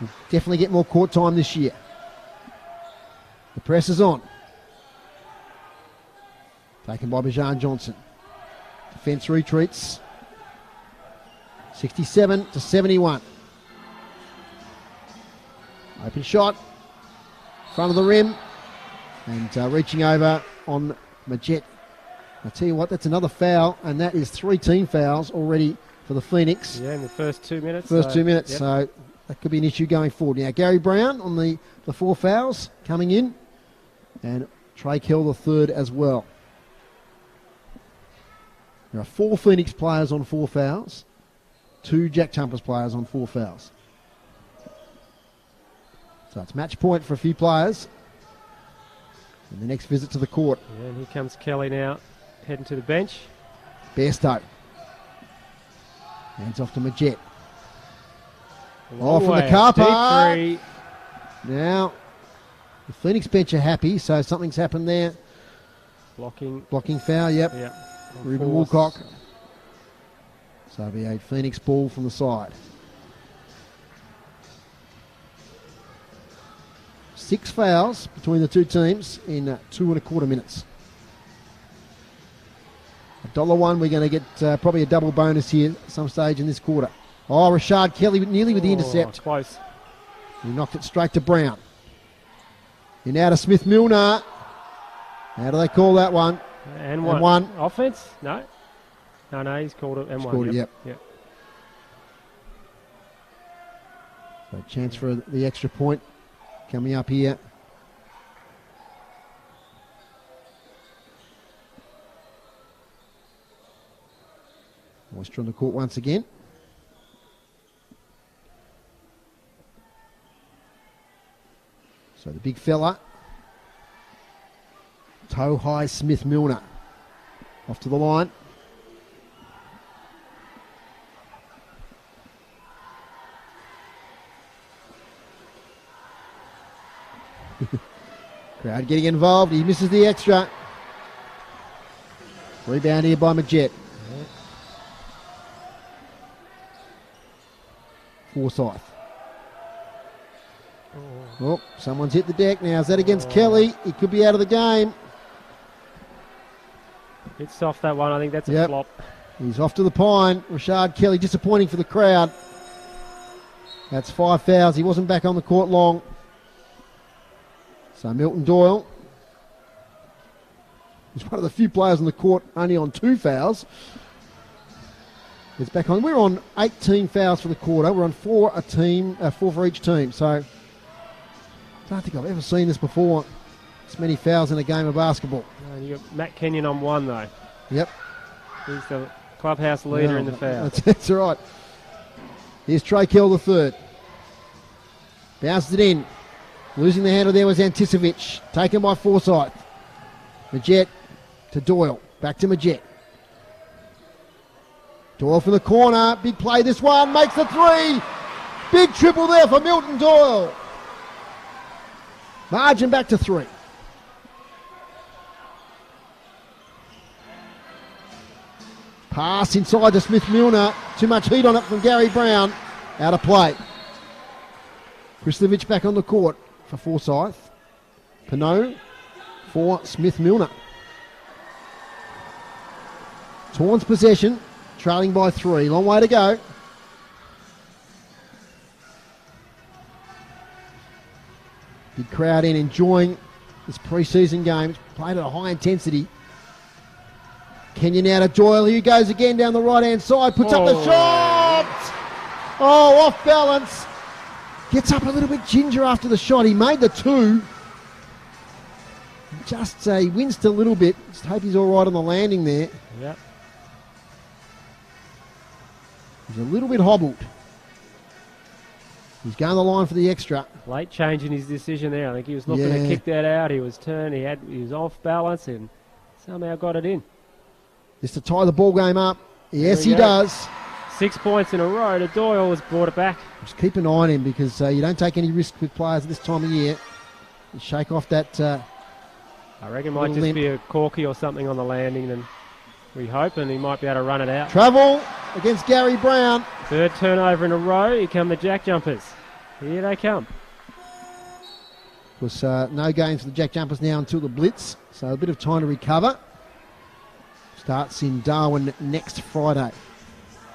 Will definitely get more court time this year. The press is on. Taken by Bajan Johnson. Defence retreats. 67-71. Open shot. Front of the rim. And reaching over on Majet. I tell you what, that's another foul, and that is 3 team fouls already for the Phoenix. Yeah, in the first 2 minutes. First 2 minutes, yep. So that could be an issue going forward. Now, Gary Brown on the 4 fouls coming in, and Trey Kell the 3rd as well. There are 4 Phoenix players on 4 fouls, 2 JackJumpers players on 4 fouls. So it's match point for a few players. And the next visit to the court. Yeah, and here comes Kelly now, heading to the bench. Bairstow. Hands off to Majet. Off from the car park. Now, the Phoenix bench are happy, so something's happened there. Blocking foul, yep. Ruben Woolcock. So it'll be a Phoenix ball from the side. 6 fouls between the two teams in 2.25 minutes. $1, we're going to get probably a double bonus here at some stage in this quarter. Oh, Rashard Kelly nearly with the intercept. Close. He knocked it straight to Brown. In out of Smith-Milner. How do they call that one? And one. Offense? No. No, he's called it and one. Called it, yep. Yep. So chance for the extra point coming up here. Moisture on the court once again. So the big fella, toe high Smith-Milner, off to the line. Crowd getting involved. He misses the extra. Rebound here by Majet. Forsyth. Oh, someone's hit the deck now. Is that against Kelly? He could be out of the game. It's soft, that one. I think that's a flop. He's off to the pine. Rashard Kelly, disappointing for the crowd. That's 5 fouls. He wasn't back on the court long. So Milton Doyle is one of the few players on the court only on 2 fouls. It's back on. We're on 18 fouls for the quarter. We're on 4 a team, 4 for each team. So I don't think I've ever seen this before. This many fouls in a game of basketball. You got Matt Kenyon on 1 though. Yep. He's the clubhouse leader in the fouls. That's all right. Here's Trey Kell the 3rd. Bounces it in. Losing the handle there was Anticevic. Taken by Forsyth. Majet to Doyle. Back to Majet. Doyle from the corner. Big play this one. Makes the 3. Big triple there for Milton Doyle. Margin back to 3. Pass inside to Smith-Milner. Too much heat on it from Gary Brown. Out of play. Krislovic back on the court for Forsyth. Pinot for Smith-Milner. Torrance possession. trailing by 3. Long way to go. Big crowd in, enjoying this pre-season game. It's played at a high intensity. Kenya now to Doyle. Here he goes again down the right-hand side. Puts up the shot. Oh, off balance. Gets up a little bit ginger after the shot. He made the 2. Just he winced a little bit. Just hope he's all right on the landing there. Yep. He's a little bit hobbled. He's going the line for the extra. Late change in his decision there. I think he was looking to kick that out. He was turned. He was off balance and somehow got it in. Just to tie the ball game up. Yes, he does. 6 points in a row to Doyle has brought it back. Just keep an eye on him because you don't take any risk with players at this time of year. You shake off that. I reckon it might just be a corky or something on the landing, and we hope, and he might be able to run it out. Travel against Gary Brown. 3rd turnover in a row. Here come the Jack Jumpers. Here they come. Of course, no games for the Jack Jumpers now until the Blitz, so a bit of time to recover. Starts in Darwin next Friday.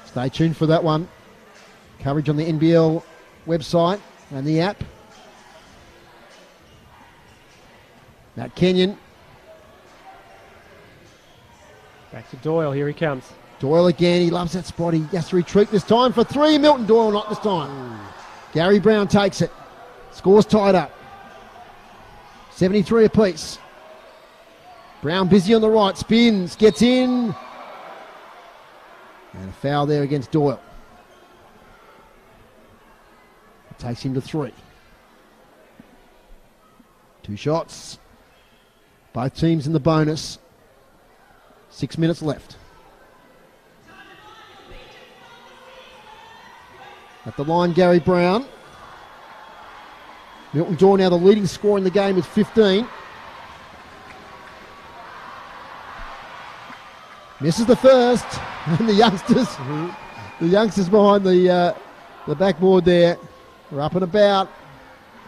Stay tuned for that one. Coverage on the NBL website and the app. Matt Kenyon. Back to Doyle. Here he comes. Doyle again. He loves that spot. He has to retreat this time for 3. Milton Doyle not this time. Gary Brown takes it. Scores tied up. 73 apiece. Brown busy on the right. Spins. Gets in. And a foul there against Doyle. Takes him to 3. 2 shots. Both teams in the bonus. 6 minutes left. At the line, Gary Brown. Milton Doyle now the leading scorer in the game with 15. Misses the first. And the youngsters behind the backboard there are up and about.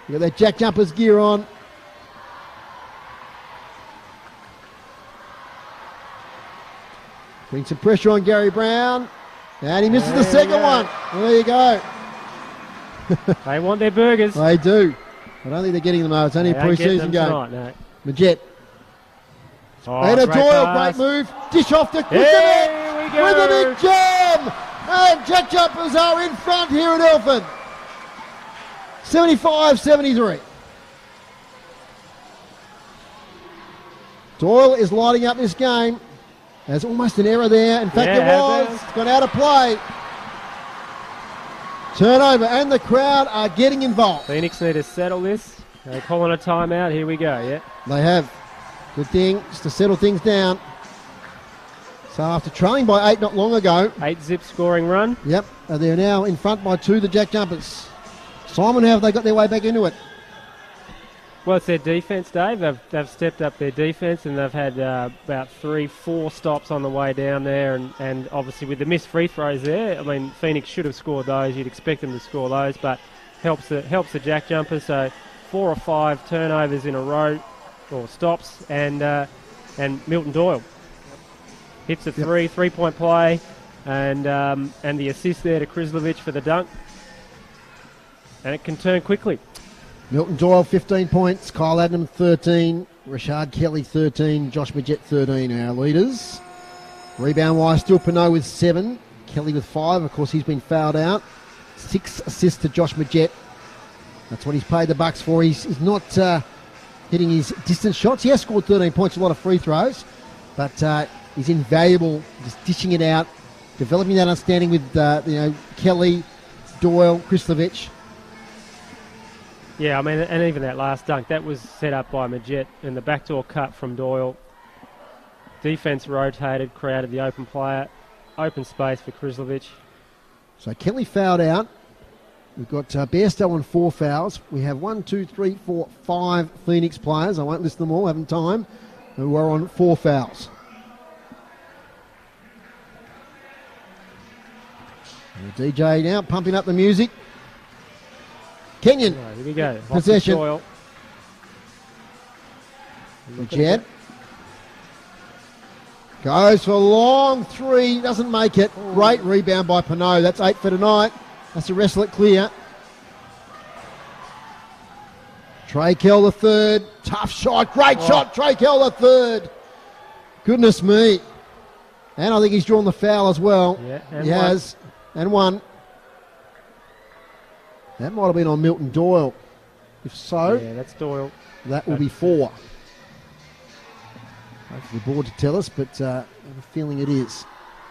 You got that Jack Jumpers gear on. Bring some pressure on Gary Brown. And he misses the second one. There you go. They want their burgers. They do. I don't think they're getting them though. It's only a pre-season game. Tonight, no. Majet. And a Doyle, great move. Dish off to Kuznec with a big jam. And Jack Jumpers are in front here at Elfin. 75-73. Doyle is lighting up this game. There's almost an error there. In fact, there was. It's gone out of play. Turnover, and the crowd are getting involved. Phoenix need to settle this. They're calling a timeout. Here we go, yeah. They have. Good thing, just to settle things down. So after trailing by 8 not long ago. 8-zip scoring run. Yep, they're now in front by 2, the Jack Jumpers. Simon, how have they got their way back into it? Well, it's their defence, Dave. They've stepped up their defence, and they've had about 3-4 stops on the way down there, and obviously with the missed free throws there, I mean, Phoenix should have scored those. You'd expect them to score those, but helps the Jack Jumpers. So 4 or 5 turnovers in a row, or stops, and Milton Doyle hits a 3-point play, and the assist there to Krislovic for the dunk, and it can turn quickly. Milton Doyle, 15 points. Kyle Adam, 13. Rashard Kelly, 13. Josh Majet, 13 are our leaders. Rebound-wise, still Pinot with 7. Kelly with 5. Of course, he's been fouled out. 6 assists to Josh Majet. That's what he's paid the bucks for. He's not hitting his distance shots. He has scored 13 points, a lot of free throws. But he's invaluable, just dishing it out, developing that understanding with Kelly, Doyle, Krislovic. Yeah, I mean, and even that last dunk, that was set up by Majet, and the backdoor cut from Doyle. Defense rotated, created the open player, open space for Krislovic. So Kelly fouled out. We've got Bairstow on 4 fouls. We have 1, 2, 3, 4, 5 Phoenix players. I won't list them all, haven't time. Who are on 4 fouls. And the DJ now pumping up the music. Kenyon. Right, here we go. Possession. Jet. Goes for a long three, doesn't make it. Ooh. Great rebound by Pinot. That's 8 for tonight. That's to wrestle it clear. Trey Kell the third. Tough shot. Great shot. Trey Kell the third. Goodness me. And I think he's drawn the foul as well. Yeah, he has. And one. That might have been on Milton Doyle. If so, yeah, that's Doyle. That will be 4. Hopefully the board to tell us, but I have a feeling it is.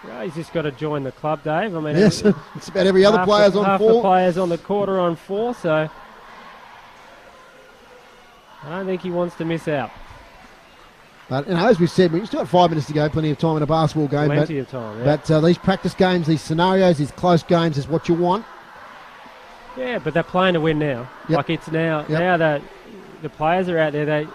Well, he's just got to join the club, Dave. I mean, yes, it's about every other player's on 4. Half the players on the court are on 4, so I don't think he wants to miss out. But as we said, we've still got 5 minutes to go, plenty of time in a basketball game. Plenty of time, yeah. But these practice games, these scenarios, these close games is what you want. Yeah, but they're playing to win now. Yep. Like it's now that the players are out there,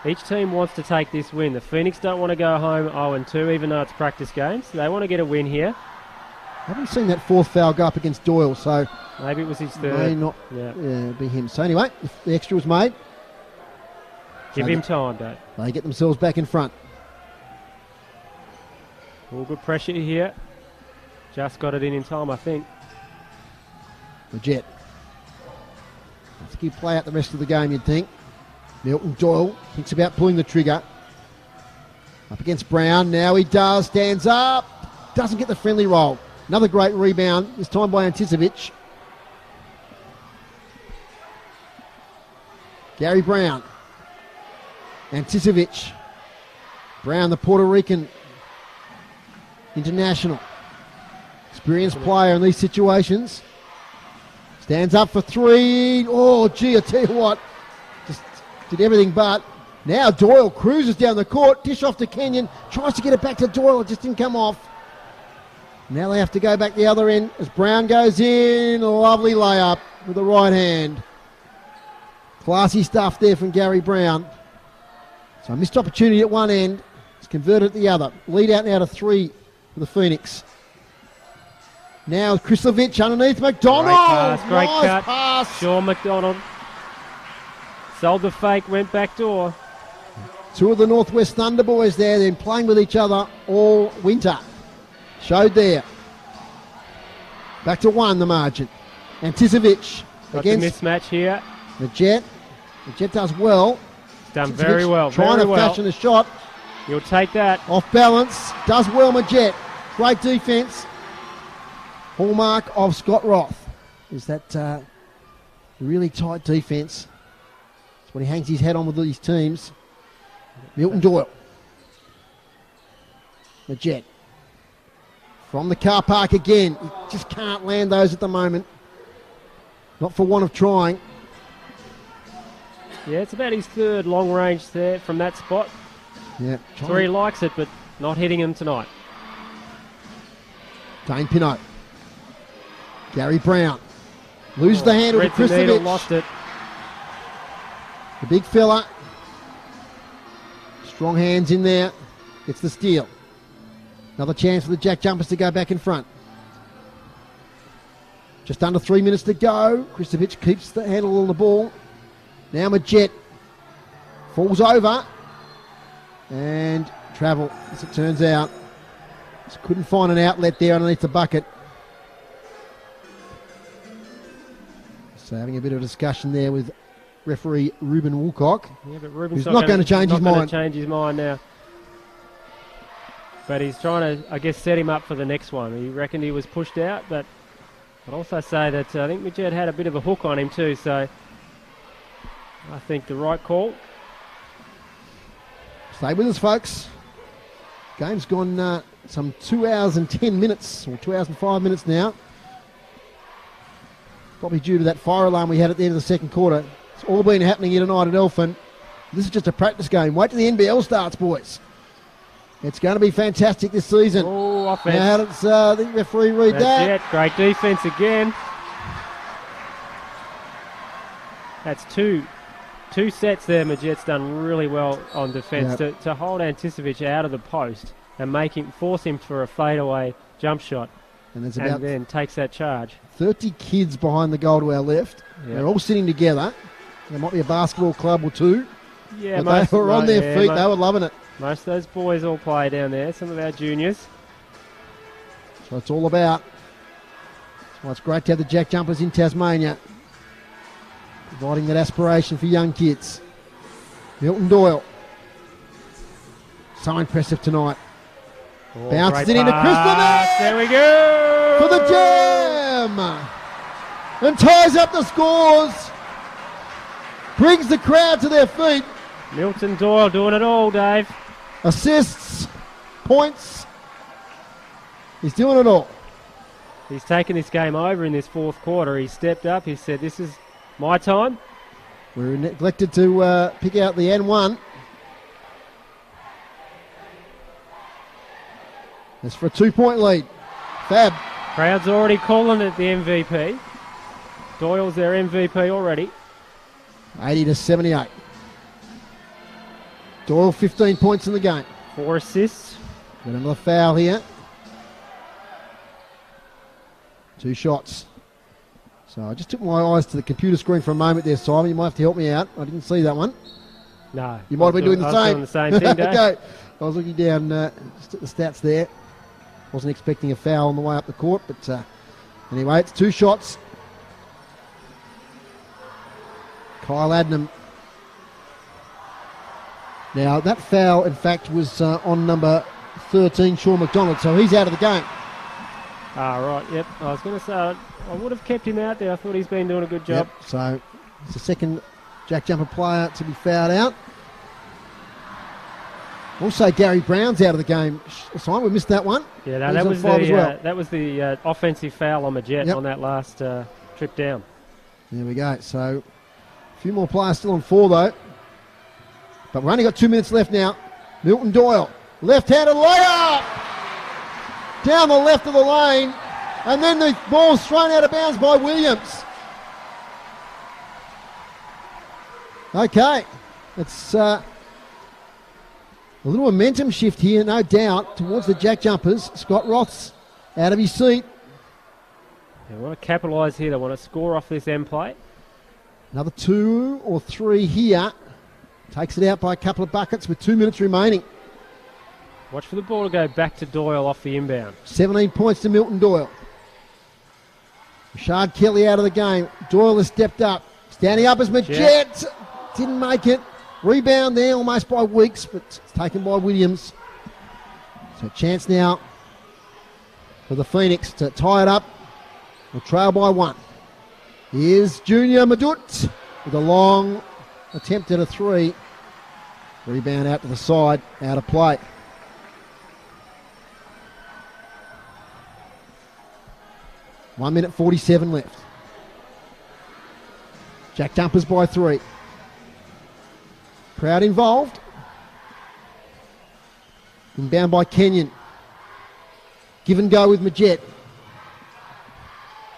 each team wants to take this win. The Phoenix don't want to go home 0-2, even though it's practice games. They want to get a win here. I haven't seen that 4th foul go up against Doyle, so maybe it was his 3rd. May not be him. So anyway, if the extra was made, give him time, Dave. They get themselves back in front. All good pressure here. Just got it in time, I think. The Jet. Let's keep play out the rest of the game, you'd think. Milton Doyle thinks about pulling the trigger. Up against Brown. Now he does. Stands up. Doesn't get the friendly roll. Another great rebound, this time by Anticevic. Gary Brown. Anticevic. Brown, the Puerto Rican international. Experienced player in these situations. Stands up for 3. Oh, gee, I tell you what. Just did everything but. Now Doyle cruises down the court. Dish off to Kenyon. Tries to get it back to Doyle. It just didn't come off. Now they have to go back the other end as Brown goes in. A lovely layup with the right hand. Classy stuff there from Gary Brown. So a missed opportunity at one end. It's converted at the other. Lead out now to 3 for the Phoenix. Now Krislovic underneath McDonald. Great nice cut. pass. Sean McDonald. Sold the fake, went back door. 2 of the Northwest Thunder boys there. They've been playing with each other all winter. Showed there. Back to 1, the margin. Anticevic against the mismatch here. the Jet. The Jet does well. He's done very well. Trying very to well. fashion a shot. You'll take that. Off balance. Does well, Majet. Great defence. Hallmark of Scott Roth is that really tight defence. That's what he hangs his head on with these teams. Milton Doyle. The Jet. From the car park again. He just can't land those at the moment. Not for want of trying. Yeah, it's about his 3rd long range there from that spot. Yeah. That's where he likes it, but not hitting him tonight. Dane Pinot. Gary Brown. Loses the handle to Krislovic. Lost it. The big fella. Strong hands in there. Gets the steal. Another chance for the Jack Jumpers to go back in front. Just under 3 minutes to go. Krislovic keeps the handle on the ball. Now Majet falls over. And travel, as it turns out. Just couldn't find an outlet there underneath the bucket. So having a bit of a discussion there with referee Ruben Woolcock. Yeah, but Ruben's not going to change his mind. Change his mind now. But he's trying to, I guess, set him up for the next one. He reckoned he was pushed out, but I'd also say that I think Majet had a bit of a hook on him too, so I think the right call. Stay with us, folks. Game's gone some 2 hours and 10 minutes, or 2 hours and 5 minutes now. Probably due to that fire alarm we had at the end of the 2nd quarter. It's all been happening here tonight at Elfin. This is just a practice game. Wait till the NBL starts, boys. It's going to be fantastic this season. Oh, offense. Now, how does the referee read that? It. Great defense again. That's two sets there. Majet's done really well on defense to hold Anticevic out of the post and force him for a fadeaway jump shot. And there's about then takes that charge. 30 kids behind the goal to our left. Yep. They're all sitting together. There might be a basketball club or 2. Yeah, but they were on their feet. They were loving it. Most of those boys all play down there, some of our juniors. So it's all about. Well, it's great to have the Jack Jumpers in Tasmania, providing that aspiration for young kids. Milton Doyle. So impressive tonight. Oh, bounces it into Christopher. There we go. For the jam. And ties up the scores. Brings the crowd to their feet. Milton Doyle doing it all, Dave. Assists, points. He's doing it all. He's taken this game over in this fourth quarter. He stepped up. He said, this is my time. We're neglected to pick out the N1. It's for a 2-point lead. Fab. Crowd's already calling it the MVP. Doyle's their MVP already. 80-78. Doyle 15 points in the game. 4 assists. Got another foul here. 2 shots. So I just took my eyes to the computer screen for a moment there, Simon. You might have to help me out. I didn't see that one. No. You might have been doing the same. Doing the same thing, Dave. Okay. I was looking down just at the stats there. Wasn't expecting a foul on the way up the court, but anyway, it's 2 shots. Kyle Adnam. Now, that foul, in fact, was on number 13, Sean McDonald, so he's out of the game. Right, yep. I was going to say, I would have kept him out there. I thought he's been doing a good job. Yep, so it's the second Jack Jumper player to be fouled out. Also, Gary Brown's out of the game. Simon, we missed that one. Yeah, no, that was the offensive foul on Majet on that last trip down. There we go. So, a few more players still on 4, though. But we've only got 2 minutes left now. Milton Doyle, left-handed layup! Down the left of the lane. And then the ball's thrown out of bounds by Williams. Okay. It's a little momentum shift here, no doubt, towards the Jack Jumpers. Scott Roth's out of his seat. They want to capitalise here. They want to score off this end play. Another 2 or 3 here. Takes it out by a couple of buckets with 2 minutes remaining. Watch for the ball to go back to Doyle off the inbound. 17 points to Milton Doyle. Rashard Kelly out of the game. Doyle has stepped up. Standing up as Majet. Didn't make it. Rebound there almost by Weeks, but it's taken by Williams. So a chance now for the Phoenix to tie it up. We'll trail by 1. Here's Junior Madut with a long attempt at a 3. Rebound out to the side, out of play. One minute 47 left. Jack Jumpers by 3. Crowd involved. Inbound by Kenyon. Give and go with Majet.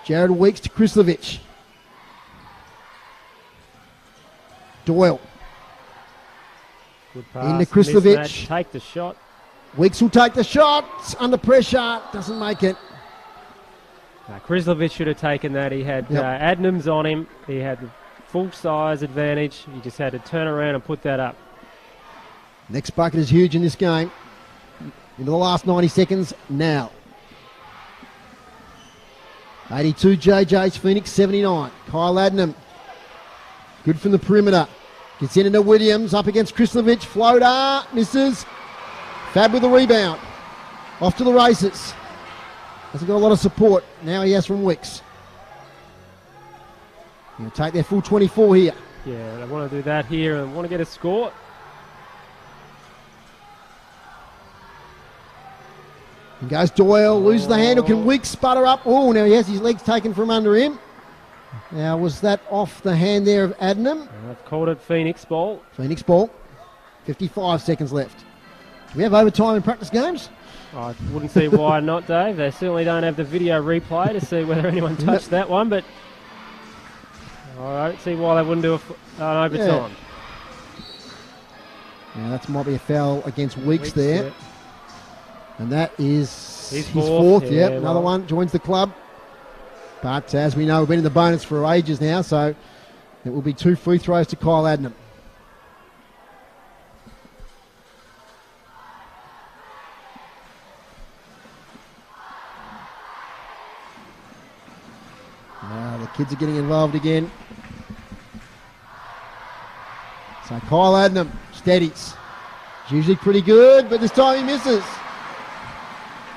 Jared Weeks to Krislovich. Doyle. Good pass. Into Krislovich. Take the shot. Weeks will take the shot. Under pressure. Doesn't make it. Krislovich should have taken that. He had Adnams on him. He had the full size advantage. He just had to turn around and put that up. Next bucket is huge in this game. Into the last 90 seconds now. 82 JJ's Phoenix 79. Kyle Adnam. Good from the perimeter. Gets in into Williams. Up against Krislovich. Floater. Misses. Fab with the rebound. Off to the races. Hasn't got a lot of support. Now he has from Wicks. He'll take their full 24 here. Yeah, they want to do that here and want to get a score. And goes Doyle, loses the handle. Can Wicks sputter up? Oh, now he has his legs taken from under him. Now, was that off the hand there of Adnam? I've called it Phoenix ball. Phoenix ball. 55 seconds left. Do we have overtime in practice games? I wouldn't see why not, Dave. They certainly don't have the video replay to see whether anyone touched that one, but I don't see why they wouldn't do an overtime. Now that might be a foul against Weeks there. Yeah. And that is his fourth. Yep, another one joins the club. But as we know, we've been in the bonus for ages now, so it will be 2 free throws to Kyle Adnam. The kids are getting involved again. So Kyle Adnam steadies. He's usually pretty good, but this time he misses.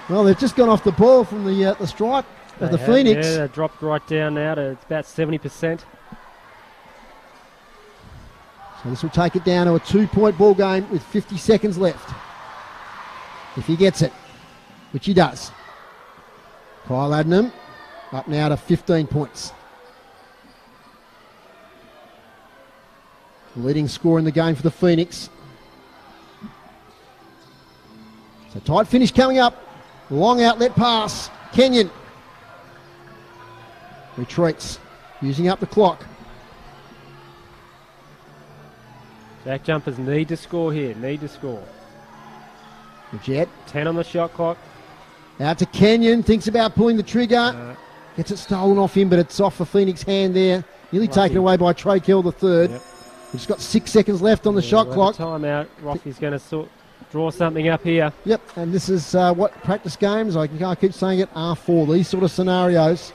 Well, they've just gone off the ball from the stripe of the Phoenix. Yeah, they dropped right down now to about 70%. So this will take it down to a 2-point ball game with 50 seconds left. If he gets it, which he does. Kyle Adnam up now to 15 points. Leading scorer in the game for the Phoenix. So tight finish coming up. Long outlet pass. Kenyon retreats, using up the clock. JackJumpers need to score here, need to score. The Jet. 10 on the shot clock. Out to Kenyon, thinks about pulling the trigger. Gets it stolen off him, but it's off the Phoenix hand there. Nearly taken away by Trey Kell the third. Yep. We've just got 6 seconds left on the shot clock. Timeout. Rothie's going to draw something up here. Yep, and this is what practice games, I keep saying it, are for. These sort of scenarios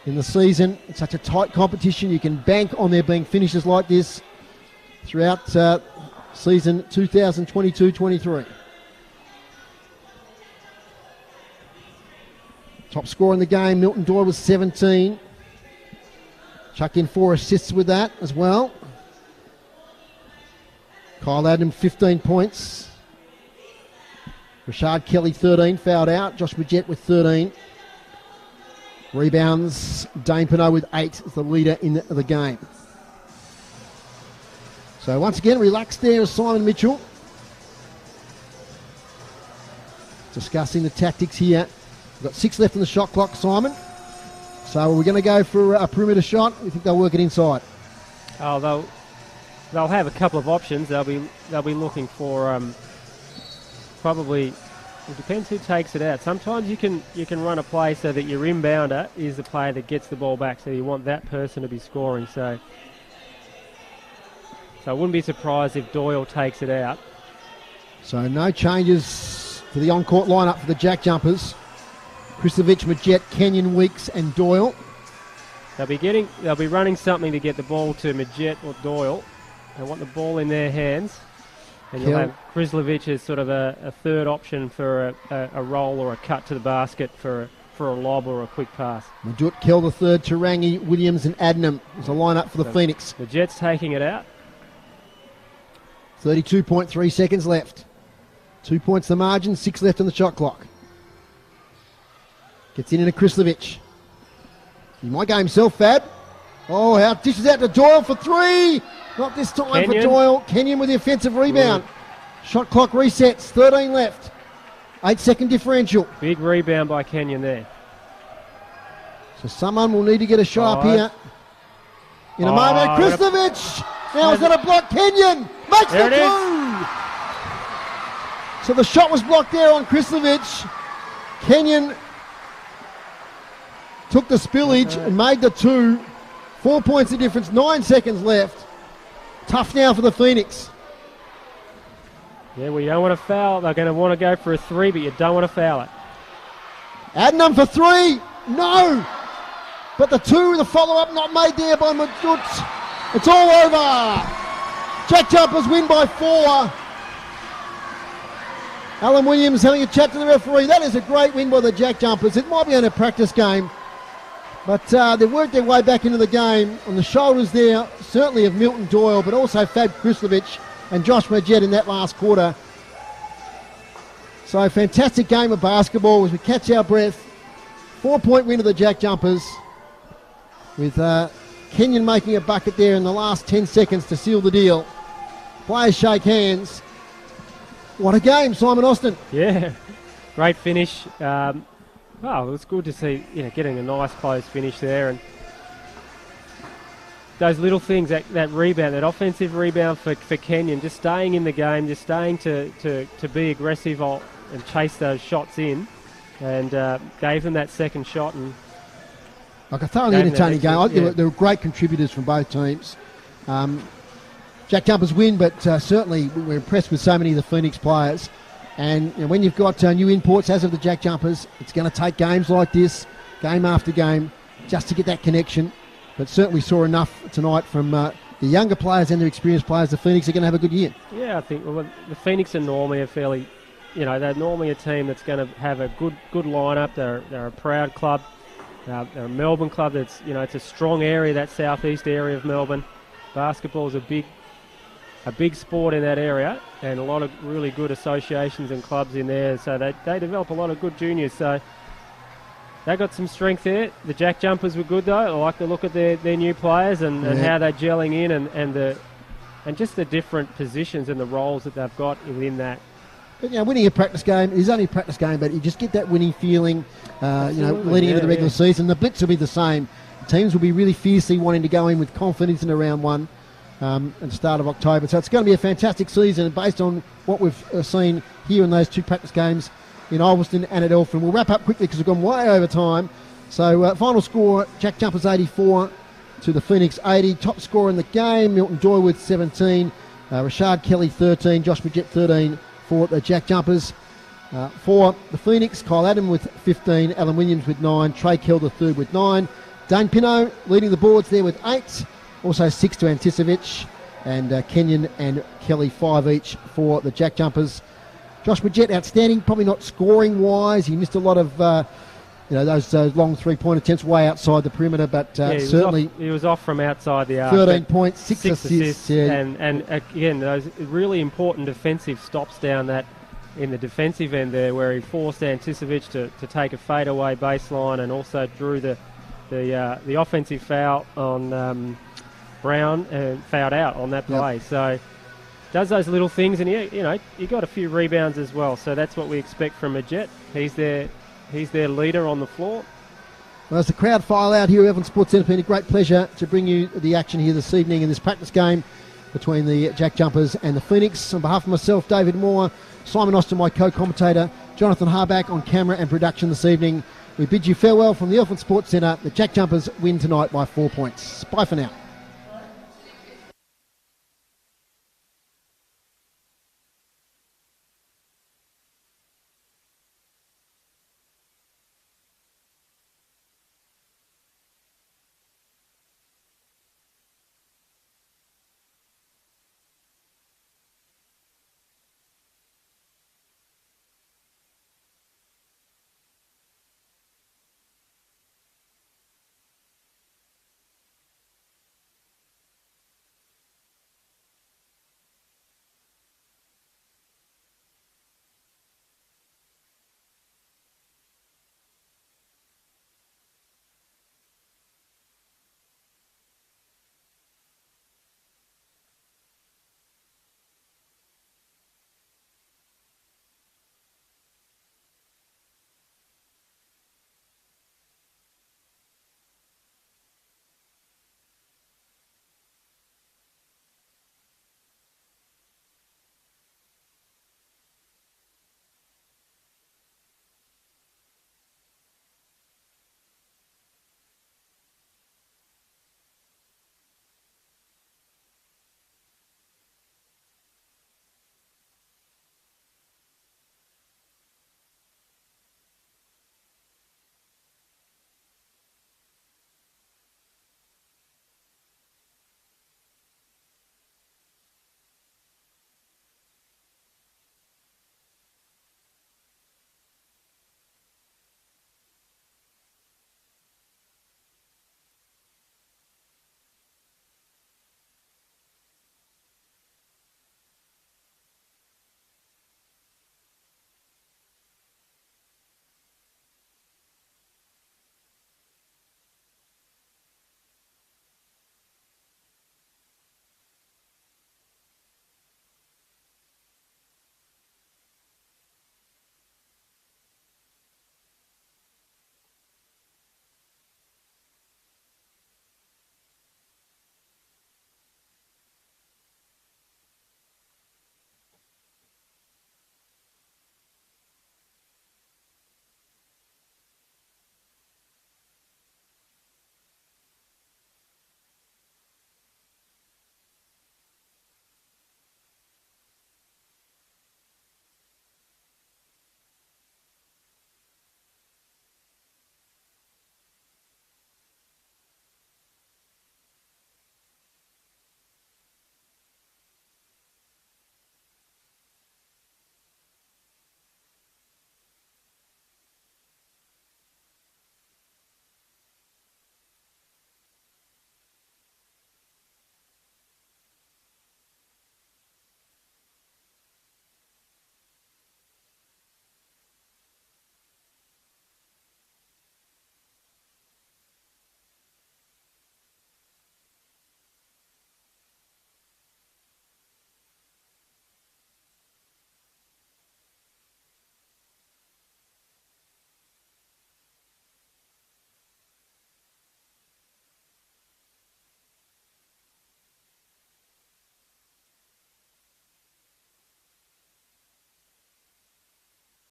in the season. It's such a tight competition. You can bank on there being finishes like this throughout season 2022-23. Top scorer in the game, Milton Doyle, was 17. Chucked in 4 assists with that as well. Kyle Adnam, 15 points. Rashard Kelly, 13, fouled out. Josh Bridgette with 13. Rebounds, Dane Pinot with 8 is the leader in the game. So once again, relaxed there is Simon Mitchell. Discussing the tactics here. We've got 6 left on the shot clock, Simon. So we're going to go for a perimeter shot. We think they'll work it inside. Oh, they'll have a couple of options. They'll be looking for probably. It depends who takes it out. Sometimes you can run a play so that your inbounder is the player that gets the ball back. So you want that person to be scoring. So I wouldn't be surprised if Doyle takes it out. So no changes to the on-court lineup for the JackJumpers. Kristovic, Majette, Kenyon, Weeks and Doyle. They'll be running something to get the ball to Majette or Doyle. They want the ball in their hands. And you'll have Krislovic as sort of a third option for a roll or a cut to the basket for a lob or a quick pass. Majut, Kell the third, Tarangi, Williams and Adnam is a lineup for the Phoenix. The Jets taking it out. 32.3 seconds left. 2 points the margin, 6 left on the shot clock. Gets into Krislovic. He might go himself, Fab. Oh, how dishes out to Doyle for 3. Not this time Kenyon. for Doyle. Kenyon with the offensive rebound. Good. Shot clock resets. 13 left. 8-second differential. Big rebound by Kenyon there. So someone will need to get a shot up here in a moment. Krislovic. Now is that a block? Kenyon makes the 2. So the shot was blocked there on Krislovic. Kenyon took the spillage and made the 2. 4 points of difference, 9 seconds left. Tough now for the Phoenix. Yeah, well, you don't want to foul. They're going to want to go for a 3, but you don't want to foul it. Adnam for 3. No. But the 2, the follow-up not made there by Majut. It's all over. JackJumpers win by 4. Alan Williams having a chat to the referee. That is a great win by the JackJumpers. It might be on a practice game, but they worked their way back into the game on the shoulders there, certainly of Milton Doyle, but also Fab Krislovic and Josh Majette in that last quarter. So fantastic game of basketball as we catch our breath. 4-point win of the JackJumpers with Kenyon making a bucket there in the last 10 seconds to seal the deal. Players shake hands. What a game, Simon Austin. Yeah, great finish. Well, it was good to see, getting a nice close finish there, and those little things, that rebound, that offensive rebound for Kenyon, just staying in the game, just staying to be aggressive and chase those shots in, and gave them that second shot. And like a thoroughly entertaining game. I think there were great contributors from both teams. JackJumpers win, but certainly we're impressed with so many of the Phoenix players. And when you've got new imports, as of the JackJumpers, it's going to take games like this, game after game, just to get that connection. But certainly saw enough tonight from the younger players and the experienced players. The Phoenix are going to have a good year. Yeah, I think the Phoenix are normally a fairly, they're normally a team that's going to have a good lineup. They're a proud club. They're a Melbourne club that's, it's a strong area, that southeast area of Melbourne. Basketball is a big sport in that area, and a lot of really good associations and clubs in there. So they develop a lot of good juniors. So they got some strength there. The JackJumpers were good though. I like the look of their new players and how they're gelling in and just the different positions and the roles that they've got within that. But, winning a practice game is only a practice game, but you just get that winning feeling, leading into the regular season. The blitz will be the same. Teams will be really fiercely wanting to go in with confidence in round one at the start of October. So it's going to be a fantastic season, and based on what we've seen here in those two practice games in Launceston and at Elfin. We'll wrap up quickly because we've gone way over time. So final score, JackJumpers 84 to the Phoenix 80. Top scorer in the game, Milton Joy with 17. Rashard Kelly 13. Josh Midget 13 for the JackJumpers. For the Phoenix, Kyle Adam with 15. Alan Williams with 9. Trey Kell the third with 9. Dane Pinot leading the boards there with 8. Also 6 to Anticevich. And Kenyon and Kelly 5 each for the JackJumpers. Josh Midget, outstanding, probably not scoring-wise. He missed a lot of, those long three-point attempts way outside the perimeter, but certainly... He was off from outside the arc. 13 points, 6 assists. Yeah. And again, those really important defensive stops down that in the defensive end there, where he forced Anticevich to take a fadeaway baseline and also drew the offensive foul on Brown and fouled out on that play. Yep. So... does those little things, and he got a few rebounds as well. So that's what we expect from a Jet. He's their leader on the floor. Well, as the crowd file out here at Evans Sports Centre, it's been a great pleasure to bring you the action here this evening in this practice game between the JackJumpers and the Phoenix. On behalf of myself, David Moore, Simon Austin, my co-commentator, Jonathan Harback on camera and production this evening, we bid you farewell from the Evans Sports Centre. The JackJumpers win tonight by 4 points. Bye for now.